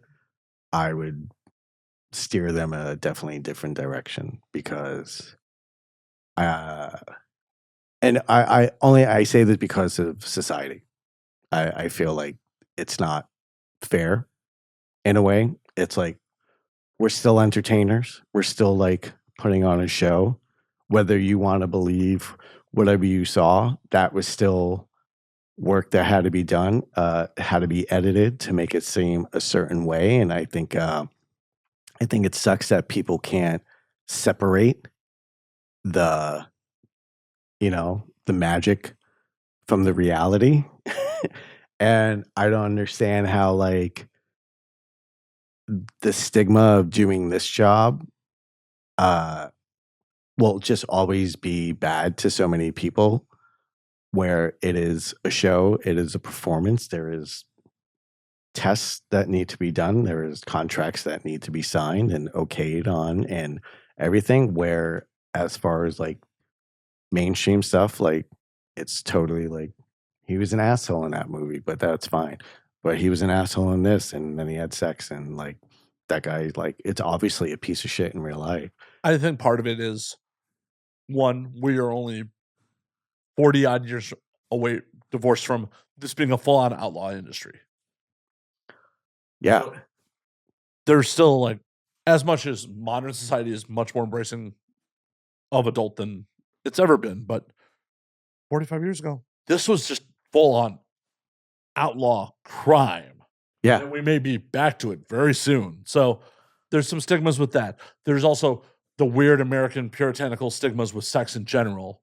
I would steer them a definitely different direction because uh and I say this because of society. I feel like it's not fair in a way. It's like we're still entertainers. We're still like putting on a show. Whether you want to believe whatever you saw, that was still work that had to be done, had to be edited to make it seem a certain way. And I think it sucks that people can't separate the, the magic from the reality. And I don't understand how like the stigma of doing this job uh will just always be bad to so many people where it is a show, it is a performance, there is tests that need to be done, there is contracts that need to be signed and okayed on and everything where as far as like mainstream stuff, like it's totally like he was an asshole in that movie, but that's fine. But he was an asshole in this and then he had sex and like that guy like it's obviously a piece of shit in real life. I think part of it is one, we are only 40 odd years away, divorced from this being a full on outlaw industry. Yeah. So there's still like, as much as modern society is much more embracing of adult than it's ever been, but 45 years ago, this was just full on outlaw crime. Yeah. And we may be back to it very soon. So there's some stigmas with that. There's also the weird American puritanical stigmas with sex in general.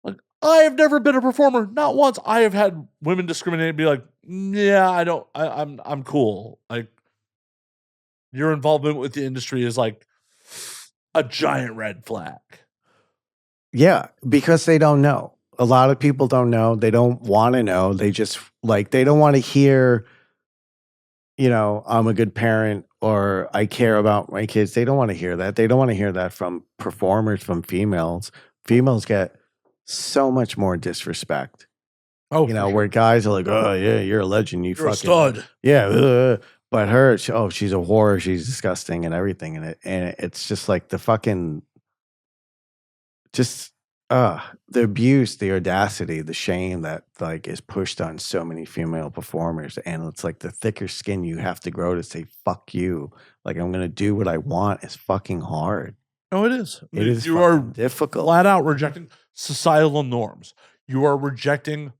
Like, I have never been a performer, not once. I have had women discriminate and be like, yeah, I'm cool. Like, your involvement with the industry is like a giant red flag. Yeah, because they don't know. A lot of people don't know. They don't want to know. They just like they don't want to hear, I'm a good parent or I care about my kids. They don't want to hear that. They don't want to hear that from performers, from females. Females get so much more disrespect. Oh, where guys are like, "Oh yeah, you're a legend. you're a stud." Yeah, but her, she's a whore. She's disgusting and everything. And it's just like the fucking, just the abuse, the audacity, the shame that like is pushed on so many female performers. And it's like the thicker skin you have to grow to say fuck you. Like I'm gonna do what I want is fucking hard. Oh, it is. It is You are difficult. flat out rejecting societal norms. You are rejecting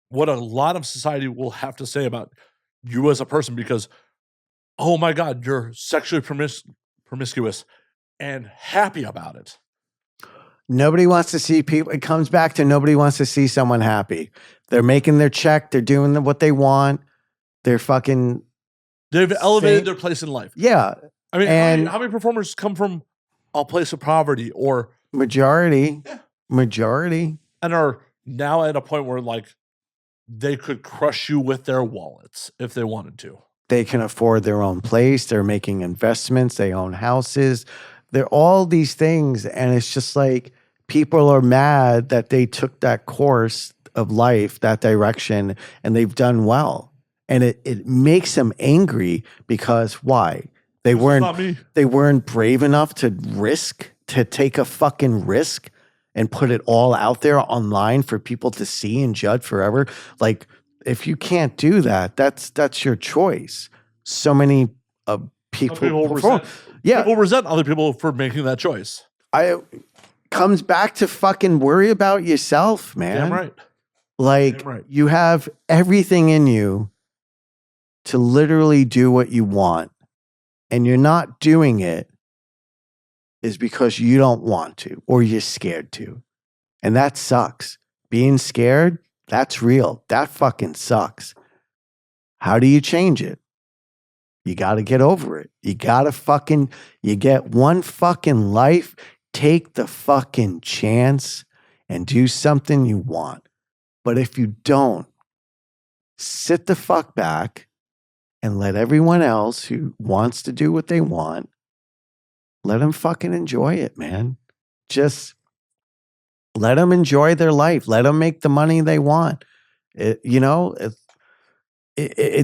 what a lot of society will have to say about you as a person because, oh my God, you're sexually promiscuous and happy about it. Nobody wants to see people. It comes back to nobody wants to see someone happy. They're making their check. They're doing what they want. They're fucking. They've elevated their place in life. Yeah. I mean, how many performers come from a place of poverty or majority and are now at a point where like they could crush you with their wallets if they wanted to. They can afford their own place. They're making investments. They own houses. They're all these things. And it's just like people are mad that they took that course of life, that direction, and they've done well. And it makes them angry because why? They weren't brave enough to take a fucking risk and put it all out there online for people to see and judge forever. Like, if you can't do that, that's your choice. So many people resent other people for making that choice. Comes back to fucking worry about yourself, man. Damn right. Like, Damn right. You have everything in you to literally do what you want, and you're not doing it is because you don't want to or you're scared to. And that sucks. Being scared, that's real. That fucking sucks. How do you change it? You got to get over it. You get one fucking life. take the fucking chance and do something you want. But if you don't, sit the fuck back and let everyone else who wants to do what they want, let them fucking enjoy it, man. Just let them enjoy their life. Let them make the money they want. It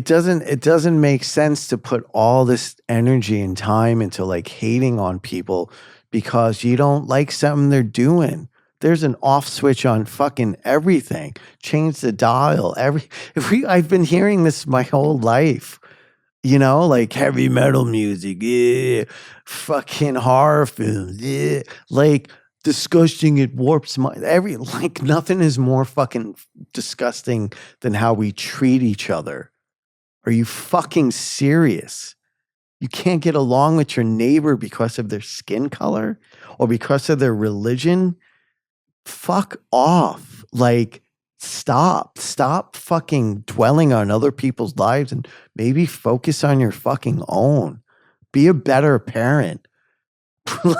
doesn't make sense to put all this energy and time into like hating on people because you don't like something they're doing. There's an off switch on fucking everything. Change the dial. I've been hearing this my whole life. Like heavy metal music, yeah, fucking horror films, yeah, like disgusting. It warps my like nothing is more fucking disgusting than how we treat each other. Are you fucking serious? You can't get along with your neighbor because of their skin color or because of their religion? Fuck off. Like, stop fucking dwelling on other people's lives and maybe focus on your fucking own. Be a better parent.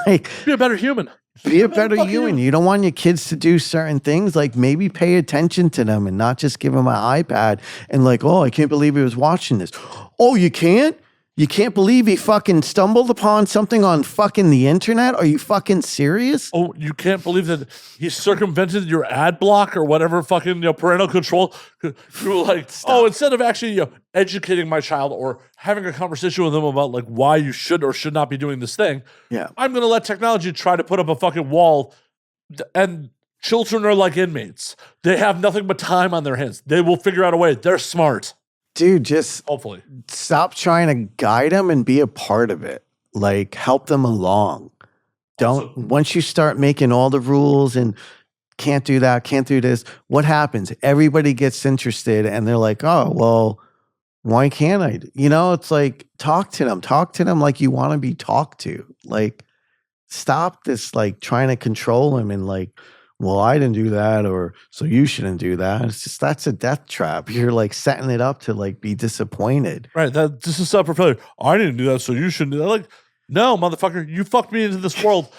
Like, Be a better human. be a better human. You don't want your kids to do certain things. Like, maybe pay attention to them and not just give them an iPad and like, oh, I can't believe he was watching this. Oh, you can't? You can't believe he fucking stumbled upon something on fucking the internet? Are you fucking serious? Oh, you can't believe that he circumvented your ad block or whatever fucking parental control. You were like, instead of actually educating my child or having a conversation with them about like why you should or should not be doing this thing, Yeah. I'm gonna let technology try to put up a fucking wall. And children are like inmates; they have nothing but time on their hands. They will figure out a way. They're smart. Dude, just Hopefully. stop trying to guide them and be a part of it. Like, help them along. Once you start making all the rules and can't do that, can't do this, what happens? Everybody gets interested and they're like, oh, well, why can't I? It's like, talk to them like you want to be talked to. Like, stop this, like, trying to control them and like, well, I didn't do that, or so you shouldn't do that. It's just, that's a death trap. You're like setting it up to like be disappointed. Right. This is self-propelling. I didn't do that, so you shouldn't do that. Like, no, motherfucker, you fucked me into this world.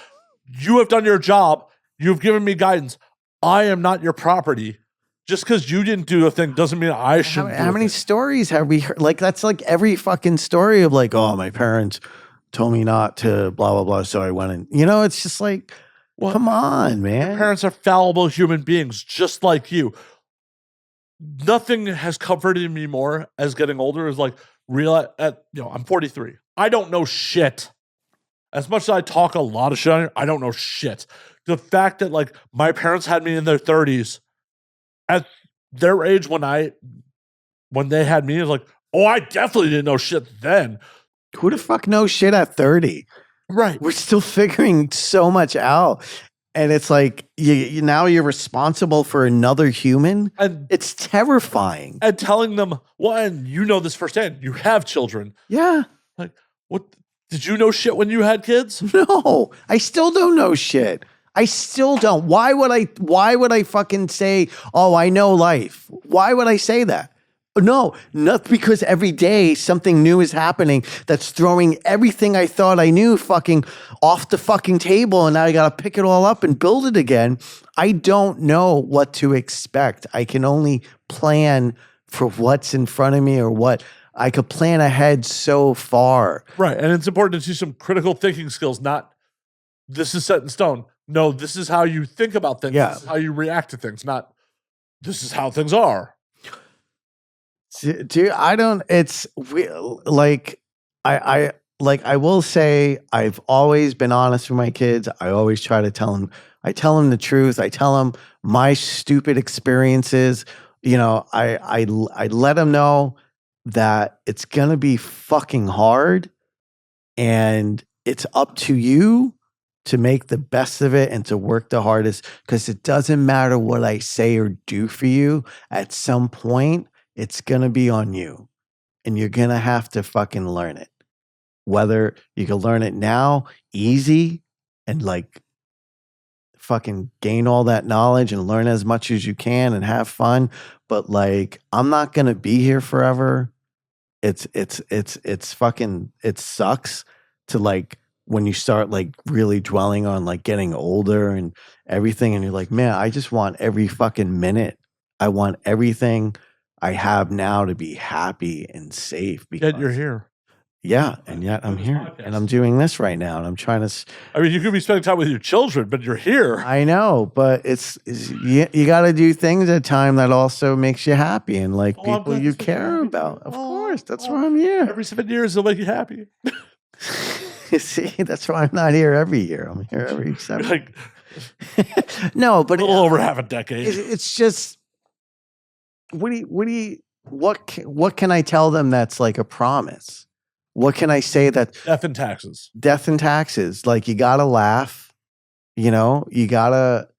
You have done your job. You've given me guidance. I am not your property. Just because you didn't do a thing doesn't mean I shouldn't. How many stories have we heard? Like, that's like every fucking story of like, oh, my parents told me not to blah, blah, blah. So I went in. It's just like, well, come on, man. Your parents are fallible human beings, just like you. Nothing has comforted me more as getting older is like I'm 43. I don't know shit. As much as I talk a lot of shit on here, I don't know shit. The fact that like my parents had me in their 30s, at their age when they had me, is like, oh, I definitely didn't know shit then. Who the fuck knows shit at 30? Right. We're still figuring so much out. And it's like, now you're responsible for another human. And it's terrifying. And telling them, well, and you know this firsthand, you have children. Yeah. Like, what? Did you know shit when you had kids? No, I still don't know shit. I still don't. Why would I fucking say, oh, I know life? Why would I say that? No, not because every day something new is happening that's throwing everything I thought I knew fucking off the fucking table, and now I got to pick it all up and build it again. I don't know what to expect. I can only plan for what's in front of me, or what I could plan ahead so far. Right, and it's important to do some critical thinking skills, not this is set in stone. No, this is how you think about things. Yeah. This is how you react to things, not this is how things are. Dude, I will say I've always been honest with my kids. I always try to tell them the truth. I tell them my stupid experiences. I let them know that it's going to be fucking hard, and it's up to you to make the best of it and to work the hardest, because it doesn't matter what I say or do for you. At some point, it's going to be on you, and you're going to have to fucking learn it. Whether you can learn it now, easy, and like fucking gain all that knowledge and learn as much as you can and have fun. But like, I'm not going to be here forever. It's fucking, it sucks to like when you start like really dwelling on like getting older and everything, and you're like, man, I just want every fucking minute. I want everything I have now to be happy and safe. Yet you're Because here. yeah, and yet I'm this here podcast. and I'm doing this right now, and I'm trying to. I mean, you could be spending time with your children, but you're here. I know, but it's you got to do things at a time that also makes you happy and like Oh, I'm people glad you this makes you care happy, about. too. Of Oh, course, that's oh, why I'm here. Every 7 years, it'll make you happy. See, that's why I'm not here every year. I'm here every 7. Like No, a but little over half a decade. it's just what can I tell them that's like a promise? What can I say that Death and taxes. death and taxes? Like you gotta laugh, you know, you gotta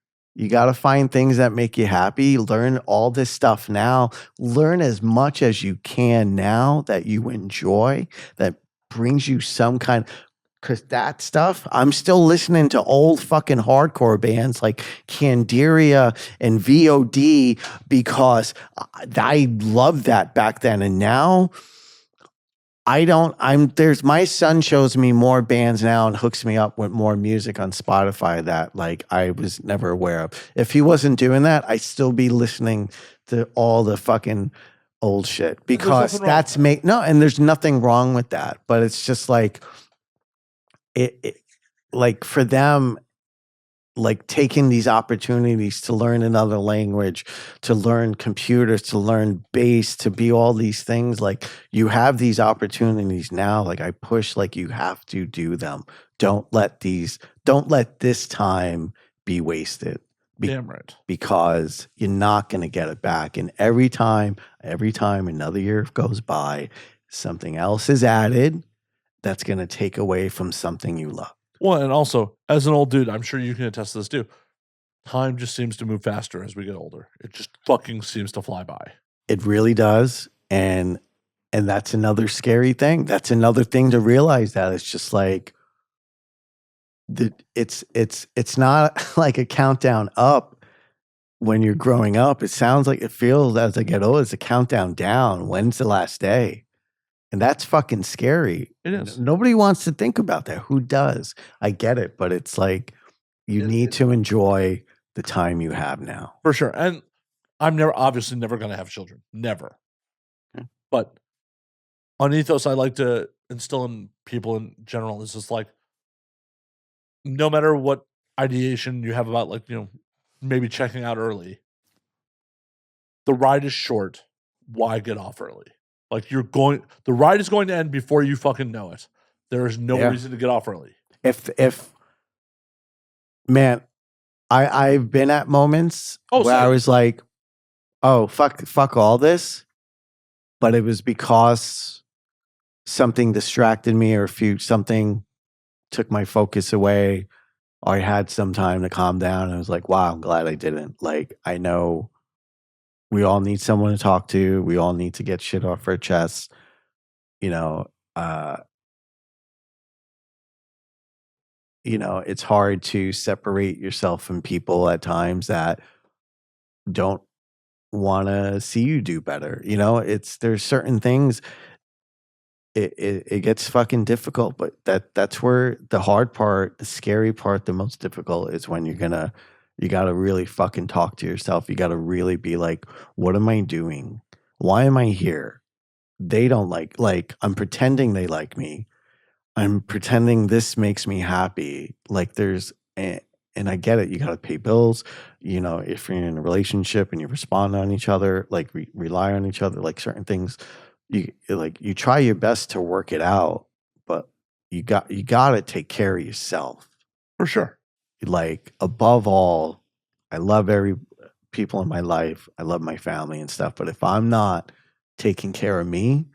find things that make you happy. Learn all this stuff now. Learn as much as you can now that you enjoy, that brings you some kind. Because that stuff, I'm still listening to old fucking hardcore bands like Candiria and VOD because I loved that back then. And now my son shows me more bands now and hooks me up with more music on Spotify that like I was never aware of. If he wasn't doing that, I'd still be listening to all the fucking old shit because that's and there's nothing wrong with that. But it's just like, it like for them, like taking these opportunities to learn another language, to learn computers, to learn bass, to be all these things, like you have these opportunities now. Like I push, like you have to do them. Don't let this time be wasted. Damn right. Because you're not going to get it back. And every time another year goes by, something else is added that's going to take away from something you love. Well, and also, as an old dude, I'm sure you can attest to this too. Time just seems to move faster as we get older. It just fucking seems to fly by. It really does. And that's another scary thing. That's another thing to realize, that it's just like it's not like a countdown up when you're growing up. It feels as I get old, it's a countdown down. When's the last day? And that's fucking scary. It is. Nobody wants to think about that. Who does? I get it, but it's like you need to enjoy the time you have now. For sure. And I'm obviously never going to have children. Never. Okay. But an ethos I like to instill in people in general is just like, no matter what ideation you have about, like, you know, maybe checking out early, the ride is short. Why get off early? Like the ride is going to end before you fucking know it. There is no reason to get off early. Man, I've been at moments where I was like, oh, fuck all this. But it was because something distracted me, or something took my focus away, or I had some time to calm down. And I was like, wow, I'm glad I didn't. Like, I know we all need someone to talk to. We all need to get shit off our chests. You know, it's hard to separate yourself from people at times that don't want to see you do better. You know, there's certain things. It gets fucking difficult, but that's where the hard part, the scary part, the most difficult is when you got to really fucking talk to yourself. You got to really be like, what am I doing? Why am I here? They don't like I'm pretending they like me. I'm pretending this makes me happy. Like and I get it. You got to pay bills. You know, if you're in a relationship and you respond on each other, like rely on each other, like certain things, you try your best to work it out, but you got to take care of yourself. For sure. Like above all, I love every people in my life. I love my family and stuff. But if I'm not taking care of me,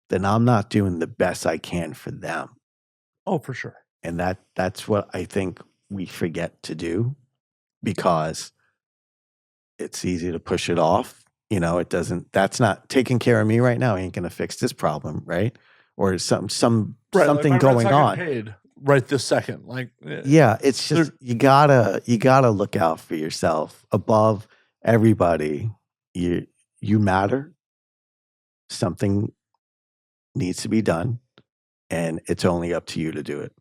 then I'm not doing the best I can for them. Oh, for sure. And that's what I think we forget to do, because it's easy to push it off. You know, that's not taking care of me right now ain't going to fix this problem, right? Or something like going on. Paid right this second. Like, yeah, it's just, you gotta look out for yourself above everybody. You matter. Something needs to be done, and it's only up to you to do it.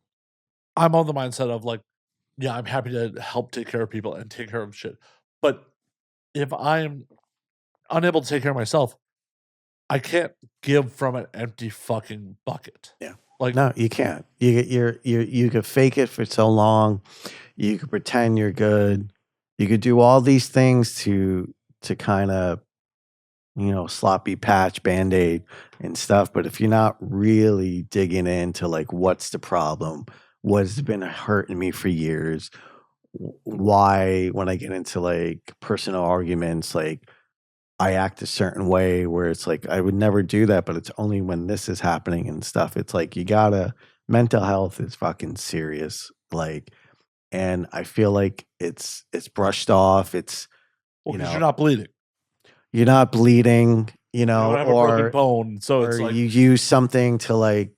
I'm on the mindset of like, yeah, I'm happy to help take care of people and take care of shit. But if I'm unable to take care of myself, I can't give from an empty fucking bucket. Yeah. Like, No, you can't. You could fake it for so long. You could pretend you're good. You could do all these things to kind of, sloppy patch, band-aid and stuff. But if you're not really digging into like what's the problem, what's been hurting me for years, why when I get into like personal arguments, like I act a certain way where it's like I would never do that, but it's only when this is happening and stuff. It's like you gotta mental health is fucking serious. Like, and I feel like it's brushed off. It's because you're not bleeding. you're not bleeding, You don't have a broken or bone. So it's like, you use something to like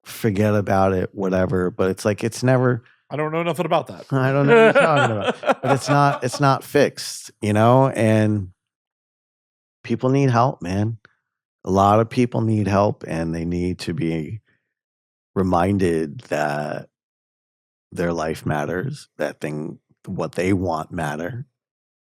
forget about it, whatever. But it's like it's never. I don't know nothing about that. I don't know what you're talking about, but it's not fixed, and people need help, man. A lot of people need help, and they need to be reminded that their life matters, what they want matter,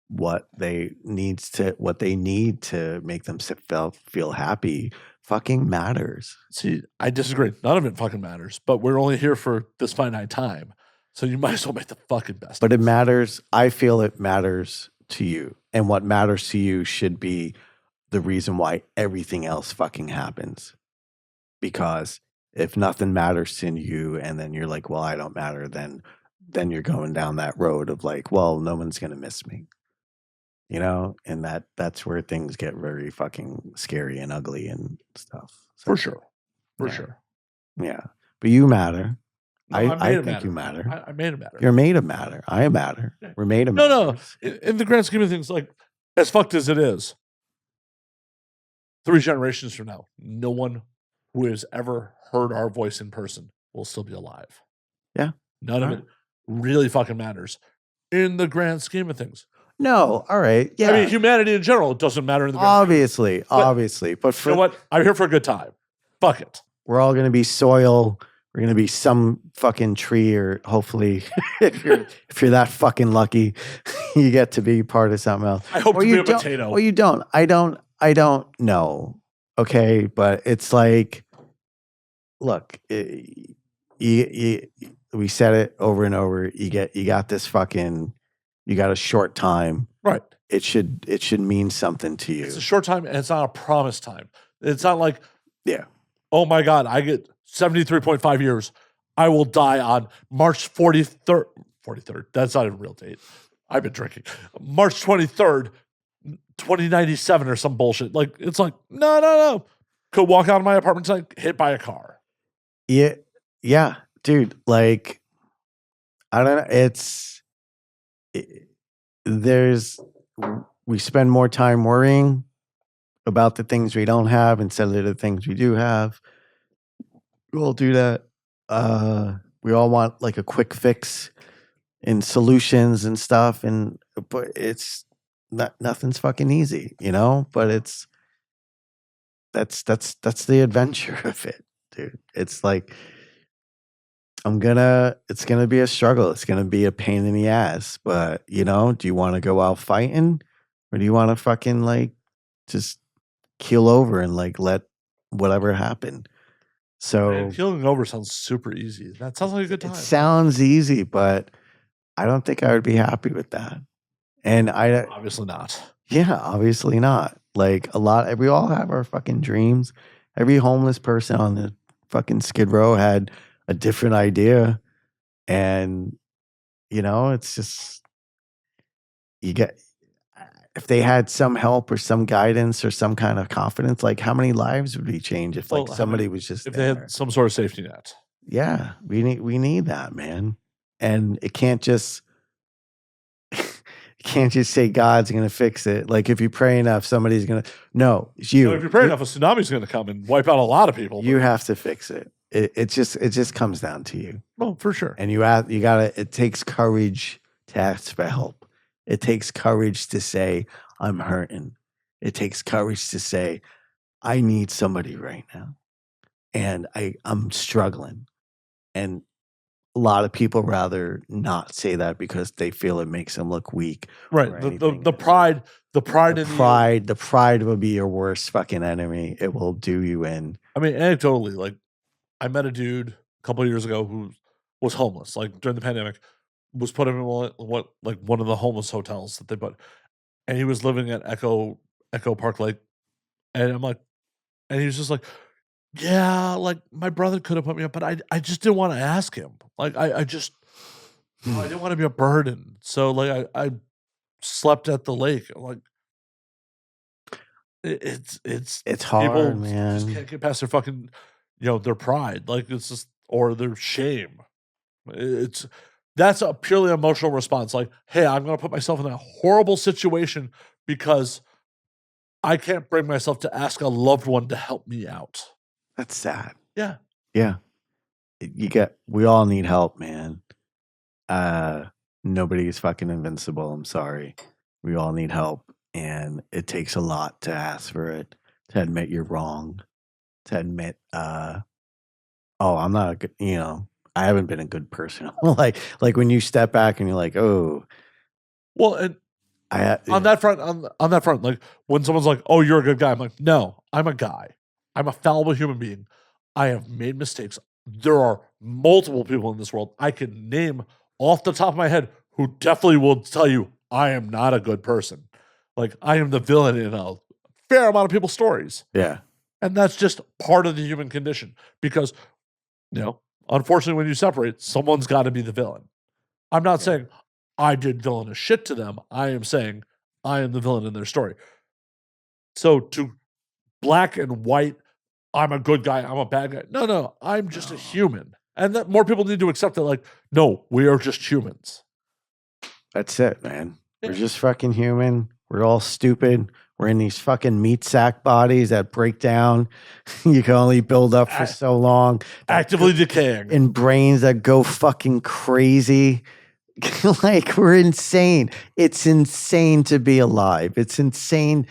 what they need to make them feel happy fucking matters. See, I disagree. None of it fucking matters, but we're only here for this finite time. So you might as well make the fucking best. But it matters. I feel it matters to you. And what matters to you should be the reason why everything else fucking happens. Because if nothing matters to you and then you're like, well, I don't matter, then you're going down that road of like, well, no one's going to miss me. And that's where things get very fucking scary and ugly and stuff. So, For sure. For sure. Yeah. But you matter. No, I think you matter. I made it matter. You're made of matter. I matter. Yeah. We're made of No. matter. In the grand scheme of things, like, as fucked as it is, 3 generations from now, no one who has ever heard our voice in person will still be alive. Yeah. None of it really fucking matters in the grand scheme of things. No, all right. Yeah. I mean, humanity in general, it doesn't matter in the grand obviously. But for you know what? I'm here for a good time. Fuck it. We're all gonna be soil. We're gonna be some fucking tree, or hopefully, if you're that fucking lucky, you get to be part of something else. I hope or to you be a don't, potato. Or you don't. I don't know. Okay, but it's like, look, we said it over and over. You got this fucking. You got a short time. Right. It should mean something to you. It's a short time, and it's not a promised time. It's not like, yeah. Oh my God, I get 73.5 years. I will die on March 43rd. 43rd. That's not a real date. I've been drinking. March 23rd, 2097 or some bullshit. Like, it's like, no. Could walk out of my apartment tonight, hit by a car. Yeah, dude. Like, I don't know. We spend more time worrying about the things we don't have instead of the things we do have. We'll do that. We all want like a quick fix and solutions and stuff, but it's nothing's fucking easy, but that's the adventure of it, dude. It's like it's gonna be a struggle. It's gonna be a pain in the ass, but do you want to go out fighting, or do you want to fucking like just keel over and like let whatever happen? So Man, keeling over sounds super easy. That sounds like a good time. It sounds easy, but I don't think I would be happy with that. And obviously not. Yeah, obviously not. Like we all have our fucking dreams. Every homeless person on the fucking Skid Row had a different idea. And, it's just, if they had some help or some guidance or some kind of confidence, like how many lives would be changed if somebody was just if there? they had some sort of safety net. Yeah, we need that, man. And it can't just say God's going to fix it. Like if you pray enough, somebody's going to. No, it's you. If you pray enough, a tsunami's going to come and wipe out a lot of people. You have to fix it. It just comes down to you. Oh, for sure. And you gotta. It takes courage to ask for help. It takes courage to say I'm hurting. It takes courage to say I need somebody right now, and I'm struggling. And a lot of people rather not say that because they feel it makes them look weak. Right. or The anything. pride The in pride, the pride will be your worst fucking enemy. It will do you in. I mean, anecdotally, like I met a dude a couple of years ago who was homeless, like during the pandemic, was put in one of the homeless hotels that they put, and he was living at Echo Park Lake, and I'm like, and he was just like, yeah, like my brother could have put me up, but I just didn't want to ask him. Like I just I didn't want to be a burden, so like I slept at the lake. I'm like it's hard, people man. just can't get past their fucking their pride, like it's just or their shame. That's a purely emotional response. Like, hey, I'm going to put myself in a horrible situation because I can't bring myself to ask a loved one to help me out. That's sad. Yeah. Yeah. We all need help, man. Nobody's fucking invincible. I'm sorry. We all need help. And it takes a lot to ask for it, to admit you're wrong, to admit, I'm not a good, I haven't been a good person. like when you step back and you're like, oh, Well, and on that front, like when someone's like, "Oh, you're a good guy," I'm like, "No, I'm a guy. I'm a fallible human being. I have made mistakes. There are multiple people in this world I can name off the top of my head who definitely will tell you I am not a good person. Like I am the villain in a fair amount of people's stories. Yeah. And that's just part of the human condition because, unfortunately, when you separate, someone's got to be the villain. I'm not saying I did villainous shit to them. I am saying I am the villain in their story. So to black and white, I'm a good guy, I'm a bad guy. No, I'm just a human. And that more people need to accept that, like, no, we are just humans. That's it, man. Yeah. We're just fucking human. We're all stupid. We're in these fucking meat sack bodies that break down. You can only build up for so long. Actively decaying. In brains that go fucking crazy. Like, we're insane. It's insane to be alive. It's insane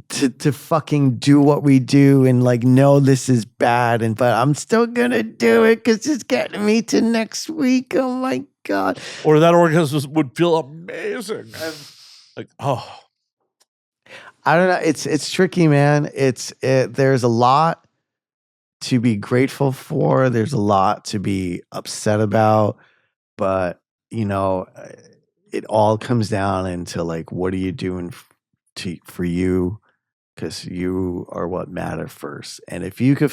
to fucking do what we do and like know this is bad, but I'm still gonna do it because it's getting me to next week. Oh my god. Or that orgasm would feel amazing. And like, oh. I don't know. It's tricky, man. There's a lot to be grateful for. There's a lot to be upset about, but it all comes down into like, what are you doing for you? Because you are what matter first. And if you could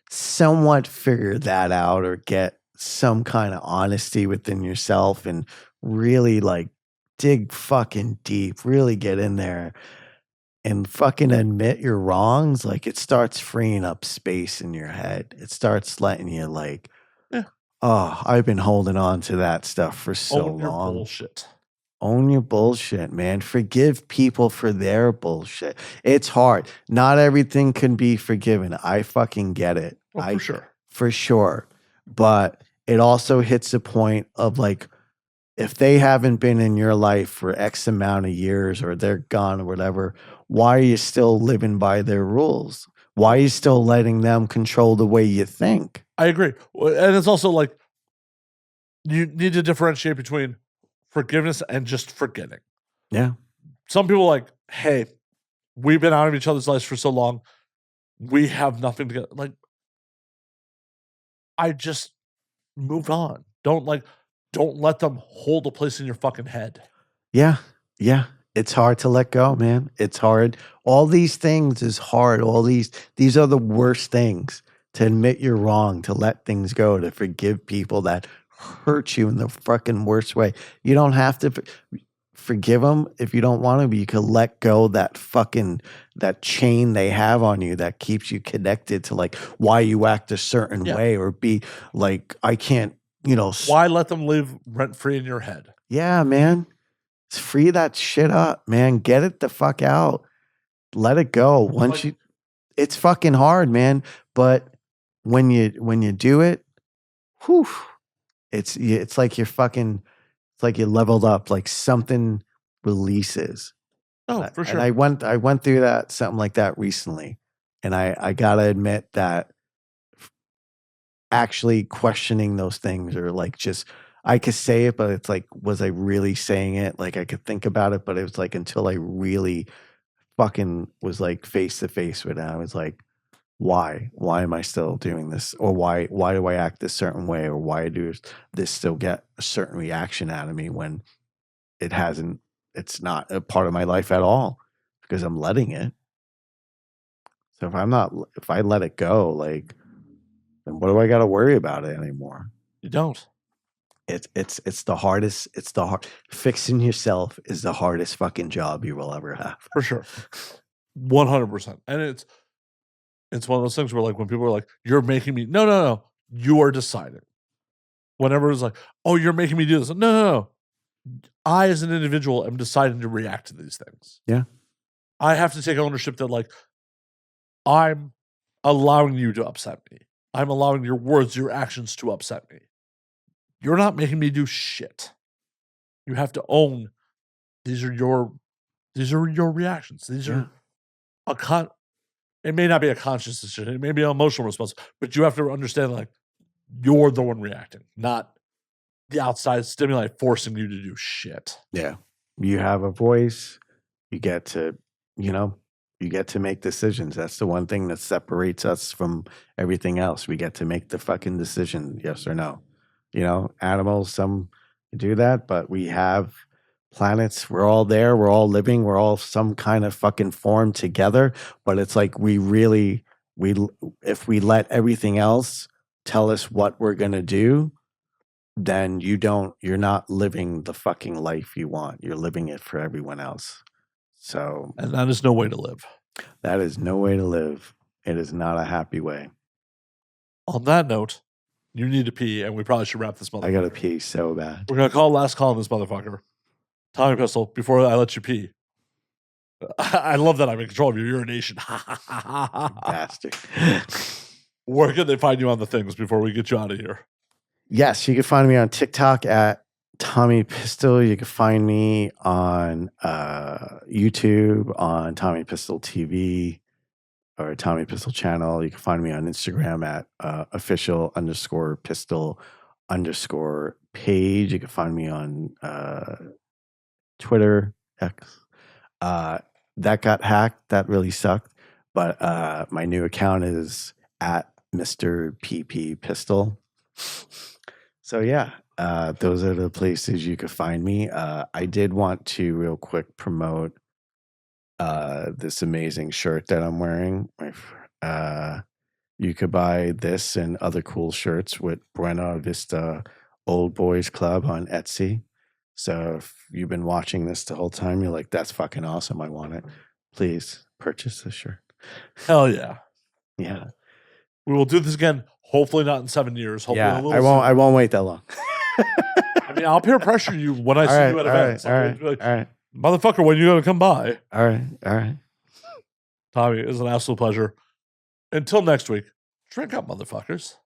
somewhat figure that out or get some kind of honesty within yourself and really like dig fucking deep, really get in there and fucking admit your wrongs, like it starts freeing up space in your head. It starts letting you like, oh, I've been holding on to that stuff for so long. Your bullshit. Own your bullshit, man. Forgive people for their bullshit. It's hard. Not everything can be forgiven. I fucking get it. For sure. For sure. But it also hits a point of like, if they haven't been in your life for X amount of years or they're gone or whatever, why are you still living by their rules? Why are you still letting them control the way you think? I agree. And it's also like, you need to differentiate between forgiveness and just forgetting. Yeah. Some people are like, hey, we've been out of each other's lives for so long. We have nothing to get. Like, I just moved on. Don't let them hold a place in your fucking head. Yeah. Yeah. It's hard to let go, man. It's hard. All these things is hard. These are the worst things. To admit you're wrong, to let things go, to forgive people that hurt you in the fucking worst way. You don't have to forgive them if you don't want to, but you can let go that chain they have on you that keeps you connected to like why you act a certain way or be like, I can't, why let them live rent free in your head? Yeah, man. Free that shit up, man. Get it the fuck out. Let it go. It's fucking hard, man. But when you do it, whew, it's like you're fucking, it's like you leveled up, like something releases. Oh, for sure. And I went through something like that recently. And I gotta admit that actually questioning those things, or like just I could say it, but it's like, was I really saying it? Like I could think about it, but it was like until I really fucking was like face to face with it, I was like, why am I still doing this, or why do I act this certain way, or why do this still get a certain reaction out of me when it's not a part of my life at all, because I'm letting it. So if I let it go, like, then what do I got to worry about it anymore? You don't. It's the hardest. Fixing yourself is the hardest fucking job you will ever have. For sure. 100%. And it's one of those things where, like, when people are like, you're making me, no, you are deciding. Whenever it's like, oh, you're making me do this. No. I, as an individual, am deciding to react to these things. Yeah. I have to take ownership that, like, I'm allowing you to upset me. I'm allowing your words, your actions to upset me. You're not making me do shit. You have to own these are your reactions. These are it may not be a conscious decision, it may be an emotional response, but you have to understand, like, you're the one reacting, not the outside stimuli forcing you to do shit. Yeah. You have a voice. You get to make decisions. That's the one thing that separates us from everything else. We get to make the fucking decision, yes or no. Animals, some do that, but we have planets. We're all there. We're all living. We're all some kind of fucking form together. But it's like if we let everything else tell us what we're going to do, then you're not living the fucking life you want. You're living it for everyone else. So, and that is no way to live. That is no way to live. It is not a happy way. On that note, you need to pee, and we probably should wrap this motherfucker. I gotta pee so bad. We're gonna call last call on this motherfucker. Tommy Pistol, before I let you pee. I love that I'm in control of your urination. Bastard. Where can they find you on the things before we get you out of here? Yes, you can find me on TikTok at Tommy Pistol. You can find me on YouTube on Tommy Pistol TV or Tommy Pistol channel. You can find me on Instagram at official_pistol_page. You can find me on Twitter, X. That got hacked. That really sucked. But my new account is at Mr. PP Pistol. So yeah, those are the places you could find me. I did want to real quick promote this amazing shirt that I'm wearing. You could buy this and other cool shirts with Buena Vista Old Boys Club on Etsy. So if you've been watching this the whole time, you're like, that's fucking awesome, I want it. Please purchase this shirt. Hell yeah. Yeah. We will do this again. Hopefully not in 7 years. Hopefully I won't wait that long. I mean, I'll peer pressure you when I see you at events. All right. Motherfucker, when you gonna come by? All right. Tommy, it was an absolute pleasure. Until next week, drink up, motherfuckers.